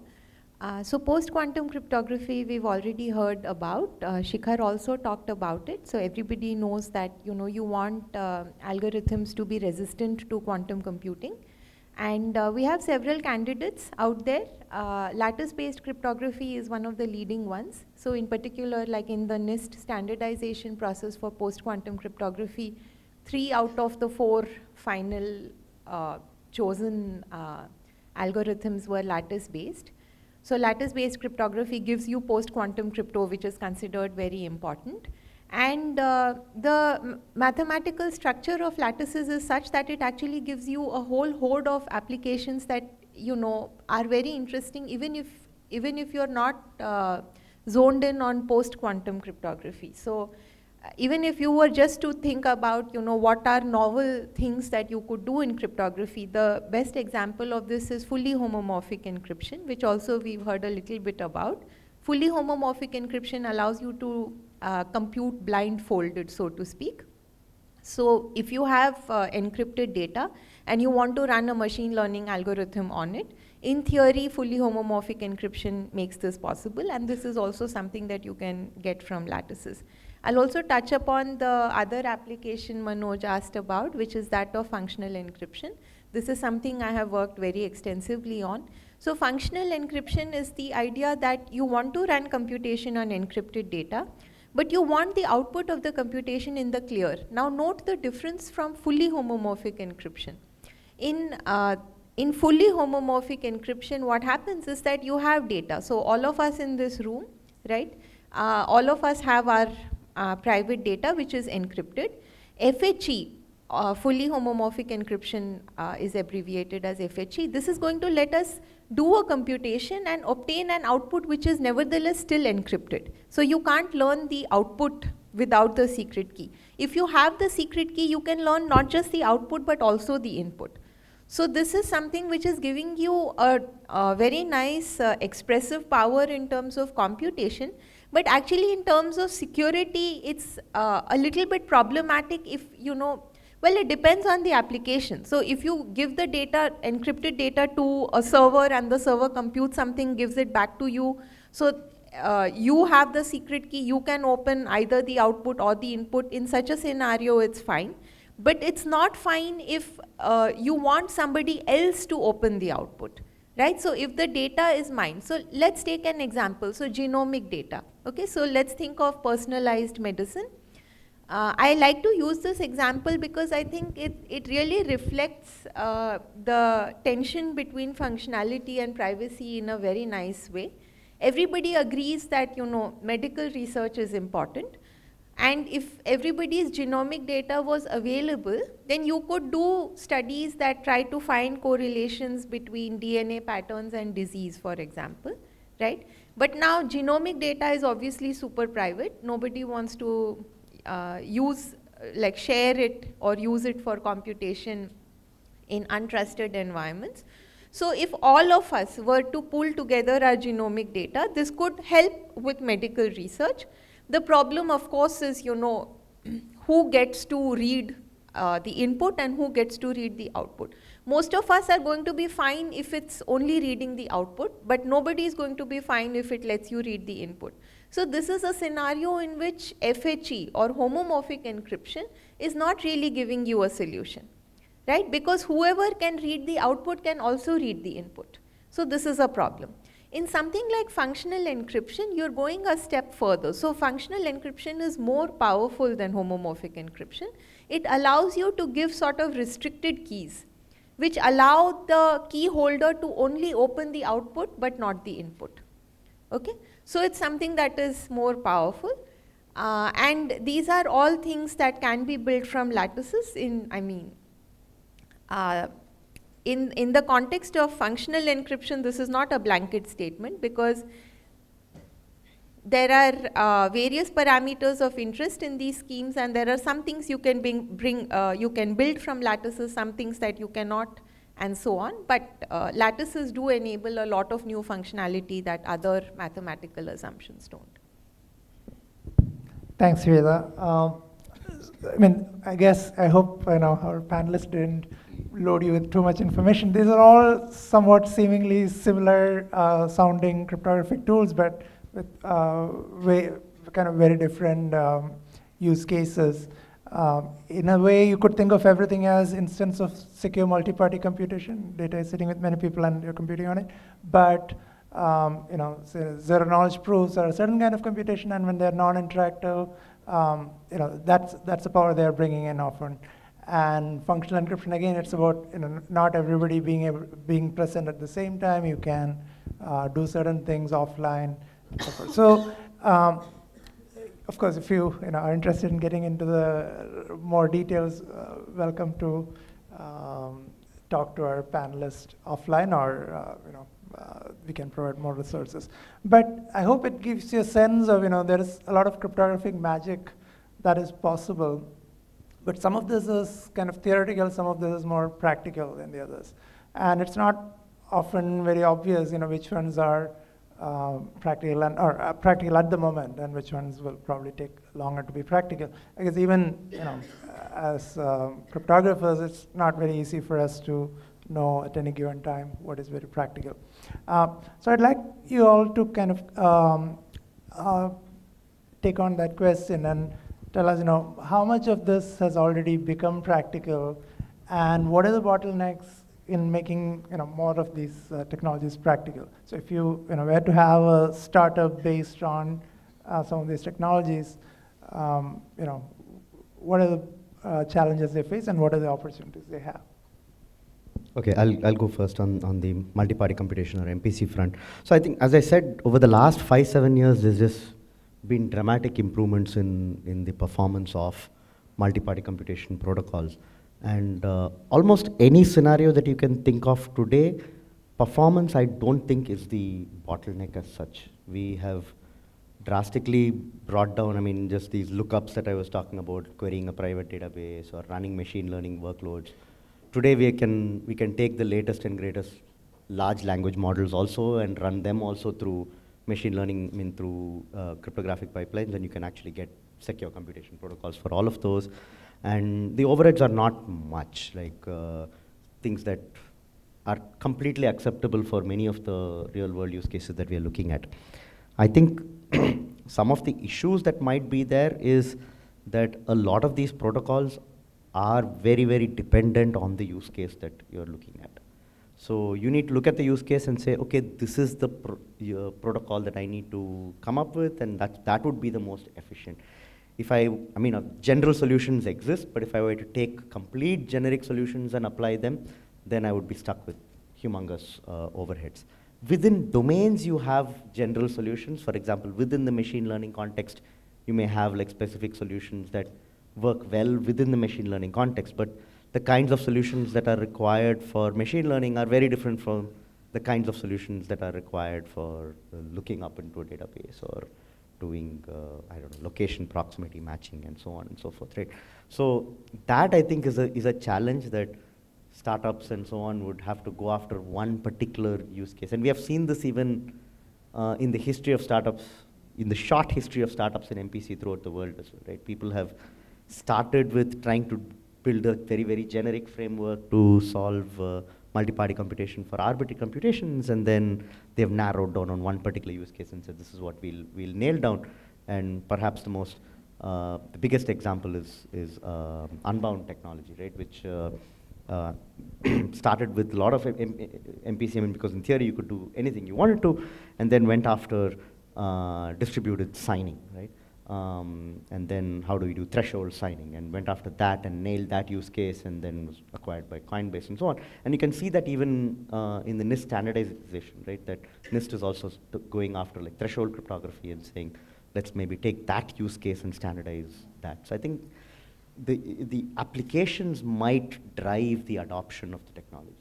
So post-quantum cryptography, we've already heard about. Sikhar also talked about it. So everybody knows that, you want algorithms to be resistant to quantum computing. And we have several candidates out there. Lattice-based cryptography is one of the leading ones. So in particular, like in the NIST standardization process for post-quantum cryptography, 3 out of the 4 final chosen algorithms were lattice-based. So lattice-based cryptography gives you post-quantum crypto, which is considered very important. And the mathematical structure of lattices is such that it actually gives you a whole horde of applications that are very interesting, even if you're not zoned in on post-quantum cryptography. So even if you were just to think about what are novel things that you could do in cryptography, the best example of this is fully homomorphic encryption, which also we've heard a little bit about. Fully homomorphic encryption allows you to compute blindfolded, so to speak. So if you have encrypted data and you want to run a machine learning algorithm on it, in theory, fully homomorphic encryption makes this possible, and this is also something that you can get from lattices. I'll also touch upon the other application Manoj asked about, which is that of functional encryption. This is something I have worked very extensively on. So functional encryption is the idea that you want to run computation on encrypted data, but you want the output of the computation in the clear. Now note the difference from fully homomorphic encryption. In fully homomorphic encryption, what happens is that you have data. So all of us in this room, right? All of us have our private data, which is encrypted. FHE, fully homomorphic encryption is abbreviated as FHE. This is going to let us do a computation and obtain an output which is nevertheless still encrypted. So you can't learn the output without the secret key. If you have the secret key, you can learn not just the output but also the input. So this is something which is giving you a very nice expressive power in terms of computation, but actually in terms of security, it's a little bit problematic if well, it depends on the application. So if you give the data, encrypted data to a server and the server computes something, gives it back to you. So you have the secret key, you can open either the output or the input. In such a scenario, it's fine. But it's not fine if you want somebody else to open the output, right? So if the data is mine, so let's take an example. So genomic data, Okay, so let's think of personalized medicine. I like to use this example because I think it really reflects the tension between functionality and privacy in a very nice way. Everybody agrees that, you know, medical research is important. And if everybody's genomic data was available, then you could do studies that try to find correlations between DNA patterns and disease, for example, right? But now genomic data is obviously super private. Nobody wants to share it or use it for computation in untrusted environments. So if all of us were to pull together our genomic data, this could help with medical research. The problem, of course, is, you know, who gets to read the input and who gets to read the output. Most of us are going to be fine if it's only reading the output, but nobody is going to be fine if it lets you read the input. So this is a scenario in which FHE or homomorphic encryption is not really giving you a solution, right? Because whoever can read the output can also read the input. So this is a problem. In something like functional encryption, you're going a step further. So functional encryption is more powerful than homomorphic encryption. It allows you to give sort of restricted keys, which allow the key holder to only open the output but not the input. Okay? So it's something that is more powerful. And these are all things that can be built from lattices in the context of functional encryption. This is not a blanket statement because there are various parameters of interest in these schemes, and there are some things you can you can build from lattices, some things that you cannot, and so on. But lattices do enable a lot of new functionality that other mathematical assumptions don't. Thanks, Shweta. I hope our panelists didn't load you with too much information. These are all somewhat seemingly similar sounding cryptographic tools, but with very different use cases. In a way, you could think of everything as instance of secure multi-party computation. Data is sitting with many people and you're computing on it. But zero knowledge proofs are a certain kind of computation, and when they're non-interactive, that's the power they're bringing in often. And functional encryption, again, it's about not everybody being present at the same time. You can do certain things offline. So, of course, if you are interested in getting into the more details, welcome to talk to our panelist offline, or we can provide more resources. But I hope it gives you a sense of there is a lot of cryptographic magic that is possible. But some of this is kind of theoretical, some of this is more practical than the others. And it's not often very obvious, which ones are practical at the moment, and which ones will probably take longer to be practical. I guess even, as cryptographers, it's not very easy for us to know at any given time what is very practical. So I'd like you all to kind of take on that question and tell us, how much of this has already become practical, and what are the bottlenecks in making more of these technologies practical. So if you were to have a startup based on some of these technologies, what are the challenges they face and what are the opportunities they have? Okay, I'll go first on the multi-party computation or MPC front. So I think, as I said, over the last 5-7 years, there's just been dramatic improvements in the performance of multi-party computation protocols. And almost any scenario that you can think of today, performance I don't think is the bottleneck as such. We have drastically brought down, just these lookups that I was talking about, querying a private database or running machine learning workloads. Today we can take the latest and greatest large language models also and run them also through machine learning, through cryptographic pipelines, and you can actually get secure computation protocols for all of those. And the overheads are not much, like things that are completely acceptable for many of the real world use cases that we are looking at. I think some of the issues that might be there is that a lot of these protocols are very, very dependent on the use case that you're looking at. So you need to look at the use case and say, okay, this is the protocol that I need to come up with, and that would be the most efficient. If I mean, general solutions exist, but if I were to take complete generic solutions and apply them, then I would be stuck with humongous overheads. Within domains, you have general solutions. For example, within the machine learning context, you may have like specific solutions that work well within the machine learning context, but the kinds of solutions that are required for machine learning are very different from the kinds of solutions that are required for looking up into a database or doing, I don't know, location proximity matching and so on and so forth, right? So that I think is a challenge that startups and so on would have to go after one particular use case. And we have seen this even in the history of startups, in the short history of startups in MPC throughout the world as well, right? People have started with trying to build a very, very generic framework to solve multi-party computation for arbitrary computations, and then they've narrowed down on one particular use case and said, this is what we'll nail down. And perhaps the biggest example is unbound technology, right? Which started with a lot of MPC, because in theory you could do anything you wanted to, and then went after distributed signing, right? And then how do we do threshold signing, and went after that and nailed that use case, and then was acquired by Coinbase and so on. And you can see that even in the NIST standardization, right? That NIST is also going after like threshold cryptography and saying, let's maybe take that use case and standardize that. So I think the applications might drive the adoption of the technologies.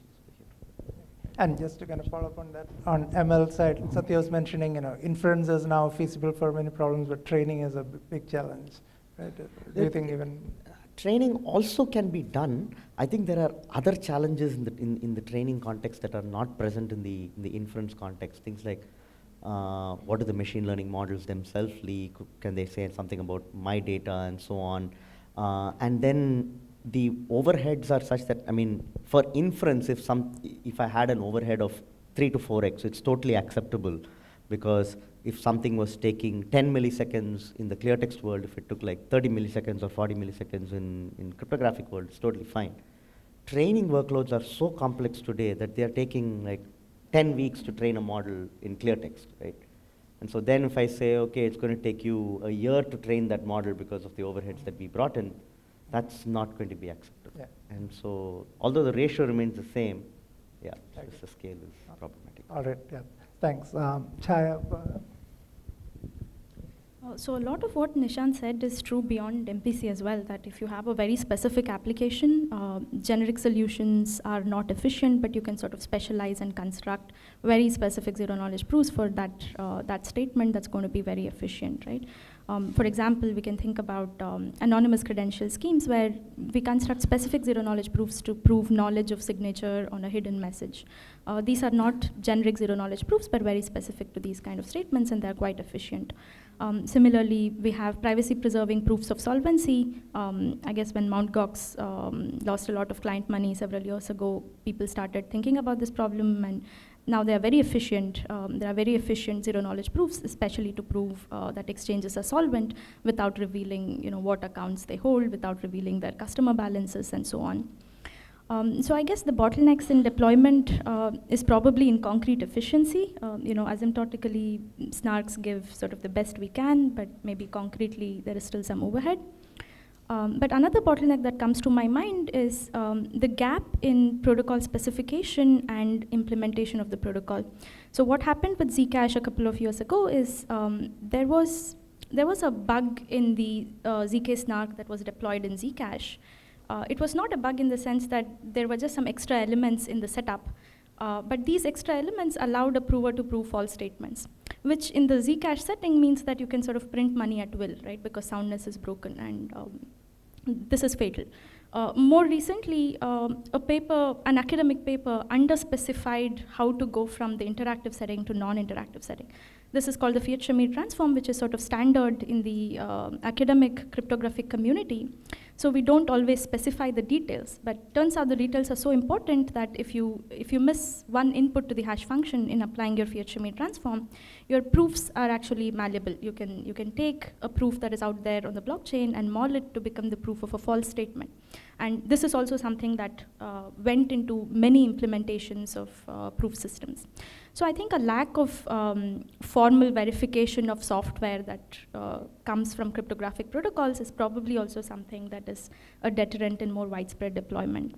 And just to kind of follow up on that, on ML side, Satya was mentioning, inference is now feasible for many problems, but training is a big challenge, right? Do you think even training also can be done? I think there are other challenges in the training context that are not present in the inference context. Things like what do the machine learning models themselves leak? Can they say something about my data and so on? And then the overheads are such that, for inference, if I had an overhead of 3 to 4x, it's totally acceptable, because if something was taking 10 milliseconds in the clear text world, if it took like 30 milliseconds or 40 milliseconds in cryptographic world, it's totally fine. Training workloads are so complex today that they are taking like 10 weeks to train a model in clear text, right? And so then if I say, okay, it's going to take you a year to train that model because of the overheads that we brought in, that's not going to be acceptable. Yeah. And so, although the ratio remains the same, yeah, just the scale is problematic. All right, yeah, thanks. Chaya. So a lot of what Nishanth said is true beyond MPC as well, that if you have a very specific application, generic solutions are not efficient, but you can sort of specialize and construct very specific zero-knowledge proofs for that statement that's going to be very efficient, right? For example, we can think about anonymous credential schemes where we construct specific zero-knowledge proofs to prove knowledge of signature on a hidden message. These are not generic zero-knowledge proofs, but very specific to these kind of statements, and they're quite efficient. Similarly, we have privacy-preserving proofs of solvency. I guess when Mt. Gox lost a lot of client money several years ago, people started thinking about this problem, and now they are very efficient. There are very efficient zero-knowledge proofs, especially to prove that exchanges are solvent without revealing, what accounts they hold, without revealing their customer balances, and so on. So I guess the bottlenecks in deployment is probably in concrete efficiency. Asymptotically, snarks give sort of the best we can, but maybe concretely there is still some overhead. But another bottleneck that comes to my mind is the gap in protocol specification and implementation of the protocol. So what happened with Zcash a couple of years ago is there was a bug in the zk snark that was deployed in Zcash. It was not a bug in the sense that there were just some extra elements in the setup, but these extra elements allowed a prover to prove false statements, which in the Zcash setting means that you can sort of print money at will, right? Because soundness is broken, and this is fatal. More recently, an academic paper underspecified how to go from the interactive setting to non-interactive setting. This is called the Fiat-Shamir transform, which is sort of standard in the academic cryptographic community. So we don't always specify the details, but turns out the details are so important that if you miss one input to the hash function in applying your Fiat-Shamir transform, your proofs are actually malleable. You can take a proof that is out there on the blockchain and model it to become the proof of a false statement. And this is also something that went into many implementations of proof systems. So I think a lack of formal verification of software that comes from cryptographic protocols is probably also something that is a deterrent in more widespread deployment.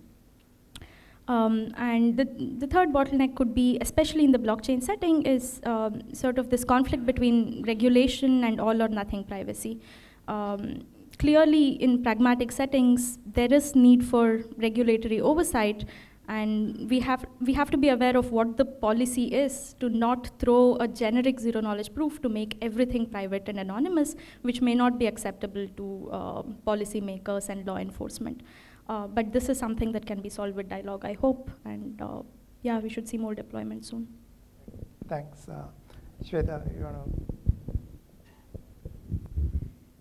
And the third bottleneck could be, especially in the blockchain setting, is sort of this conflict between regulation and all or nothing privacy. Clearly, in pragmatic settings, there is need for regulatory oversight, and we have to be aware of what the policy is to not throw a generic zero-knowledge proof to make everything private and anonymous, which may not be acceptable to policymakers and law enforcement. But this is something that can be solved with dialogue, I hope, and yeah, we should see more deployment soon. Thanks. Shweta, you want to?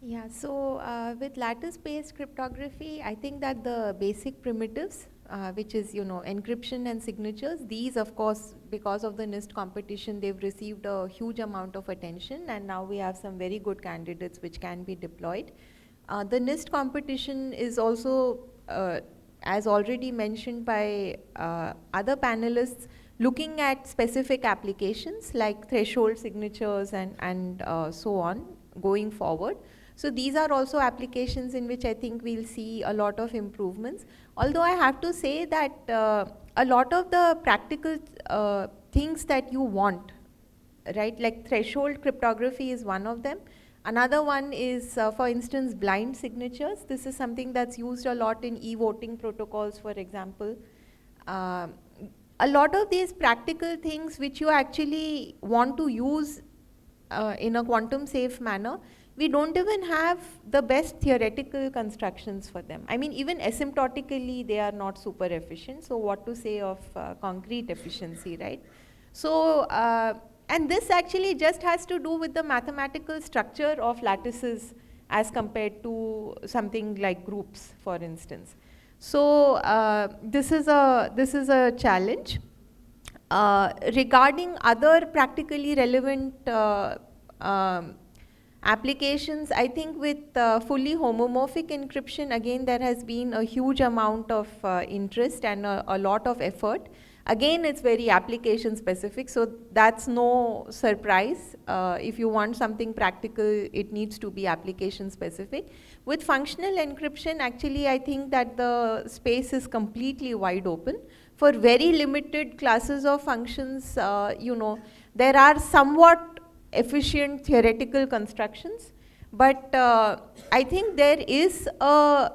Yeah, so with lattice-based cryptography, I think that the basic primitives, which is, encryption and signatures, these, of course, because of the NIST competition, they've received a huge amount of attention, and now we have some very good candidates which can be deployed. The NIST competition is also, as already mentioned by other panelists, looking at specific applications like threshold signatures and so on going forward. So these are also applications in which I think we'll see a lot of improvements. Although I have to say that a lot of the practical things that you want, right, like threshold cryptography is one of them. Another one is, for instance, blind signatures. This is something that's used a lot in e-voting protocols, for example. A lot of these practical things which you actually want to use in a quantum safe manner, we don't even have the best theoretical constructions for them. I mean, even asymptotically, they are not super efficient. So what to say of concrete efficiency, right? So, and this actually just has to do with the mathematical structure of lattices as compared to something like groups, for instance. So this is a challenge. Regarding other practically relevant applications, I think with fully homomorphic encryption, again, there has been a huge amount of interest and a lot of effort. Again, it's very application specific, so that's no surprise. If you want something practical, it needs to be application specific. With functional encryption, actually, I think that the space is completely wide open. For very limited classes of functions, there are somewhat efficient theoretical constructions, but I think there is a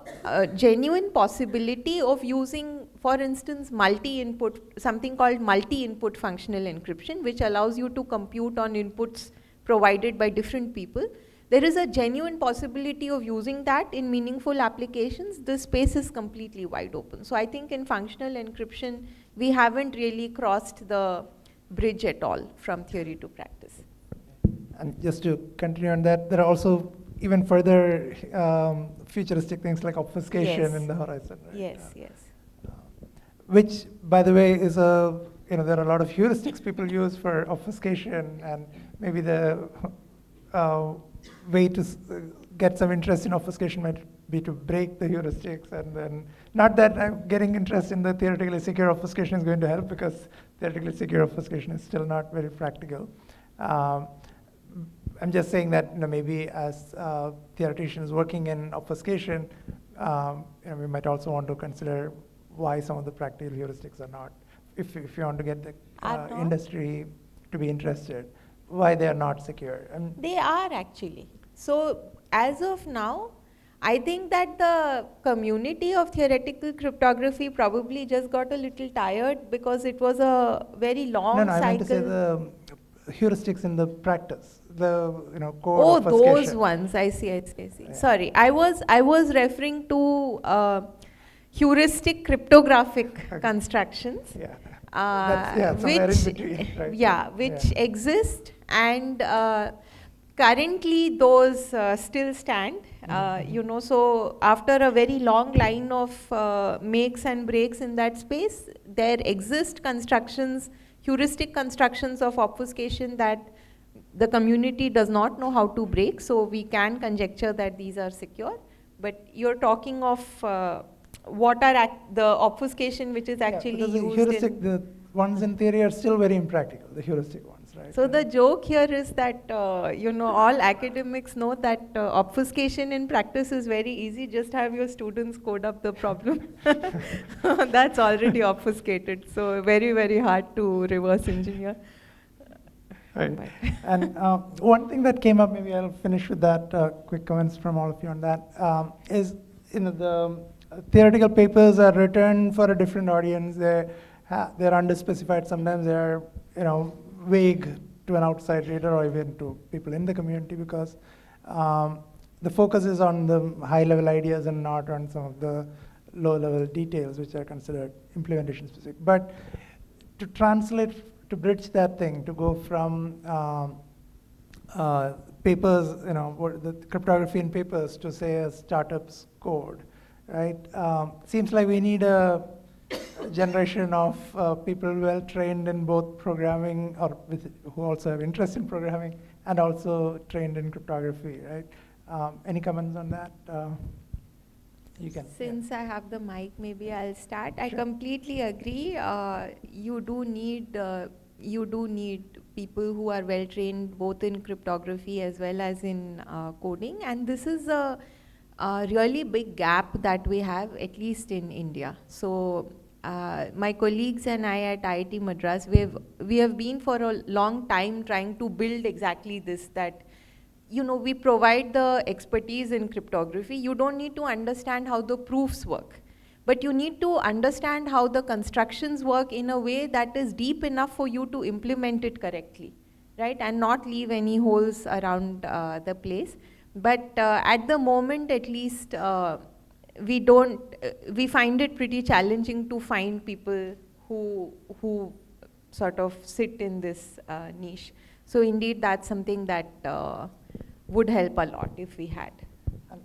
genuine possibility of using, for instance, multi-input, something called multi-input functional encryption, which allows you to compute on inputs provided by different people. There is a genuine possibility of using that in meaningful applications. The space is completely wide open. So I think in functional encryption, we haven't really crossed the bridge at all from theory to practice. And just to continue on that, there are also even further futuristic things like obfuscation in the horizon. Right? Yes, yes. Which, by the way, is there are a lot of heuristics people use for obfuscation, and maybe the way to get some interest in obfuscation might be to break the heuristics, and then, not that I'm getting interest in the theoretically secure obfuscation is going to help, because theoretically secure obfuscation is still not very practical. I'm just saying that maybe as theoreticians working in obfuscation, we might also want to consider why some of the practical heuristics are not. If you want to get the industry to be interested, why they are not secure. They are actually. So as of now, I think that the community of theoretical cryptography probably just got a little tired because it was a very long cycle. I meant to say the heuristics in the practice. The code those ones. I see. Yeah. Sorry, I was referring to heuristic cryptographic constructions. Yeah. Which exist, and currently those still stand. So after a very long line of makes and breaks in that space, there exist constructions, heuristic constructions of obfuscation that the community does not know how to break, so we can conjecture that these are secure. But you're talking of what are the obfuscation which is actually because used the heuristic, in. the ones in theory are still very impractical, the heuristic ones, right? So the joke here is that, all academics know that obfuscation in practice is very easy. Just have your students code up the problem. That's already obfuscated. So very, very hard to reverse engineer. Right. And one thing that came up, maybe I'll finish with that, quick comments from all of you on that, is the theoretical papers are written for a different audience. They're underspecified. Sometimes they're vague to an outside reader or even to people in the community, because the focus is on the high-level ideas and not on some of the low-level details, which are considered implementation specific. But to translate, to bridge that thing, to go from papers, the cryptography in papers, to say a startup's code, right? Seems like we need a generation of people well trained in both programming, or who also have interest in programming, and also trained in cryptography, right? Any comments on that? You can. Since I have the mic, maybe I'll start. Sure. I completely agree. You do need people who are well trained both in cryptography as well as in coding, and this is a really big gap that we have, at least in India. So my colleagues and I at IIT Madras, we have been for a long time trying to build exactly this, that we provide the expertise in cryptography. You don't need to understand how the proofs work, but you need to understand how the constructions work in a way that is deep enough for you to implement it correctly, right? And not leave any holes around the place. But at the moment, at least, we find it pretty challenging to find people who sort of sit in this niche. So indeed, that's something that would help a lot if we had.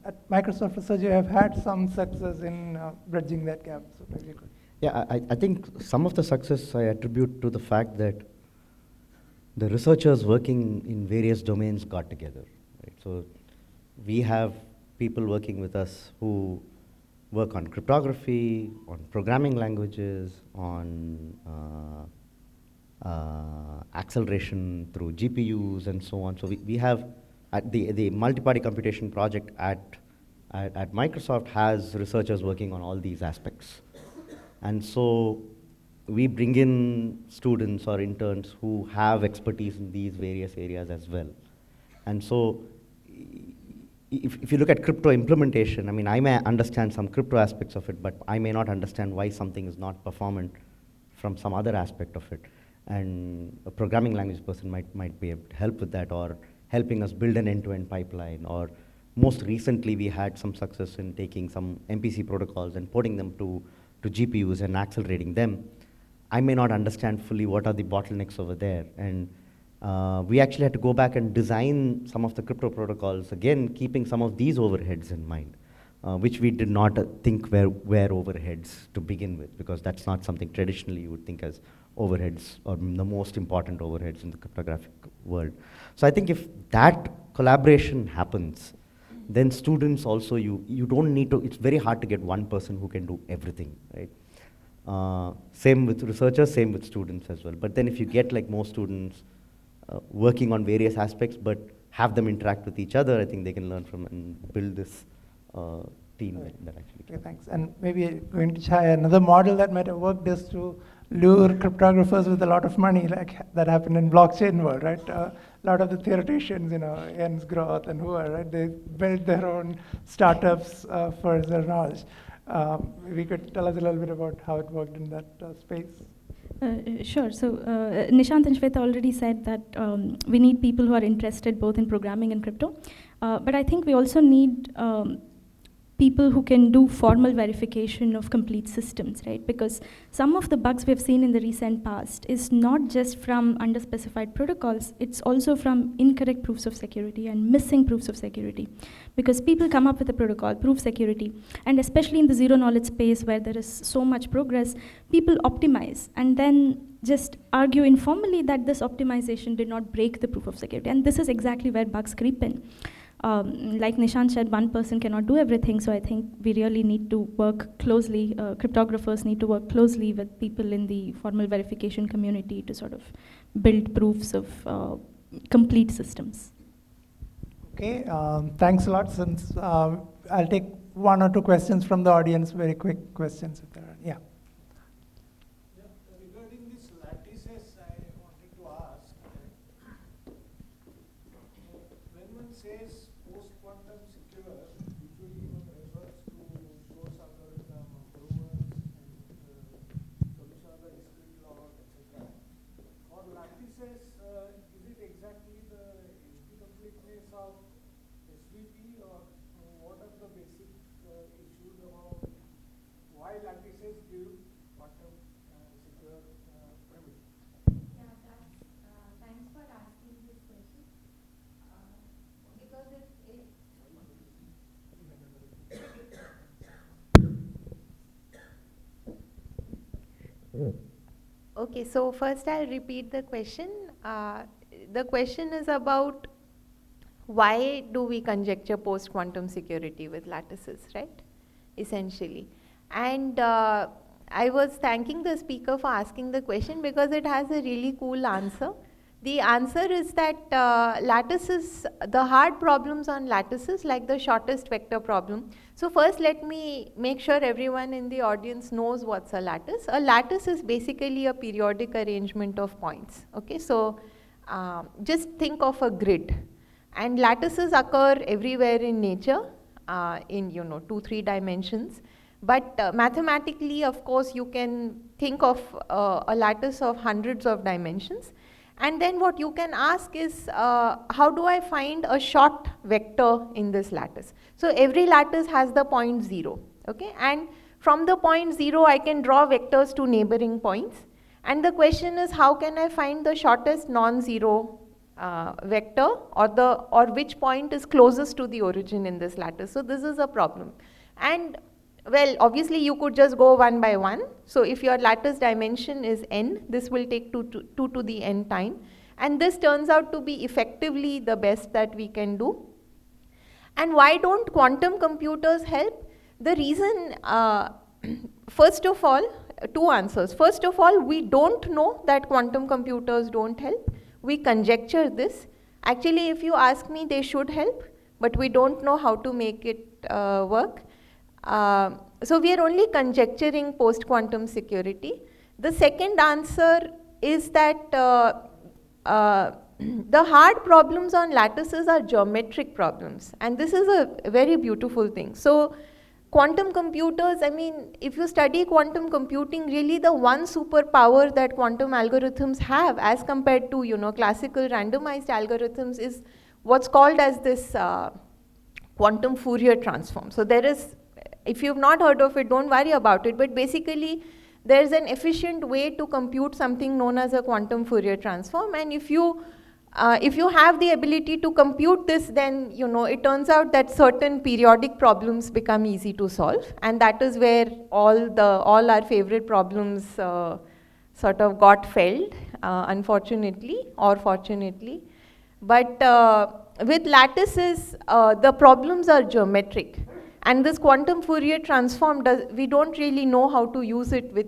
At Microsoft Research, you have had some success in bridging that gap. So maybe you could. Yeah, I think some of the success I attribute to the fact that the researchers working in various domains got together. Right? So we have people working with us who work on cryptography, on programming languages, on acceleration through GPUs and so on. So we have the multi-party computation project at Microsoft has researchers working on all these aspects. And so we bring in students or interns who have expertise in these various areas as well. And so if you look at crypto implementation, I mean, I may understand some crypto aspects of it, but I may not understand why something is not performant from some other aspect of it. And a programming language person might be able to help with that, or helping us build an end-to-end pipeline. Or most recently, we had some success in taking some MPC protocols and porting them to GPUs and accelerating them. I may not understand fully what are the bottlenecks over there. And we actually had to go back and design some of the crypto protocols, again, keeping some of these overheads in mind, which we did not think were overheads to begin with, because that's not something traditionally you would think as overheads, or the most important overheads in the cryptographic world. So I think if that collaboration happens, then students also, you don't need to, it's very hard to get one person who can do everything, right? Same with researchers, same with students as well. But then if you get like more students working on various aspects, but have them interact with each other, I think they can learn from and build this team that actually can. Okay, thanks. And maybe going to Chaya, another model that might have worked is to lure cryptographers with a lot of money, like that happened in blockchain world, right? A lot of the theoreticians, Jens Groth and who are, right? They built their own startups for their knowledge. We could tell us a little bit about how it worked in that space. Sure. So Nishanth and Shweta already said that we need people who are interested both in programming and crypto. But I think we also need people who can do formal verification of complete systems, right? Because some of the bugs we've seen in the recent past is not just from underspecified protocols, it's also from incorrect proofs of security and missing proofs of security. Because people come up with a protocol, proof security, and especially in the zero knowledge space where there is so much progress, people optimize and then just argue informally that this optimization did not break the proof of security. And this is exactly where bugs creep in. Like Nishanth said, one person cannot do everything, so I think we really need to work closely, cryptographers need to work closely with people in the formal verification community to sort of build proofs of complete systems. Okay, thanks a lot. Since I'll take one or two questions from the audience, very quick questions if there are. Yeah. Regarding these lattices, I wanted to ask, when one says post-quantum secure, usually one refers to source algorithm, provers, and solution of the discrete log, etc. For lattices, is it exactly the completeness of SVP, or what are the basic issues about why lattices give quantum secure primitive? Yeah, thanks for asking this question. Because Okay, so first I'll repeat the question. The question is about why do we conjecture post-quantum security with lattices, right? Essentially. And I was thanking the speaker for asking the question because it has a really cool answer. The answer is that lattices, the hard problems on lattices, like the shortest vector problem. So first let me make sure everyone in the audience knows what's a lattice. A lattice is basically a periodic arrangement of points. Okay, so just think of a grid. And lattices occur everywhere in nature in 2-3 dimensions. But mathematically, of course, you can think of a lattice of hundreds of dimensions. And then what you can ask is, how do I find a short vector in this lattice? So every lattice has the point 0, okay? And from the point 0, I can draw vectors to neighboring points. And the question is, how can I find the shortest non-zero vector, or which point is closest to the origin in this lattice? So this is a problem. And well, obviously you could just go one by one. So if your lattice dimension is n, this will take 2 to the n time. And this turns out to be effectively the best that we can do. And why don't quantum computers help? The reason, first of all, two answers. First of all, we don't know that quantum computers don't help. We conjecture this. Actually, if you ask me, they should help, but we don't know how to make it work. So we are only conjecturing post-quantum security. The second answer is that the hard problems on lattices are geometric problems, and this is a very beautiful thing. So quantum computers, I mean, if you study quantum computing, really the one superpower that quantum algorithms have as compared to classical randomized algorithms is what's called as this quantum Fourier transform. So there is, if you've not heard of it, don't worry about it, but basically there's an efficient way to compute something known as a quantum Fourier transform, and if you have the ability to compute this, then it turns out that certain periodic problems become easy to solve, and that is where all our favorite problems sort of got failed, unfortunately or fortunately. But with lattices, the problems are geometric. And this quantum Fourier transform, we don't really know how to use it with,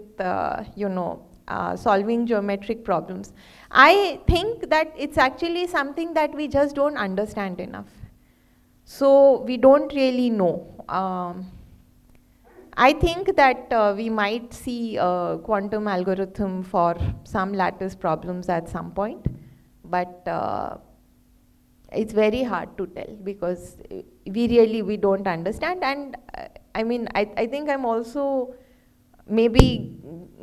solving geometric problems. I think that it's actually something that we just don't understand enough. So we don't really know. I think that we might see a quantum algorithm for some lattice problems at some point, but it's very hard to tell because we don't understand. And I mean, I think I'm also maybe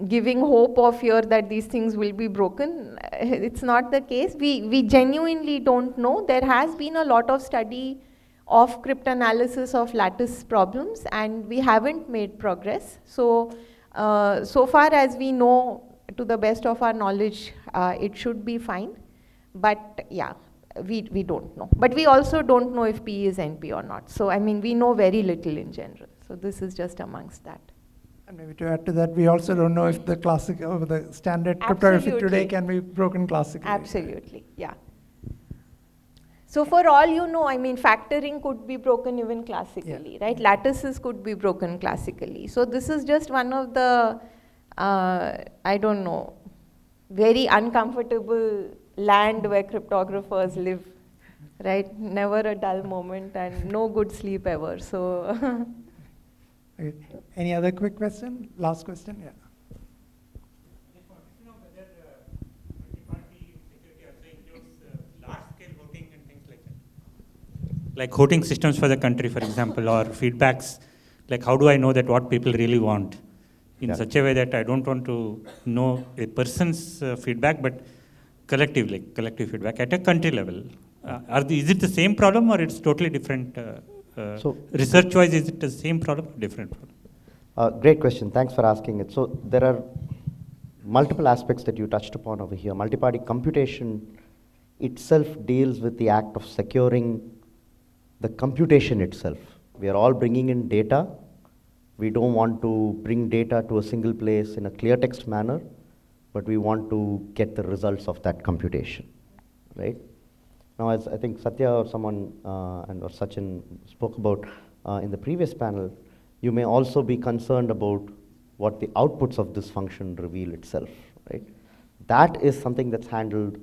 giving hope or fear that these things will be broken. It's not the case. We genuinely don't know. There has been a lot of study of cryptanalysis of lattice problems, and we haven't made progress. So, so far as we know, to the best of our knowledge, it should be fine. But yeah, we don't know. But we also don't know if P is NP or not. So I mean, we know very little in general. So this is just amongst that. And maybe to add to that, we also don't know if the classic or the standard cryptography today can be broken classically. Absolutely, yeah. So for all you know, I mean, factoring could be broken even classically, right? Lattices could be broken classically. So this is just one of the, I don't know, very uncomfortable land where cryptographers live, right? Never a dull moment and no good sleep ever. So. Okay. Any other quick question? Last question, yeah. Like voting systems for the country, for example, or feedbacks, like how do I know that what people really want in such a way that I don't want to know a person's feedback, but collective feedback at a country level. Is it the same problem or it's totally different? So research-wise, is it the same problem or different problem? Great question. Thanks for asking it. So there are multiple aspects that you touched upon over here. Multi-party computation itself deals with the act of securing the computation itself. We are all bringing in data. We don't want to bring data to a single place in a clear text manner, but we want to get the results of that computation, right? Now, as I think Satya or someone or Sachin spoke about in the previous panel, you may also be concerned about what the outputs of this function reveal itself, right? That is something that's handled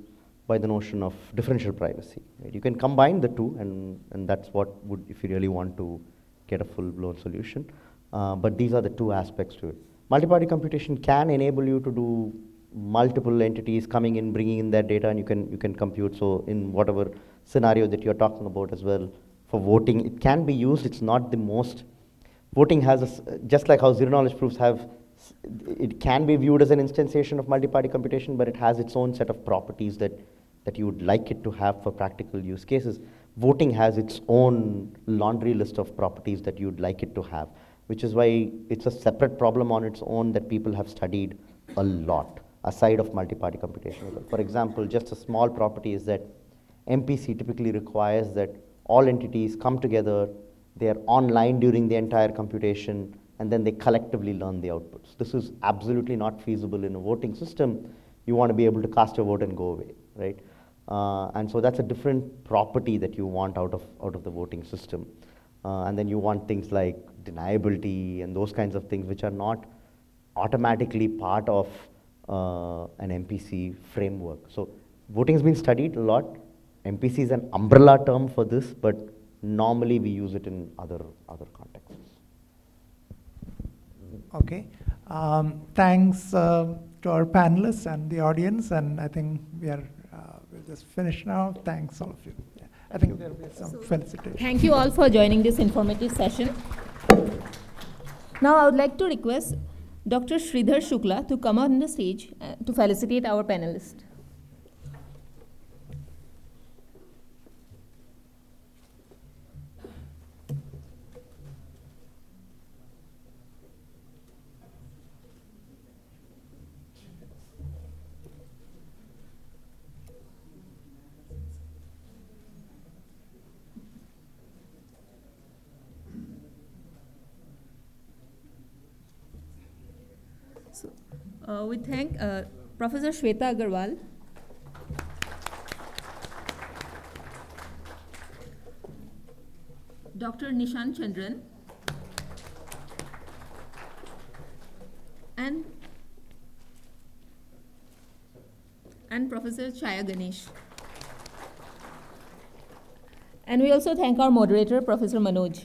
by the notion of differential privacy. Right? You can combine the two, and that's what would, if you really want to get a full-blown solution. But these are the two aspects to it. Multi-party computation can enable you to do multiple entities coming in, bringing in their data, and you can compute. So in whatever scenario that you're talking about as well, for voting, it can be used. It's not the most. Voting has, just like how zero-knowledge proofs have, it can be viewed as an instantiation of multi-party computation, but it has its own set of properties that you would like it to have for practical use cases. Voting has its own laundry list of properties that you'd like it to have, which is why it's a separate problem on its own that people have studied a lot, aside of multi-party computation. For example, just a small property is that MPC typically requires that all entities come together, they are online during the entire computation, and then they collectively learn the outputs. This is absolutely not feasible in a voting system. You want to be able to cast your vote and go away, right? And so that's a different property that you want out of the voting system. And then you want things like deniability and those kinds of things which are not automatically part of an MPC framework. So voting has been studied a lot. MPC is an umbrella term for this, but normally we use it in other contexts. Okay. Thanks to our panelists and the audience, and I think we'll just finish now. Thanks all of you. Yeah. I think there will be some felicitations. Thank you all for joining this informative session. Now I would like to request Dr. Shridhar Shukla to come on the stage to felicitate our panelists. We thank Professor Shweta Agrawal, Dr. Nishanth Chandran, and Professor Chaya Ganesh. And we also thank our moderator, Professor Manoj.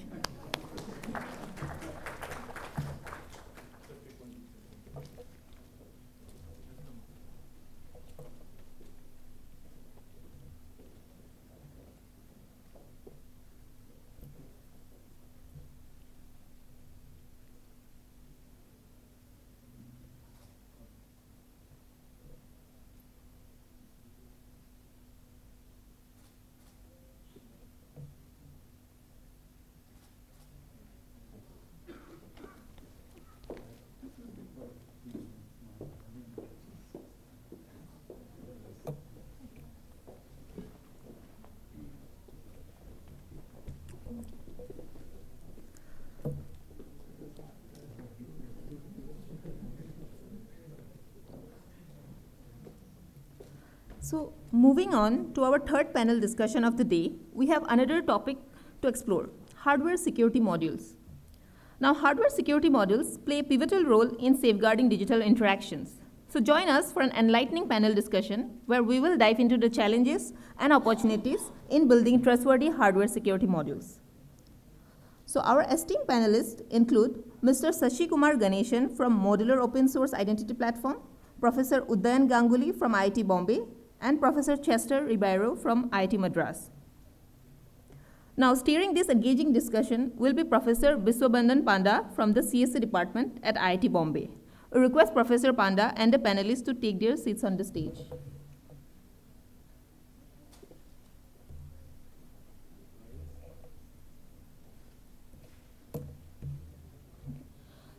So moving on to our third panel discussion of the day, we have another topic to explore, hardware security modules. Now, hardware security modules play a pivotal role in safeguarding digital interactions. So join us for an enlightening panel discussion where we will dive into the challenges and opportunities in building trustworthy hardware security modules. So our esteemed panelists include Mr. Sashi Kumar Ganeshan from Modular Open Source Identity Platform, Professor Udayan Ganguly from IIT Bombay, and Professor Chester Ribeiro from IIT Madras. Now, steering this engaging discussion will be Professor Biswabandhan Panda from the CSC department at IIT Bombay. I request Professor Panda and the panelists to take their seats on the stage.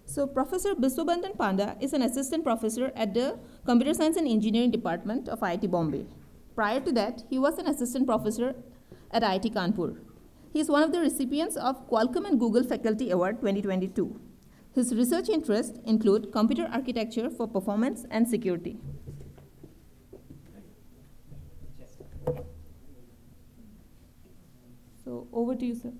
So Professor Biswabandhan Panda is an assistant professor at the Computer Science and Engineering Department of IIT Bombay. Prior to that, he was an assistant professor at IIT Kanpur. He is one of the recipients of Qualcomm and Google Faculty Award 2022. His research interests include computer architecture for performance and security. So over to you, sir.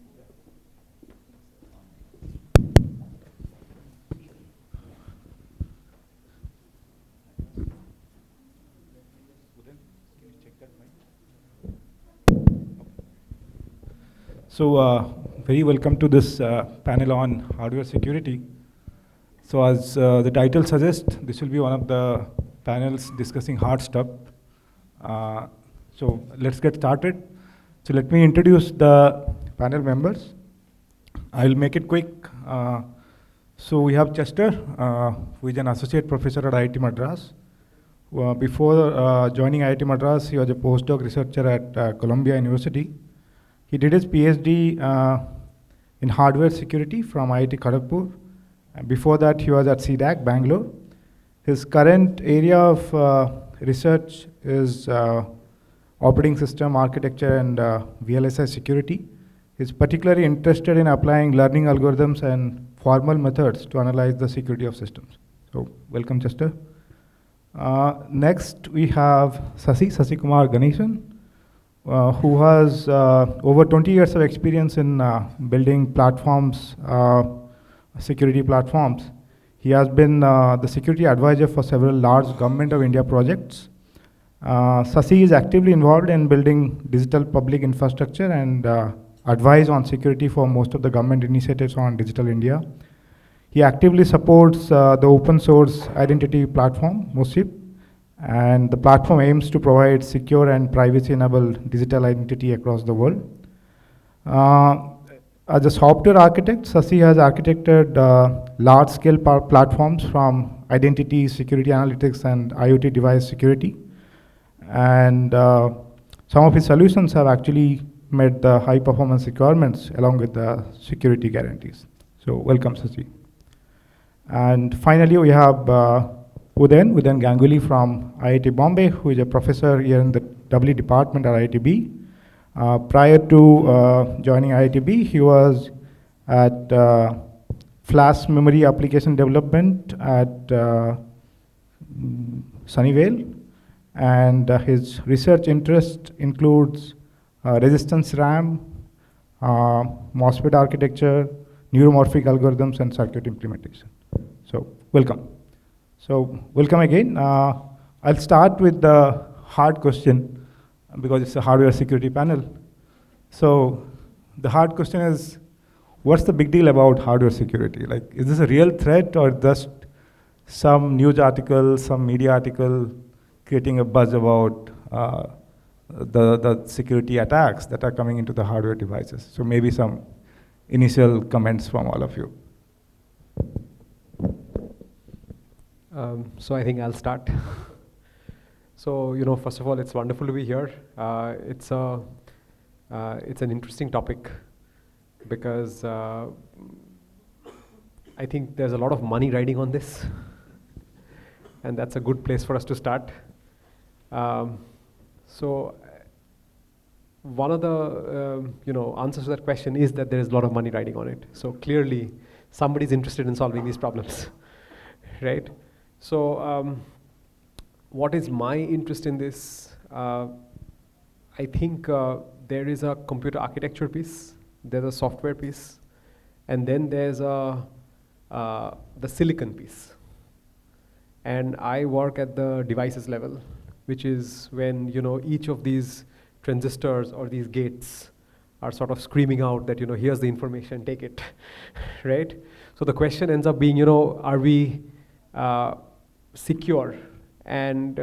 So, very welcome to this panel on hardware security. So, as the title suggests, this will be one of the panels discussing hard stuff. So, let's get started. So, let me introduce the panel members. I'll make it quick. So, we have Chester, who is an associate professor at IIT Madras. Before joining IIT Madras, he was a postdoc researcher at Columbia University. He did his PhD in hardware security from IIT Kharagpur. And before that, he was at CDAC, Bangalore. His current area of research is operating system architecture and VLSI security. He's particularly interested in applying learning algorithms and formal methods to analyze the security of systems. So, welcome, Chester. Next, we have Sashi Kumar Ganeshan, who has over 20 years of experience in building platforms, security platforms. He has been the security advisor for several large Government of India projects. Sashi is actively involved in building digital public infrastructure and advise on security for most of the government initiatives on Digital India. He actively supports the open source identity platform, MOSIP, and the platform aims to provide secure and privacy-enabled digital identity across the world. As a software architect, Sashi has architected large-scale platforms from identity, security analytics, and IoT device security. And some of his solutions have actually met the high-performance requirements along with the security guarantees. So welcome, Sashi. And finally, we have Udayan Ganguly from IIT Bombay, who is a professor here in the W department at IITB. Prior to joining IITB, he was at flash memory application development at Sunnyvale, and his research interest includes resistance RAM, MOSFET architecture, neuromorphic algorithms, and circuit implementation. So, welcome. So, welcome again. I'll start with the hard question because it's a hardware security panel. So, the hard question is, what's the big deal about hardware security? Like, is this a real threat or just some news article, some media article creating a buzz about the security attacks that are coming into the hardware devices? So maybe some initial comments from all of you. So I think I'll start. So, first of all, it's wonderful to be here. It's an interesting topic because I think there's a lot of money riding on this, and that's a good place for us to start. So one of the answers to that question is that there is a lot of money riding on it. So clearly, somebody's interested in solving these problems, right? So what is my interest in this? I think there is a computer architecture piece, there's a software piece, and then there's the silicon piece. And I work at the devices level, which is when each of these transistors or these gates are sort of screaming out that here's the information, take it, right? So the question ends up being are we secure? And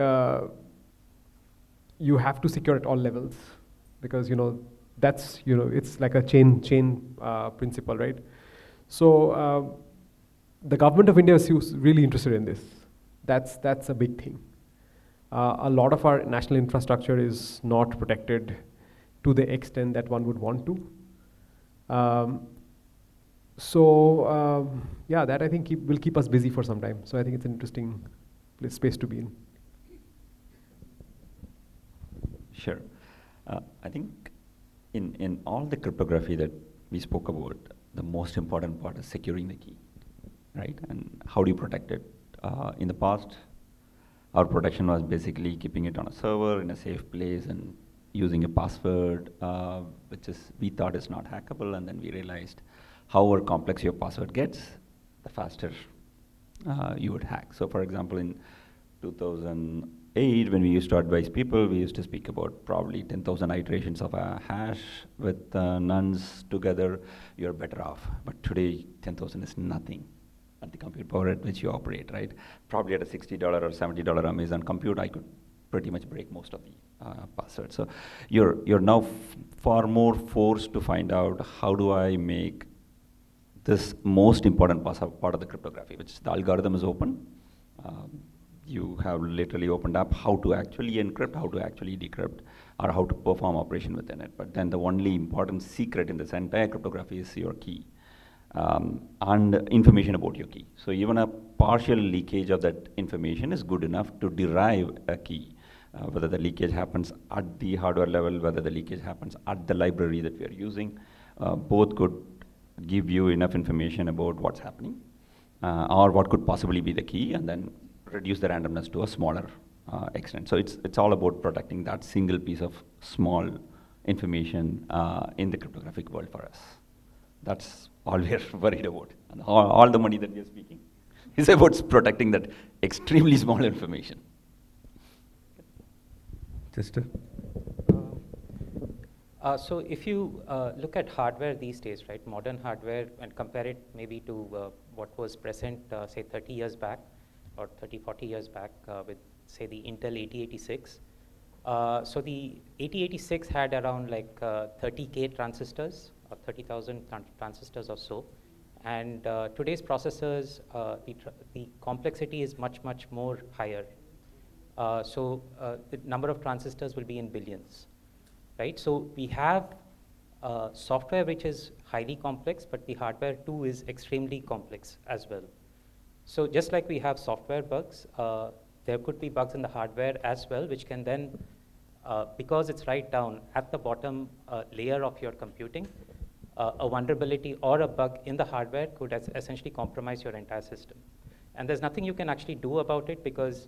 you have to secure at all levels because that's it's like a chain principle, right? So the government of India is really interested in this. That's a big thing. A lot of our national infrastructure is not protected to the extent that one would want to. Yeah, that I think will keep us busy for some time. So I think it's an interesting space to be in. Sure. I think in all the cryptography that we spoke about, the most important part is securing the key, right? And how do you protect it? In the past, our protection was basically keeping it on a server in a safe place and using a password, which we thought is not hackable, and then we realized however complex your password gets, the faster you would hack. So for example, in 2008, when we used to advise people, we used to speak about probably 10,000 iterations of a hash with nuns together, you're better off. But today, 10,000 is nothing at the compute power at which you operate, right? Probably at a $60 or $70 Amazon compute, I could pretty much break most of the passwords. So you're now far more forced to find out how do I make this most important part of the cryptography, which the algorithm is open. You have literally opened up how to actually encrypt, how to actually decrypt, or how to perform operation within it. But then the only important secret in this entire cryptography is your key. And information about your key. So even a partial leakage of that information is good enough to derive a key. Whether the leakage happens at the hardware level, whether the leakage happens at the library that we are using, both could give you enough information about what's happening, or what could possibly be the key, and then reduce the randomness to a smaller extent. So it's all about protecting that single piece of small information in the cryptographic world for us. That's all we are worried about. And all the money that we are speaking is about protecting that extremely small information. So if you look at hardware these days, right, modern hardware, and compare it maybe to what was present, say 30 years back, or 30, 40 years back with, say, the Intel 8086. So the 8086 had around like 30K transistors, or 30,000 transistors or so. And today's processors, the complexity is much, much more higher. So the number of transistors will be in billions, right? So we have software which is highly complex, but the hardware too is extremely complex as well. So just like we have software bugs, there could be bugs in the hardware as well, which can then, because it's right down at the bottom layer of your computing, a vulnerability or a bug in the hardware could essentially compromise your entire system. And there's nothing you can actually do about it, because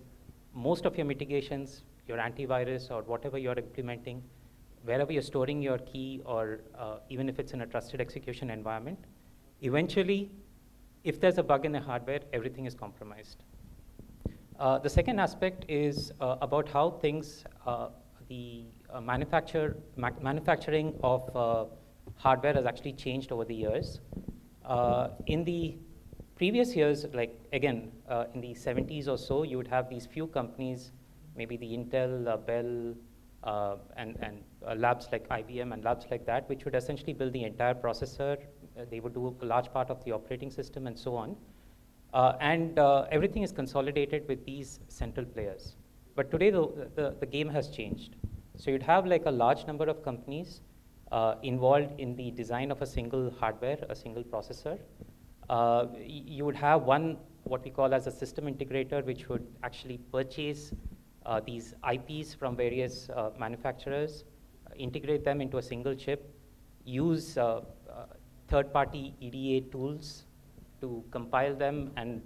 most of your mitigations, your antivirus or whatever you're implementing, wherever you're storing your key, or even if it's in a trusted execution environment, eventually, if there's a bug in the hardware, everything is compromised. The second aspect is about how things, the manufacturing of hardware has actually changed over the years. In the previous years, like again, in the 70s or so, you would have these few companies, maybe the Intel, Bell, and labs like IBM and labs like that, which would essentially build the entire processor. They would do a large part of the operating system and so on. And everything is consolidated with these central players. But today, the game has changed. So you'd have like a large number of companies involved in the design of a single hardware, a single processor. You would have one, what we call as a system integrator, which would actually purchase these IPs from various manufacturers, integrate them into a single chip, use third-party EDA tools to compile them, and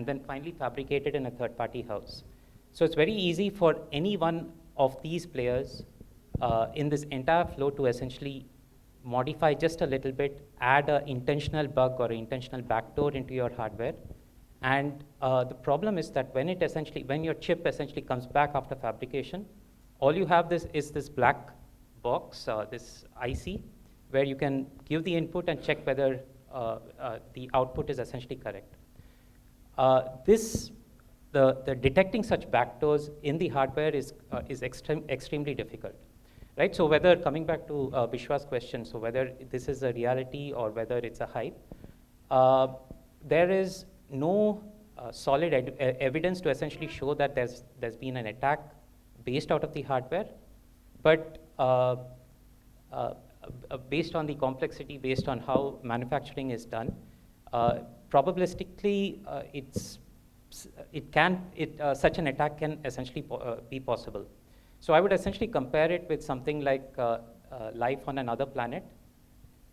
then finally fabricate it in a third-party house. So it's very easy for any one of these players in this entire flow to essentially modify just a little bit, add an intentional bug or an intentional backdoor into your hardware. And the problem is that when your chip essentially comes back after fabrication, all you have is this black box, this IC, where you can give the input and check whether the output is essentially correct. The detecting such backdoors in the hardware is extremely difficult, right? So whether, coming back to Vishwa's question, so whether this is a reality or whether it's a hype, there is no solid evidence to essentially show that there's been an attack based out of the hardware, but based on the complexity, based on how manufacturing is done, probabilistically, such an attack can essentially be possible. So I would essentially compare it with something like life on another planet.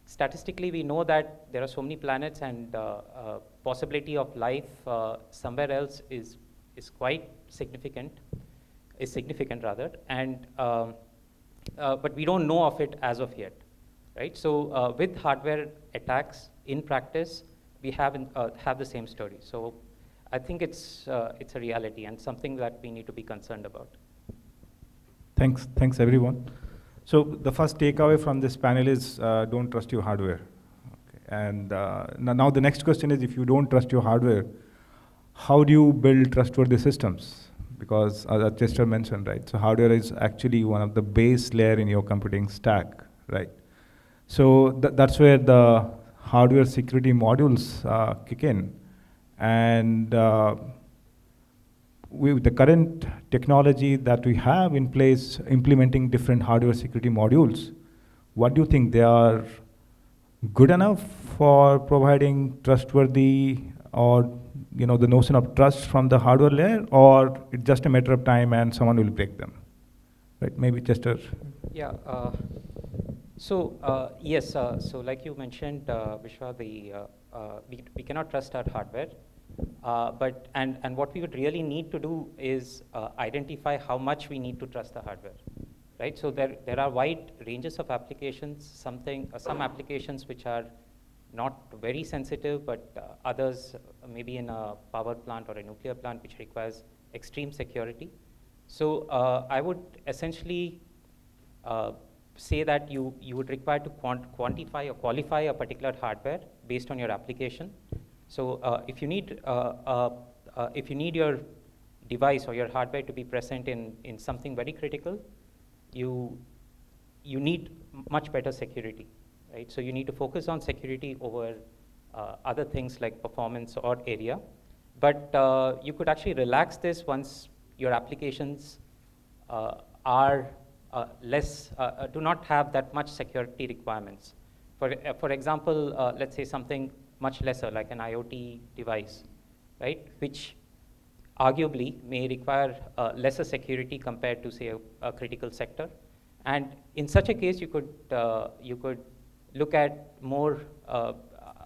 Statistically, we know that there are so many planets, and possibility of life somewhere else is quite significant. Is significant rather, and but we don't know of it as of yet, right? So with hardware attacks in practice, we have the same story. So I think it's a reality and something that we need to be concerned about. Thanks everyone. So the first takeaway from this panel is don't trust your hardware. Okay. And now the next question is, if you don't trust your hardware, how do you build trustworthy systems? Because as Chester mentioned, right, so hardware is actually one of the base layer in your computing stack, right? So that's where the hardware security modules kick in. And with the current technology that we have in place, implementing different hardware security modules, what do you think? They are good enough for providing trustworthy, or the notion of trust from the hardware layer, or it's just a matter of time and someone will break them? Right? Maybe Chester. Yeah. So yes. So like you mentioned, Vishwa, we cannot trust our hardware. But what we would really need to do is identify how much we need to trust the hardware, right? So there are wide ranges of applications. Some applications which are not very sensitive, but others maybe in a power plant or a nuclear plant which requires extreme security. So I would essentially say that you would require to quantify or qualify a particular hardware based on your application. So if you need your device or your hardware to be present in something very critical, you need much better security, right? So you need to focus on security over other things like performance or area. But you could actually relax this once your applications are do not have that much security requirements. For example, let's say something much lesser, like an IoT device, right, which arguably may require lesser security compared to, say, a critical sector. And in such a case, you could look at more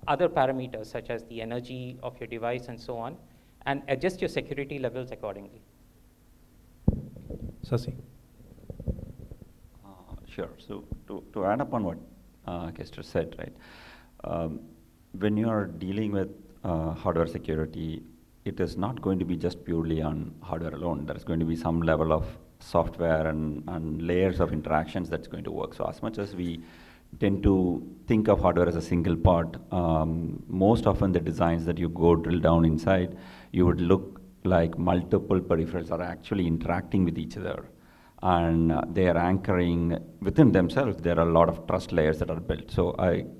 other parameters, such as the energy of your device and so on, and adjust your security levels accordingly. Sasi. Sure. So to add up on what Kester said, right, when you are dealing with hardware security, it is not going to be just purely on hardware alone. There is going to be some level of software and layers of interactions that's going to work. So as much as we tend to think of hardware as a single part, most often the designs that you go drill down inside, you would look like multiple peripherals are actually interacting with each other. And they are anchoring within themselves. There are a lot of trust layers that are built. So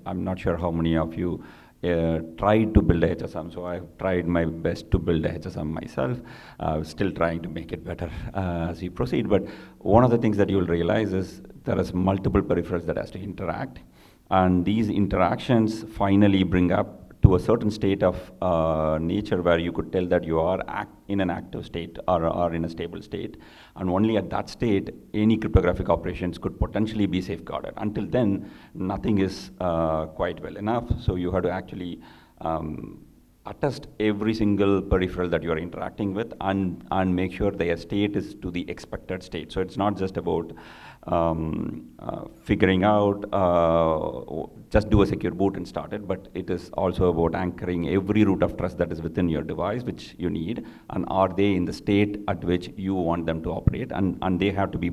I'm not sure how many of you tried to build a HSM. So I've tried my best to build a HSM myself. Still trying to make it better as we proceed. But one of the things that you'll realize is there is multiple peripherals that has to interact. And these interactions finally bring up to a certain state of nature where you could tell that you are in an active state or in a stable state. And only at that state, any cryptographic operations could potentially be safeguarded. Until then, nothing is quite well enough. So you have to actually attest every single peripheral that you're interacting with and make sure their state is to the expected state. So it's not just about figuring out, just do a secure boot and start it, but it is also about anchoring every root of trust that is within your device, which you need, and are they in the state at which you want them to operate, and they have to be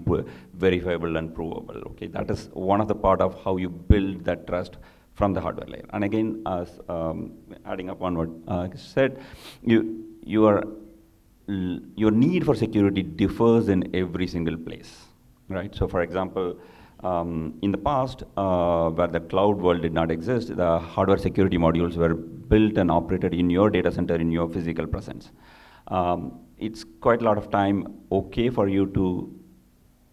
verifiable and provable, okay? That is one of the part of how you build that trust from the hardware layer. And again, as adding up on what I said, your need for security differs in every single place, right? So for example, in the past, where the cloud world did not exist, the hardware security modules were built and operated in your data center, in your physical presence. It's quite a lot of time okay for you to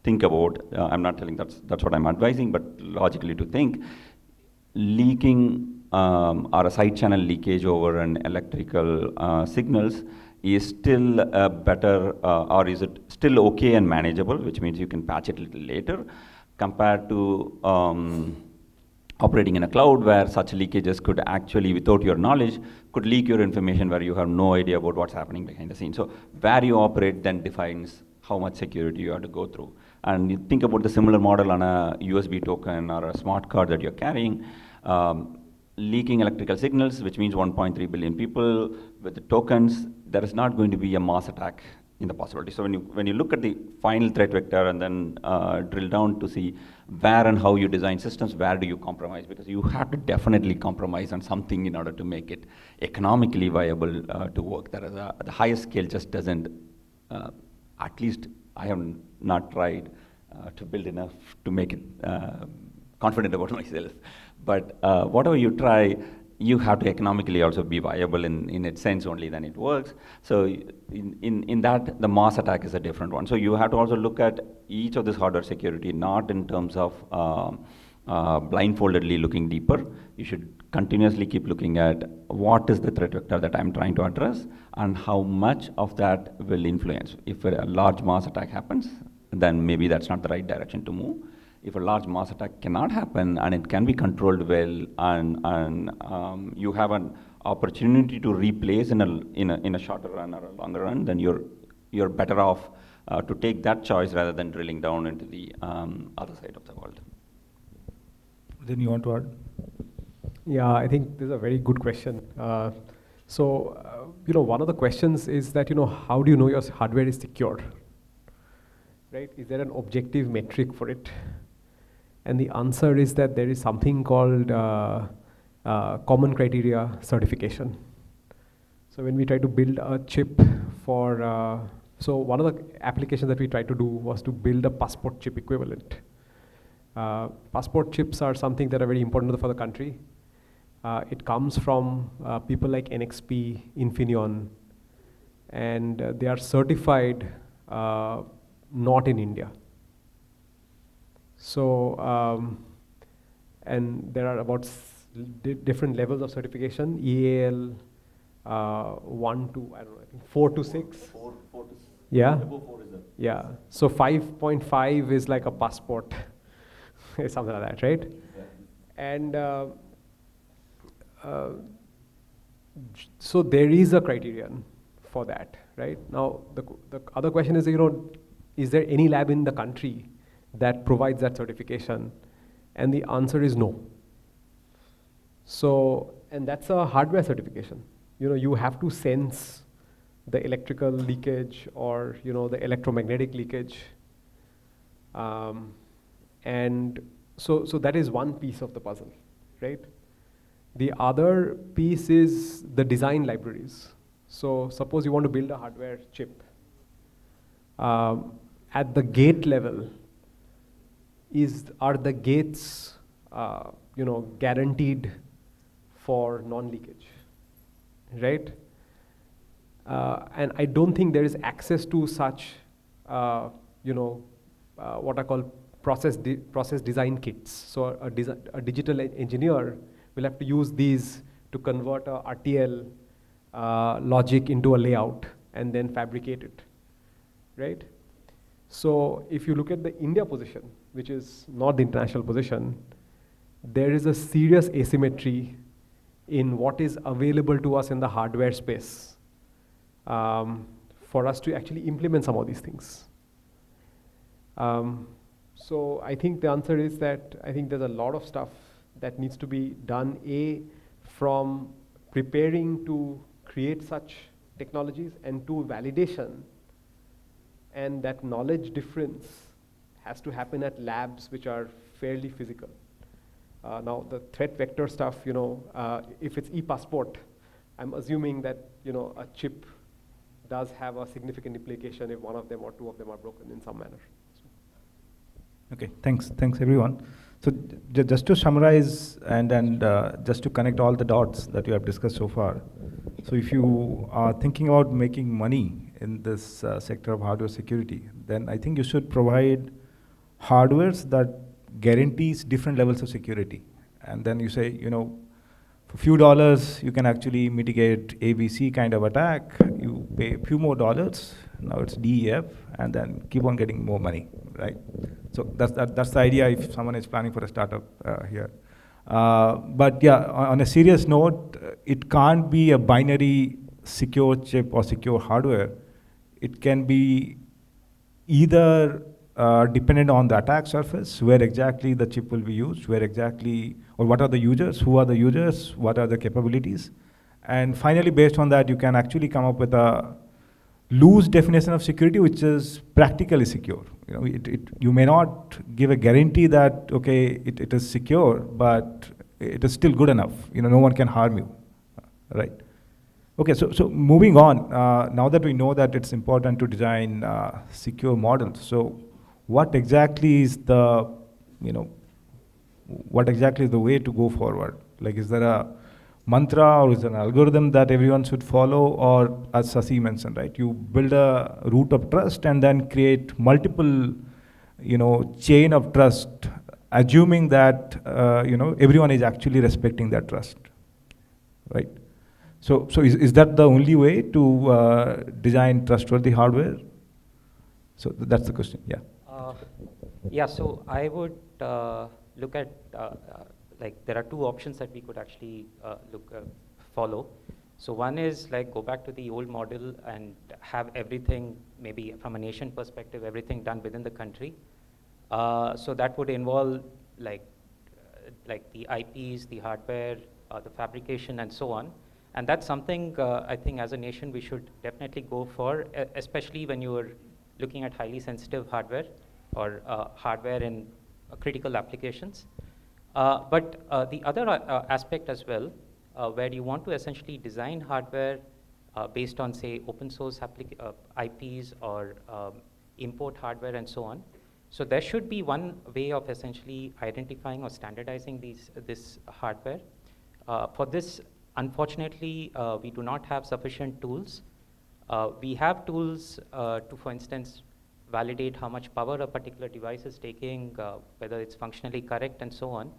think about, I'm not telling that's what I'm advising, but logically to think, leaking or a side channel leakage over an electrical signals is still better, or is it still okay and manageable, which means you can patch it a little later, compared to operating in a cloud where such leakages could actually, without your knowledge, could leak your information where you have no idea about what's happening behind the scenes. So where you operate then defines how much security you have to go through. And you think about the similar model on a USB token or a smart card that you're carrying, leaking electrical signals, which means 1.3 billion people with the tokens, there is not going to be a mass attack in the possibility. So when you look at the final threat vector and then drill down to see where and how you design systems, where do you compromise? Because you have to definitely compromise on something in order to make it economically viable to work. There is the highest scale just doesn't, at least I have not tried to build enough to make it confident about myself. But whatever you try, you have to economically also be viable in its sense only, then it works. So in that, the mass attack is a different one. So you have to also look at each of this hardware security, not in terms of blindfoldedly looking deeper. You should continuously keep looking at what is the threat vector that I'm trying to address and how much of that will influence. If a large mass attack happens, then maybe that's not the right direction to move. If a large mass attack cannot happen and it can be controlled well, and you have an opportunity to replace in a shorter run or a longer run, then you're better off to take that choice rather than drilling down into the other side of the world. Then you want to add? Yeah, I think this is a very good question. One of the questions is that, how do you know your hardware is secure? Right? Is there an objective metric for it? And the answer is that there is something called common criteria certification. So when we try to build a chip for, so one of the applications that we tried to do was to build a passport chip equivalent. Passport chips are something that are very important for the country. It comes from people like NXP, Infineon, and they are certified not in India. So, and there are about different levels of certification, EAL 1 to, I don't know, I think 4 to 6. 4 to 6. Yeah. Above 4 is that. Yeah. So 5.5 is like a passport, something like that, right? Yeah. And so there is a criterion for that, right? Now, the other question is, is there any lab in the country that provides that certification? And the answer is no. So, and that's a hardware certification. You have to sense the electrical leakage or, the electromagnetic leakage. And so that is one piece of the puzzle, right? The other piece is the design libraries. So suppose you want to build a hardware chip. At the gate level, are the gates guaranteed for non-leakage, right? And I don't think there is access to such what I call process design kits. So a digital engineer will have to use these to convert a RTL logic into a layout and then fabricate it, right? So if you look at the India position, which is not the international position, there is a serious asymmetry in what is available to us in the hardware space for us to actually implement some of these things. So I think the answer is that I think there's a lot of stuff that needs to be done, from preparing to create such technologies and to validation, and that knowledge difference has to happen at labs which are fairly physical. Now the threat vector stuff, if it's e-passport, I'm assuming that a chip does have a significant implication if one of them or two of them are broken in some manner. Okay, thanks everyone. So just to summarize and just to connect all the dots that you have discussed so far. So if you are thinking about making money in this sector of hardware security, then I think you should provide hardwares that guarantees different levels of security. And then you say, for few dollars, you can actually mitigate ABC kind of attack. You pay a few more dollars, now it's DEF, and then keep on getting more money, right? So that's the idea if someone is planning for a startup here. But yeah, on a serious note, it can't be a binary secure chip or secure hardware. It can be either dependent on the attack surface, where exactly the chip will be used, where exactly, or what are the users, who are the users, what are the capabilities. And finally, based on that, you can actually come up with a loose definition of security, which is practically secure. You may not give a guarantee that, okay, it is secure, but it is still good enough. No one can harm you, right? Okay, so moving on, now that we know that it's important to design secure models, so what exactly is the, what exactly is the way to go forward? Like, is there a mantra or is there an algorithm that everyone should follow? Or as Sasi mentioned, right, you build a root of trust and then create multiple, chain of trust, assuming that, everyone is actually respecting that trust, right? So is that the only way to design trustworthy hardware? So that's the question, yeah. Yeah, so I would look at, there are two options that we could actually follow. So one is go back to the old model and have everything, maybe from a nation perspective, everything done within the country. So that would involve the IPs, the hardware, the fabrication, and so on. And that's something I think as a nation we should definitely go for, especially when you are looking at highly sensitive hardware or hardware in critical applications. But the other aspect as well, where you want to essentially design hardware based on, say, open source IPs or import hardware and so on. So there should be one way of essentially identifying or standardizing this hardware. For this, unfortunately, we do not have sufficient tools. We have tools to, for instance, validate how much power a particular device is taking, whether it's functionally correct and so on,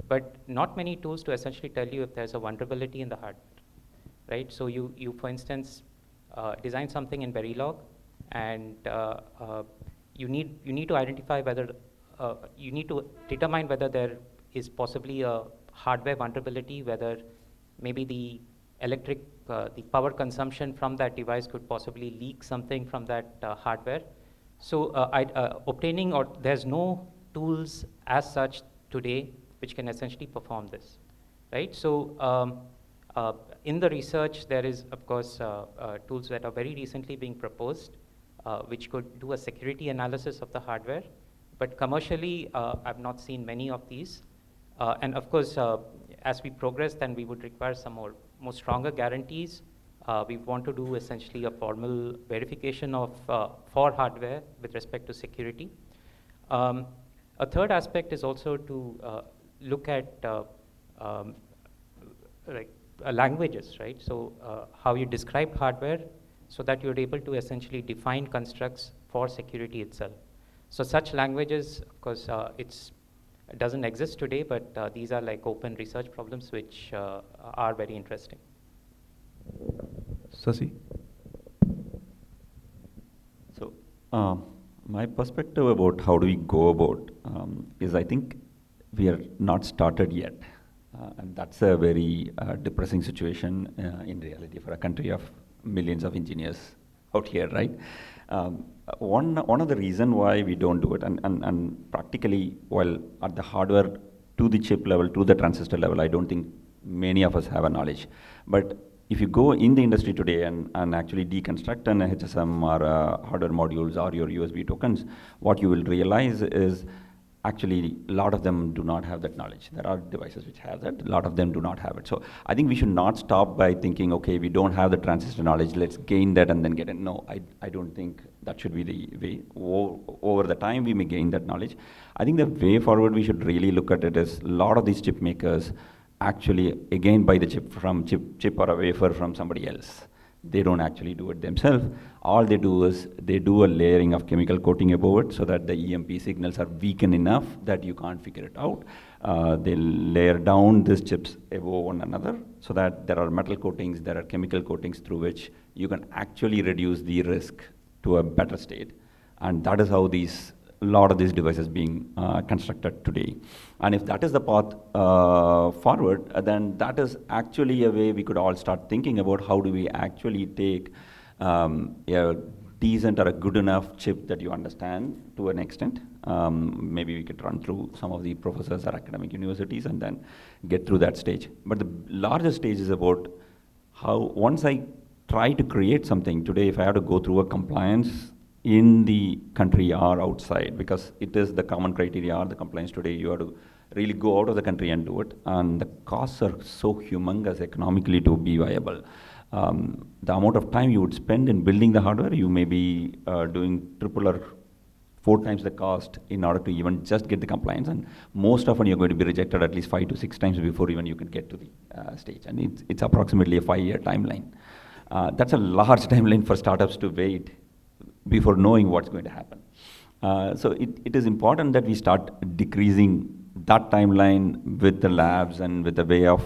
but not many tools to essentially tell you if there's a vulnerability in the hardware, right? So you for instance, design something in Verilog, and you need to identify whether, you need to determine whether there is possibly a hardware vulnerability, whether maybe the the power consumption from that device could possibly leak something from that hardware. So obtaining, or there's no tools as such today which can essentially perform this, right? So in the research, there is, of course, tools that are very recently being proposed, which could do a security analysis of the hardware. But commercially, I've not seen many of these. And of course, as we progress, then we would require some more stronger guarantees. We want to do essentially a formal verification of for hardware with respect to security. A third aspect is also to look at languages, right? So how you describe hardware so that you're able to essentially define constructs for security itself. So such languages, of course, it doesn't exist today, but these are like open research problems which are very interesting. Sasi? So my perspective about how do we go about is, I think we are not started yet. And that's a very depressing situation in reality for a country of millions of engineers out here, right? One of the reason why we don't do it, and practically, while at the hardware to the chip level, to the transistor level, I don't think many of us have a knowledge. But if you go in the industry today and actually deconstruct an HSM or hardware modules or your USB tokens, what you will realize is actually a lot of them do not have that knowledge. There are devices which have that, a lot of them do not have it. So I think we should not stop by thinking, okay, we don't have the transistor knowledge, let's gain that and then get it. No, I don't think that should be the way. Over the time we may gain that knowledge. I think the way forward we should really look at it is a lot of these chip makers actually again buy the chip from chip or a wafer from somebody else. They don't actually do it themselves. All they do is they do a layering of chemical coating above it so that the EMP signals are weakened enough that you can't figure it out. They layer down these chips above one another so that there are metal coatings, there are chemical coatings through which you can actually reduce the risk to a better state. And that is how a lot of these devices being constructed today. And if that is the path forward, then that is actually a way we could all start thinking about how do we actually take a decent or a good enough chip that you understand to an extent. Maybe we could run through some of the professors or academic universities and then get through that stage. But the larger stage is about how once I try to create something today, if I have to go through a compliance in the country or outside, because it is the common criteria or the compliance today, you have to really go out of the country and do it. And the costs are so humongous economically to be viable. The amount of time you would spend in building the hardware, you may be doing triple or 4 times the cost in order to even just get the compliance. And most often you're going to be rejected at least 5 to 6 times before even you can get to the stage. And it's approximately a 5-year timeline. That's a large timeline for startups to wait before knowing what's going to happen. So it is important that we start decreasing that timeline with the labs and with the way of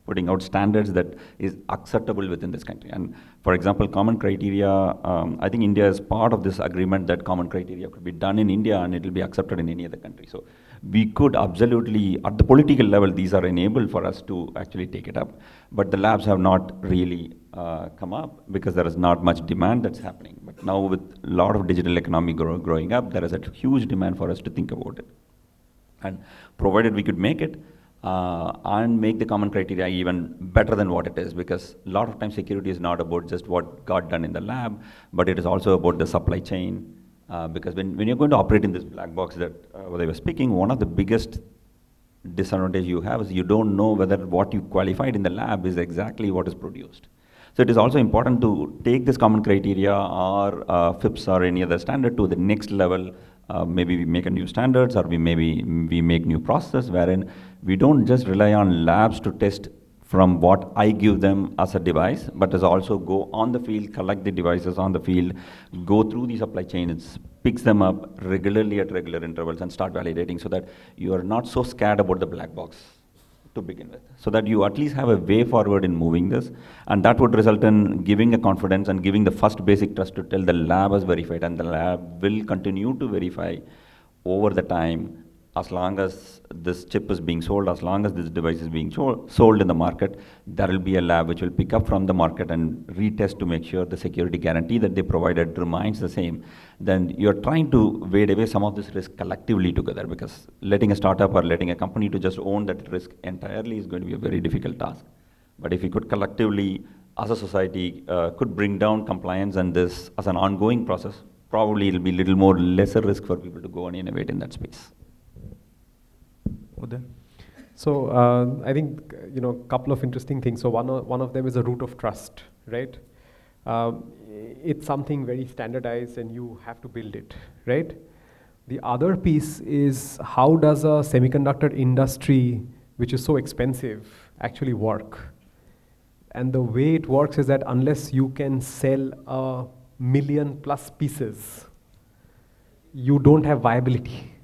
putting out standards that is acceptable within this country. And for example, common criteria, I think India is part of this agreement that common criteria could be done in India and it will be accepted in any other country. So we could absolutely, at the political level, these are enabled for us to actually take it up. But the labs have not really come up because there is not much demand that's happening. But now with a lot of digital economy growing up, there is a huge demand for us to think about it. And provided we could make it, and make the common criteria even better than what it is, because a lot of times security is not about just what got done in the lab, but it is also about the supply chain. Because when you're going to operate in this black box that they were speaking, one of the biggest disadvantage you have is you don't know whether what you qualified in the lab is exactly what is produced. So it is also important to take this common criteria or FIPS or any other standard to the next level. Maybe we make a new standards, or we make new process wherein we don't just rely on labs to test from what I give them as a device, but is also go on the field, collect the devices on the field, go through the supply chain, and picks them up regularly at regular intervals and start validating so that you are not so scared about the black box to begin with, so that you at least have a way forward in moving this. And that would result in giving a confidence and giving the first basic trust to tell the lab has verified, and the lab will continue to verify over the time. As long as this chip is being sold, as long as this device is being sold in the market, there will be a lab which will pick up from the market and retest to make sure the security guarantee that they provided remains the same. Then you're trying to wade away some of this risk collectively together, because letting a startup or letting a company to just own that risk entirely is going to be a very difficult task. But if we could collectively, as a society, could bring down compliance and this as an ongoing process, probably it'll be a little more lesser risk for people to go and innovate in that space. So I think a couple of interesting things. So one of them is a root of trust, right? It's something very standardized and you have to build it, right? The other piece is how does a semiconductor industry, which is so expensive, actually work? And the way it works is that unless you can sell 1 million plus pieces, you don't have viability.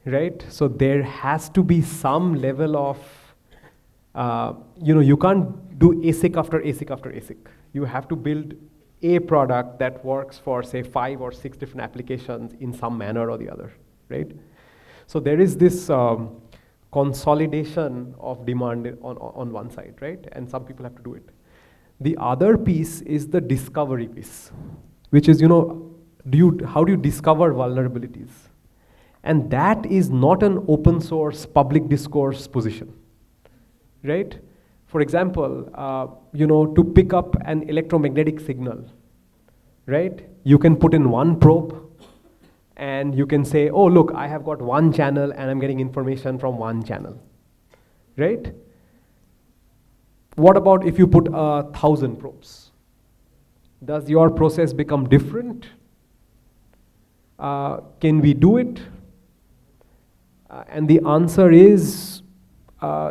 Right? So there has to be some level of, you can't do ASIC after ASIC after ASIC. You have to build a product that works for, say, 5 or 6 different applications in some manner or the other, right? So there is this consolidation of demand on one side, right? And some people have to do it. The other piece is the discovery piece, which is, how do you discover vulnerabilities? And that is not an open source public discourse position, right? For example, to pick up an electromagnetic signal, right? You can put in one probe and you can say, oh, look, I have got one channel and I'm getting information from one channel, right? What about if you put 1,000 probes? Does your process become different? Can we do it? And the answer is,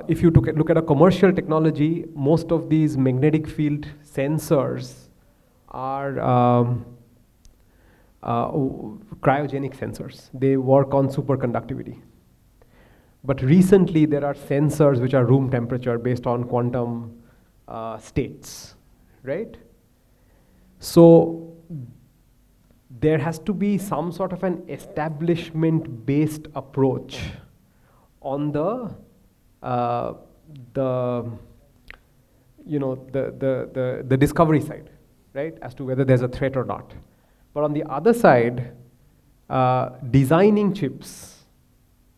if you look at a commercial technology, most of these magnetic field sensors are cryogenic sensors. They work on superconductivity. But recently there are sensors which are room temperature based on quantum states, right? So there has to be some sort of an establishment-based approach on the discovery side, right? As to whether there's a threat or not. But on the other side, designing chips,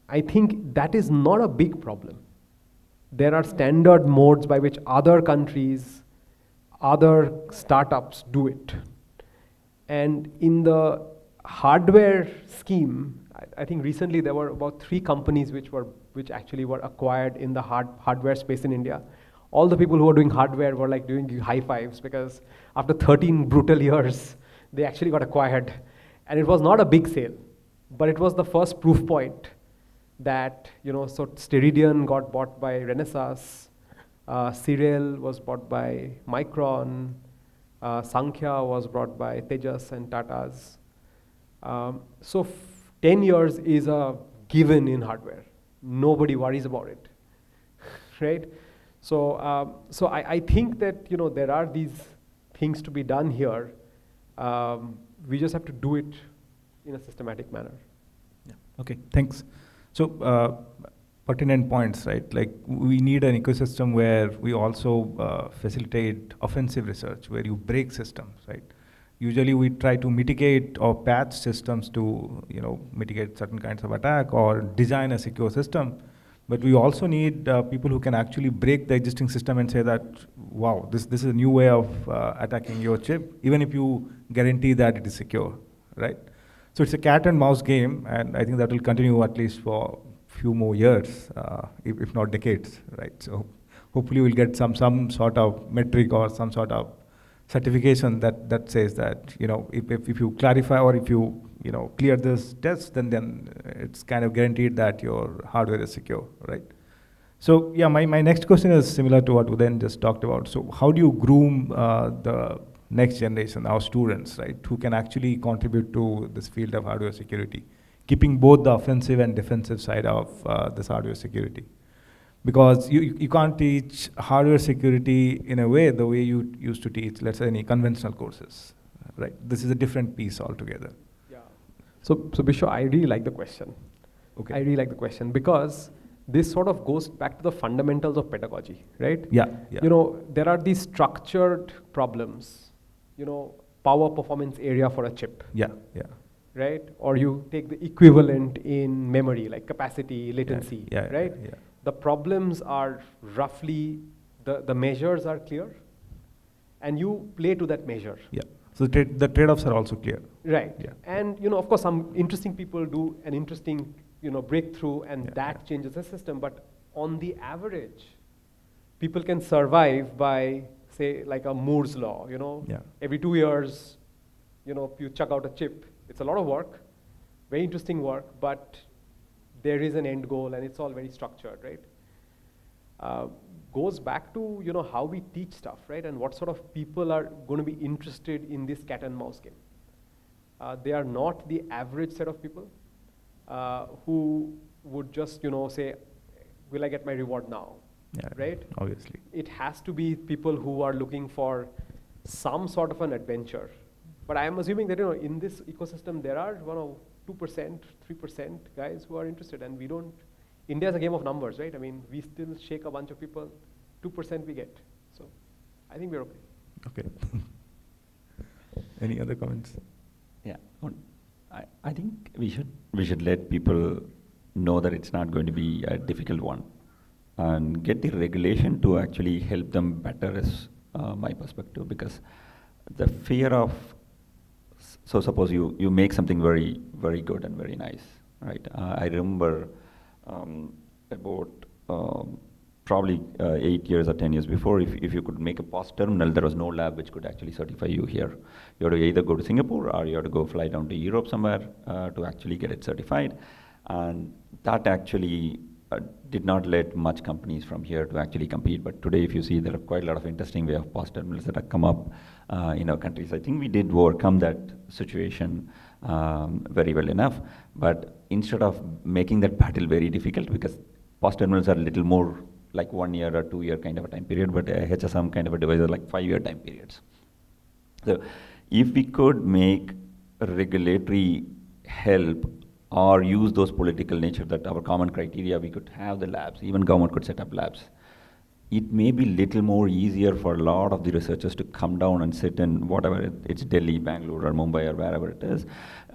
I think that is not a big problem. There are standard modes by which other countries, other startups do it. And in the hardware scheme, I think recently there were about 3 companies which actually were acquired in the hardware space in India. All the people who were doing hardware were like doing high fives, because after 13 brutal years, they actually got acquired. And it was not a big sale, but it was the first proof point that, so Steredian got bought by Renesas, Serial was bought by Micron, Sankhya was bought by Tejas and Tatas. So 10 years is a given in hardware. Nobody worries about it, right? So, I think that, there are these things to be done here. We just have to do it in a systematic manner. Yeah. Okay, thanks. So, pertinent points, right? Like, we need an ecosystem where we also facilitate offensive research, where you break systems, right? Usually we try to mitigate or patch systems to, mitigate certain kinds of attack or design a secure system. But we also need people who can actually break the existing system and say that, wow, this is a new way of attacking your chip, even if you guarantee that it is secure, right? So it's a cat and mouse game, and I think that will continue at least for a few more years, if not decades, right? So hopefully we'll get some sort of metric or some sort of certification that says that, if you clarify or if you clear this test, then it's kind of guaranteed that your hardware is secure, right? So yeah, my next question is similar to what Udayan just talked about. So how do you groom the next generation, our students, right, who can actually contribute to this field of hardware security, keeping both the offensive and defensive side of this hardware security? Because you can't teach hardware security in a way the way you used to teach, let's say, any conventional courses, right? This is a different piece altogether. Yeah. So Bisho, I really like the question. Okay. I really like the question because this sort of goes back to the fundamentals of pedagogy, right? Yeah. There are these structured problems, power performance area for a chip. Yeah. Right? Or you take the equivalent in memory, like capacity, latency, right? Yeah. The problems are roughly, the measures are clear, and you play to that measure. Yeah. So the trade-offs are also clear. Right. Yeah. And of course, some interesting people do an interesting, breakthrough, and that changes the system. But on the average, people can survive by, say, like a Moore's law. Every 2 years, you chuck out a chip. It's a lot of work, very interesting work, but there is an end goal, and it's all very structured, right? Goes back to, how we teach stuff, right? And what sort of people are going to be interested in this cat and mouse game. They are not the average set of people who would just, say, will I get my reward now, right? Obviously. It has to be people who are looking for some sort of an adventure. But I am assuming that, in this ecosystem, there are 2%, 3% guys who are interested, and we don't India is a game of numbers, right? I mean, we still shake a bunch of people, 2% we get. So I think we're okay. Okay. Any other comments? Yeah. I think we should let people know that it's not going to be a difficult one, and get the regulation to actually help them better is my perspective, because the fear of, so suppose you make something very, very good and very nice, right? I remember about probably 8 years or 10 years before, if you could make a POS terminal, there was no lab which could actually certify you here. You have to either go to Singapore or you have to go fly down to Europe somewhere to actually get it certified. And that actually did not let much companies from here to actually compete. But today, if you see, there are quite a lot of interesting way of POS terminals that have come up in our countries. I think we did overcome that situation very well enough. But instead of making that battle very difficult, because POS terminals are a little more like 1 year or 2 year kind of a time period, but HSM kind of a device are like 5 year time periods. So if we could make regulatory help or use those political nature that our common criteria, we could have the labs, even government could set up labs. It may be little more easier for a lot of the researchers to come down and sit in whatever, it's Delhi, Bangalore or Mumbai or wherever it is,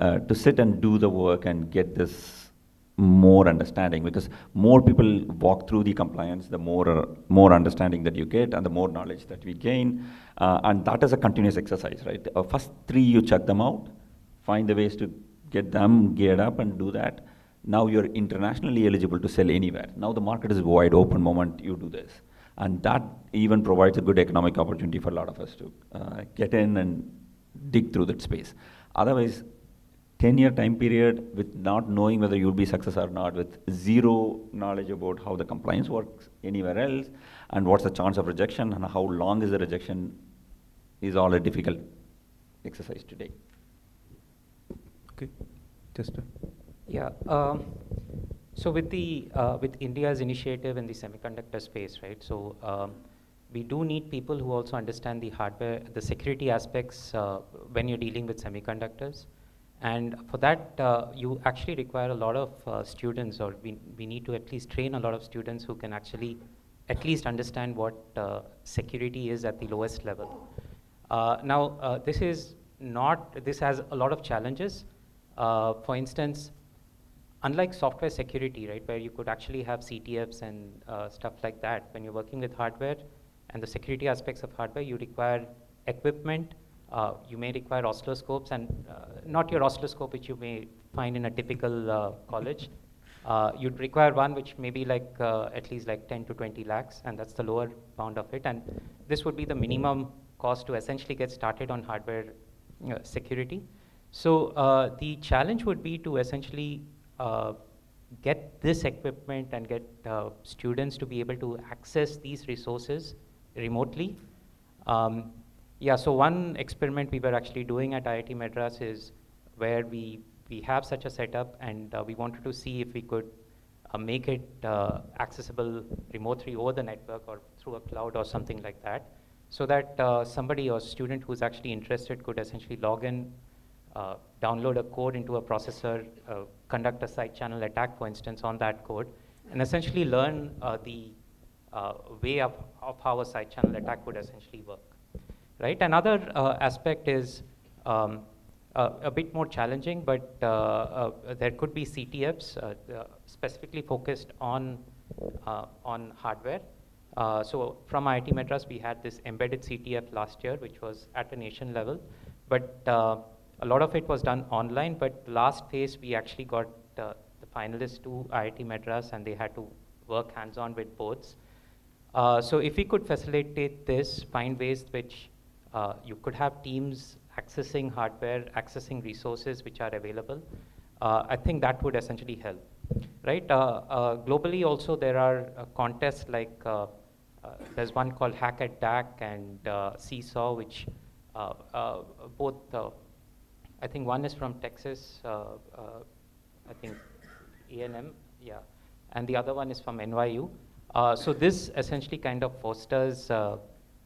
to sit and do the work and get this more understanding, because more people walk through the compliance, the more understanding that you get and the more knowledge that we gain. And that is a continuous exercise, right? First 3, you check them out, find the ways to get them geared up and do that. Now you're internationally eligible to sell anywhere. Now the market is wide open moment you do this. And that even provides a good economic opportunity for a lot of us to get in and dig through that space. Otherwise, 10-year time period with not knowing whether you'll be success or not, with zero knowledge about how the compliance works anywhere else, and what's the chance of rejection and how long is the rejection, is all a difficult exercise today. Okay, Chester. Yeah. So with the with India's initiative in the semiconductor space, right? So we do need people who also understand the hardware, the security aspects when you're dealing with semiconductors. And for that, you actually require a lot of students, or we need to at least train a lot of students who can actually at least understand what security is at the lowest level. Now, this has a lot of challenges. For instance, unlike software security, right, where you could actually have CTFs and stuff like that, when you're working with hardware and the security aspects of hardware, you require equipment. You may require oscilloscopes, and not your oscilloscope which you may find in a typical college. You'd require one which may be like at least like 10 to 20 lakhs, and that's the lower bound of it. And this would be the minimum cost to essentially get started on hardware security. So the challenge would be to essentially get this equipment and get students to be able to access these resources remotely. Yeah, so one experiment we were actually doing at IIT Madras is where we have such a setup, and we wanted to see if we could make it accessible remotely over the network or through a cloud or something like that, so that somebody or student who's actually interested could essentially log in, download a code into a processor, conduct a side channel attack, for instance, on that code, and essentially learn the way of how a side channel attack would essentially work. Right. Another aspect is a bit more challenging, but there could be CTFs specifically focused on hardware. So from IIT Madras, we had this embedded CTF last year, which was at a nation level, but a lot of it was done online. But last phase, we actually got the finalists to IIT Madras, and they had to work hands-on with boards. So if we could facilitate this, find ways which you could have teams accessing hardware, accessing resources which are available, I think that would essentially help, right? Globally also there are contests like, there's one called Hack at DAC and Seesaw, which both, I think one is from Texas, I think A&M, yeah, and the other one is from NYU. So this essentially kind of fosters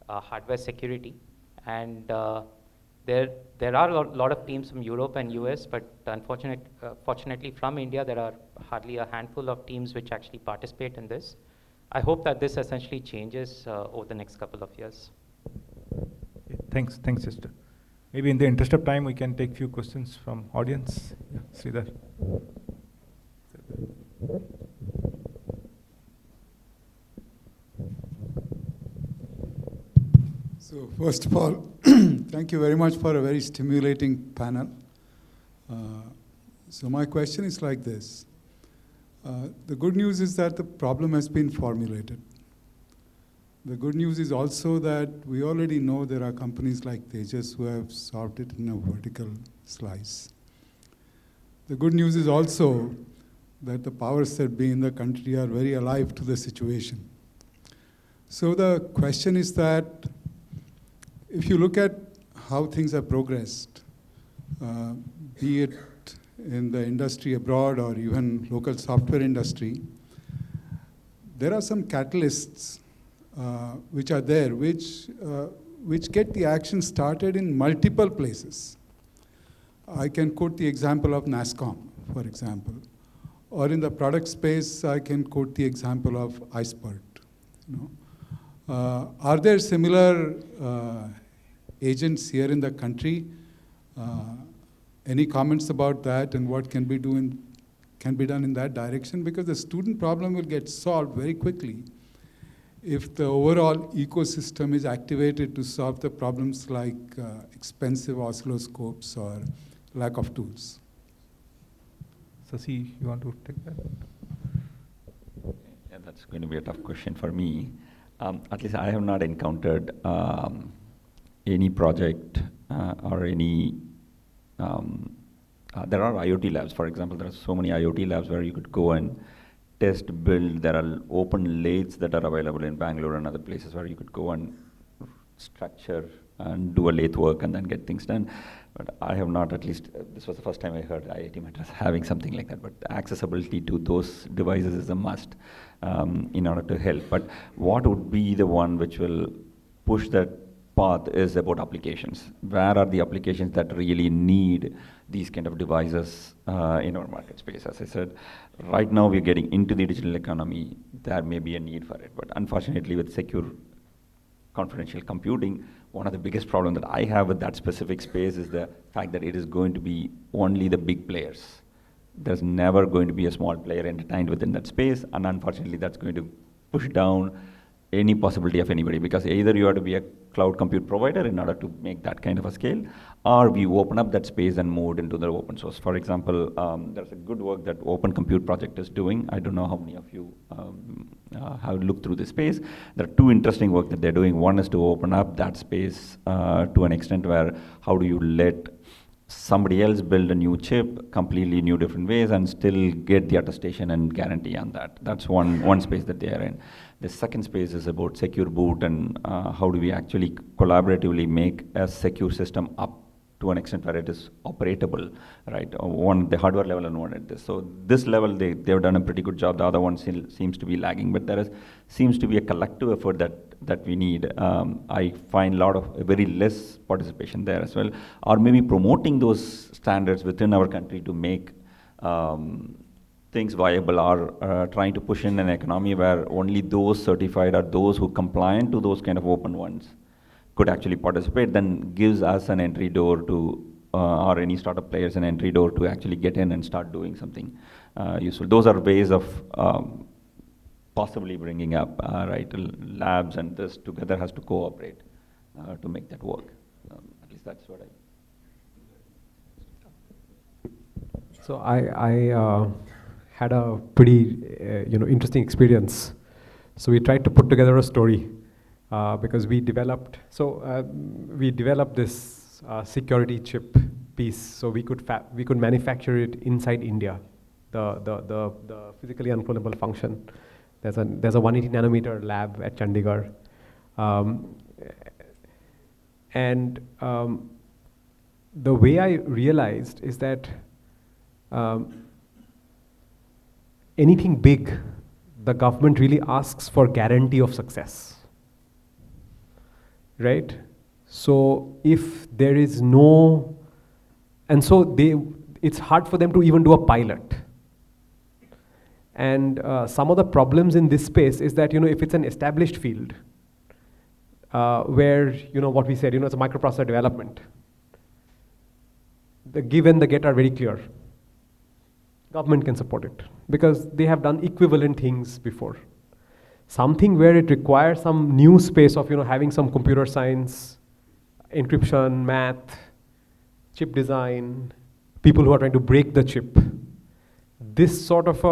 hardware security. And There are a lot of teams from Europe and US, but fortunately from India, there are hardly a handful of teams which actually participate in this. I hope that this essentially changes over the next couple of years. Thanks, sister. Maybe in the interest of time, we can take few questions from audience. Yeah, Shridhar. So first of all, thank you very much for a very stimulating panel. So my question is like this. The good news is that the problem has been formulated. The good news is also that we already know there are companies like Tejas who have solved it in a vertical slice. The good news is also that the powers that be in the country are very alive to the situation. So the question is that if you look at how things have progressed, be it in the industry abroad or even local software industry, there are some catalysts which are there, which get the action started in multiple places. I can quote the example of NASCOM, for example. Or in the product space, I can quote the example of iSpert. Are there similar agents here in the country? Any comments about that and what can be done in that direction? Because the student problem will get solved very quickly if the overall ecosystem is activated to solve the problems like expensive oscilloscopes or lack of tools. Sasi, you want to take that? Yeah, that's going to be a tough question for me. At least I have not encountered any project or any. There are IoT labs, for example. There are so many IoT labs where you could go and test, build. There are open lathes that are available in Bangalore and other places where you could go and structure and do a lathe work and then get things done. But I have not, at least, this was the first time I heard IIT Madras having something like that. But accessibility to those devices is a must in order to help. But what would be the one which will push that path is about applications. Where are the applications that really need these kind of devices in our market space? As I said, right now we're getting into the digital economy. There may be a need for it. But unfortunately, with secure confidential computing, one of the biggest problems that I have with that specific space is the fact that it is going to be only the big players. There's never going to be a small player entertained within that space, and unfortunately that's going to push down any possibility of anybody, because either you have to be a cloud compute provider in order to make that kind of a scale, or we open up that space and move it into the open source. For example, there's a good work that Open Compute Project is doing. I don't know how many of you have looked through this space. There are two interesting work that they're doing. One is to open up that space to an extent where how do you let somebody else build a new chip, completely new different ways, and still get the attestation and guarantee on that. That's one space that they are in. The second space is about secure boot and how do we actually collaboratively make a secure system up to an extent where it is operatable, right? One, the hardware level and one at this. So this level, they've done a pretty good job. The other one still seems to be lagging, but there seems to be a collective effort that we need. I find a lot of very less participation there as well, or maybe promoting those standards within our country to make things viable, or trying to push in an economy where only those certified or those who compliant to those kind of open ones could actually participate, then gives us an entry door to, or any startup players an entry door to actually get in and start doing something useful. Those are ways of possibly bringing up, right, labs and this together has to cooperate to make that work. At least that's what So I had a pretty interesting experience. So we tried to put together a story because we developed this security chip piece, so we could manufacture it inside India, the physically unclonable function. There's a 180 nanometer lab at Chandigarh, and the way I realized is that anything big, the government really asks for guarantee of success, right? So if there is no, and so it's hard for them to even do a pilot. And some of the problems in this space is that, if it's an established field, where, what we said, it's a microprocessor development, the give and the get are very clear. Government can support it because they have done equivalent things before. Something where it requires some new space of, having some computer science, encryption, math, chip design, people who are trying to break the chip. This sort of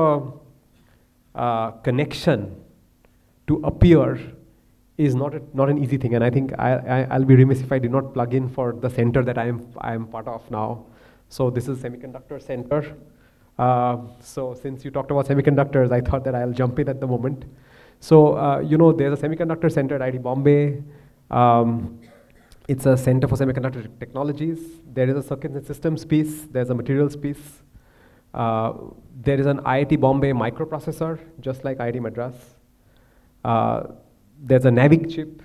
a connection to appear is not an easy thing. And I think I'll be remiss if I did not plug in for the center that I am part of now. So this is Semiconductor Center. So since you talked about semiconductors, I thought that I'll jump in at the moment. So, there's a semiconductor center at IIT Bombay. It's a center for semiconductor technologies. There is a circuits and systems piece. There's a materials piece. There is an IIT Bombay microprocessor, just like IIT Madras. There's a NAVIC chip.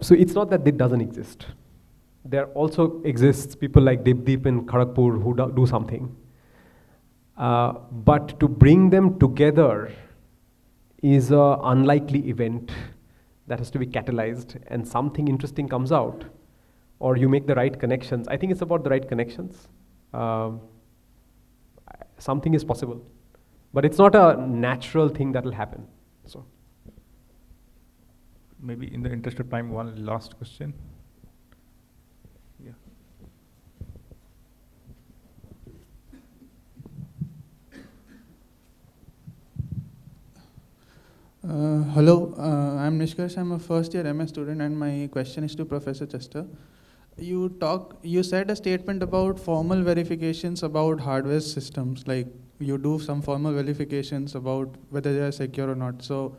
So it's not that it doesn't exist. There also exists people like Deep in Kharagpur who do something. But to bring them together is an unlikely event that has to be catalyzed, and something interesting comes out, or you make the right connections. I think it's about the right connections. Something is possible, but it's not a natural thing that will happen. So, maybe in the interest of time, one last question. Yeah. Hello, I'm Nishkash. I'm a first year MS student, and my question is to Professor Chester. You said a statement about formal verifications about hardware systems, like you do some formal verifications about whether they are secure or not. So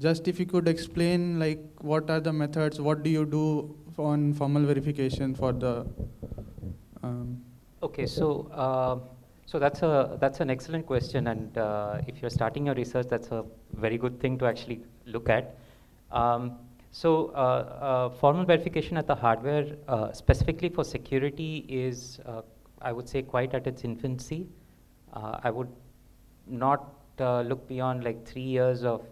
just if you could explain, like, what are the methods, what do you do on formal verification for the Okay, so that's an excellent question, and if you're starting your research, that's a very good thing to actually look at. Formal verification at the hardware, specifically for security, is I would say quite at its infancy. I would not look beyond like 3 years of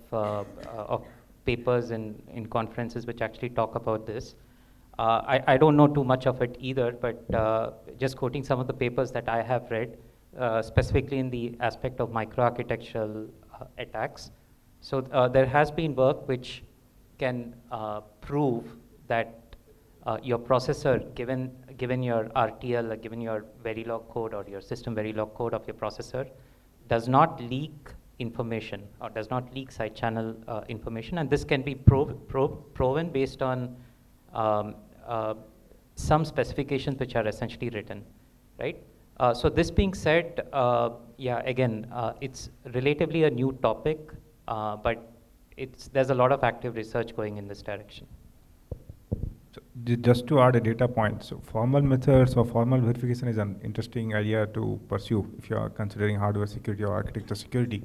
papers in conferences which actually talk about this. I don't know too much of it either, but just quoting some of the papers that I have read, specifically in the aspect of microarchitectural attacks. So there has been work which can prove that your processor, given your RTL, given your Verilog code or your system Verilog code of your processor, does not leak information or does not leak side channel information, and this can be proven based on some specifications which are essentially written, right? So this being said, again, it's relatively a new topic, but there's a lot of active research going in this direction. So just to add a data point, so formal methods or formal verification is an interesting idea to pursue if you are considering hardware security or architecture security.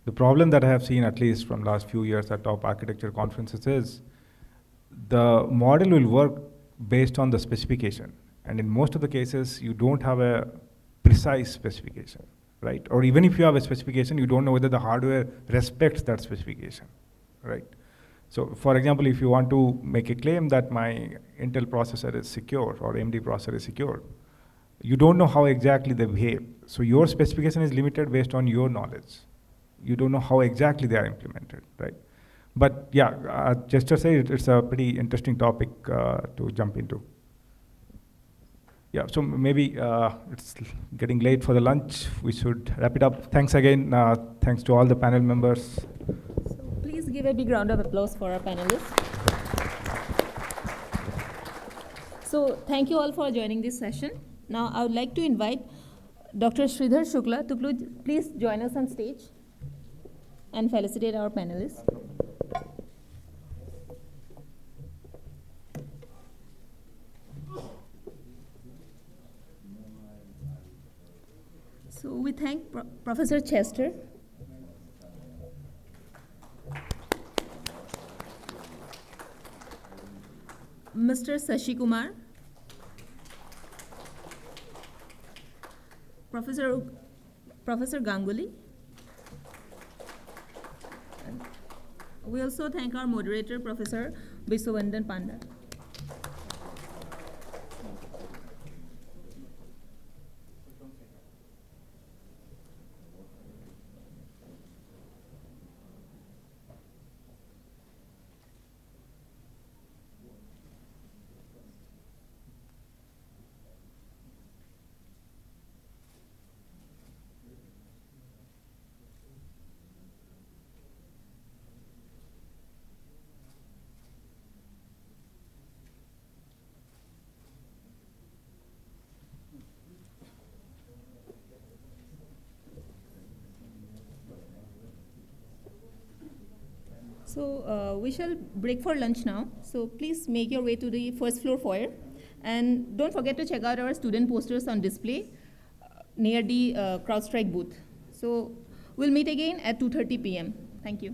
The problem that I have seen, at least from last few years at top architecture conferences, is the model will work based on the specification. And in most of the cases, you don't have a precise specification, right? Or even if you have a specification, you don't know whether the hardware respects that specification, right? So for example, if you want to make a claim that my Intel processor is secure or AMD processor is secure, you don't know how exactly they behave. So your specification is limited based on your knowledge. You don't know how exactly they are implemented, right? But yeah, just to say it's a pretty interesting topic to jump into. Yeah, so maybe it's getting late for the lunch. We should wrap it up. Thanks again. Thanks to all the panel members. Please give a big round of applause for our panelists. So thank you all for joining this session. Now I would like to invite Dr. Shridhar Shukla to please join us on stage and felicitate our panelists. So we thank Professor Chester. Mr. Sashi Kumar, Professor Ganguly. We also thank our moderator, Professor Biswavandan Panda. So we shall break for lunch now. So please make your way to the first floor foyer. And don't forget to check out our student posters on display near the CrowdStrike booth. So we'll meet again at 2:30 p.m. Thank you.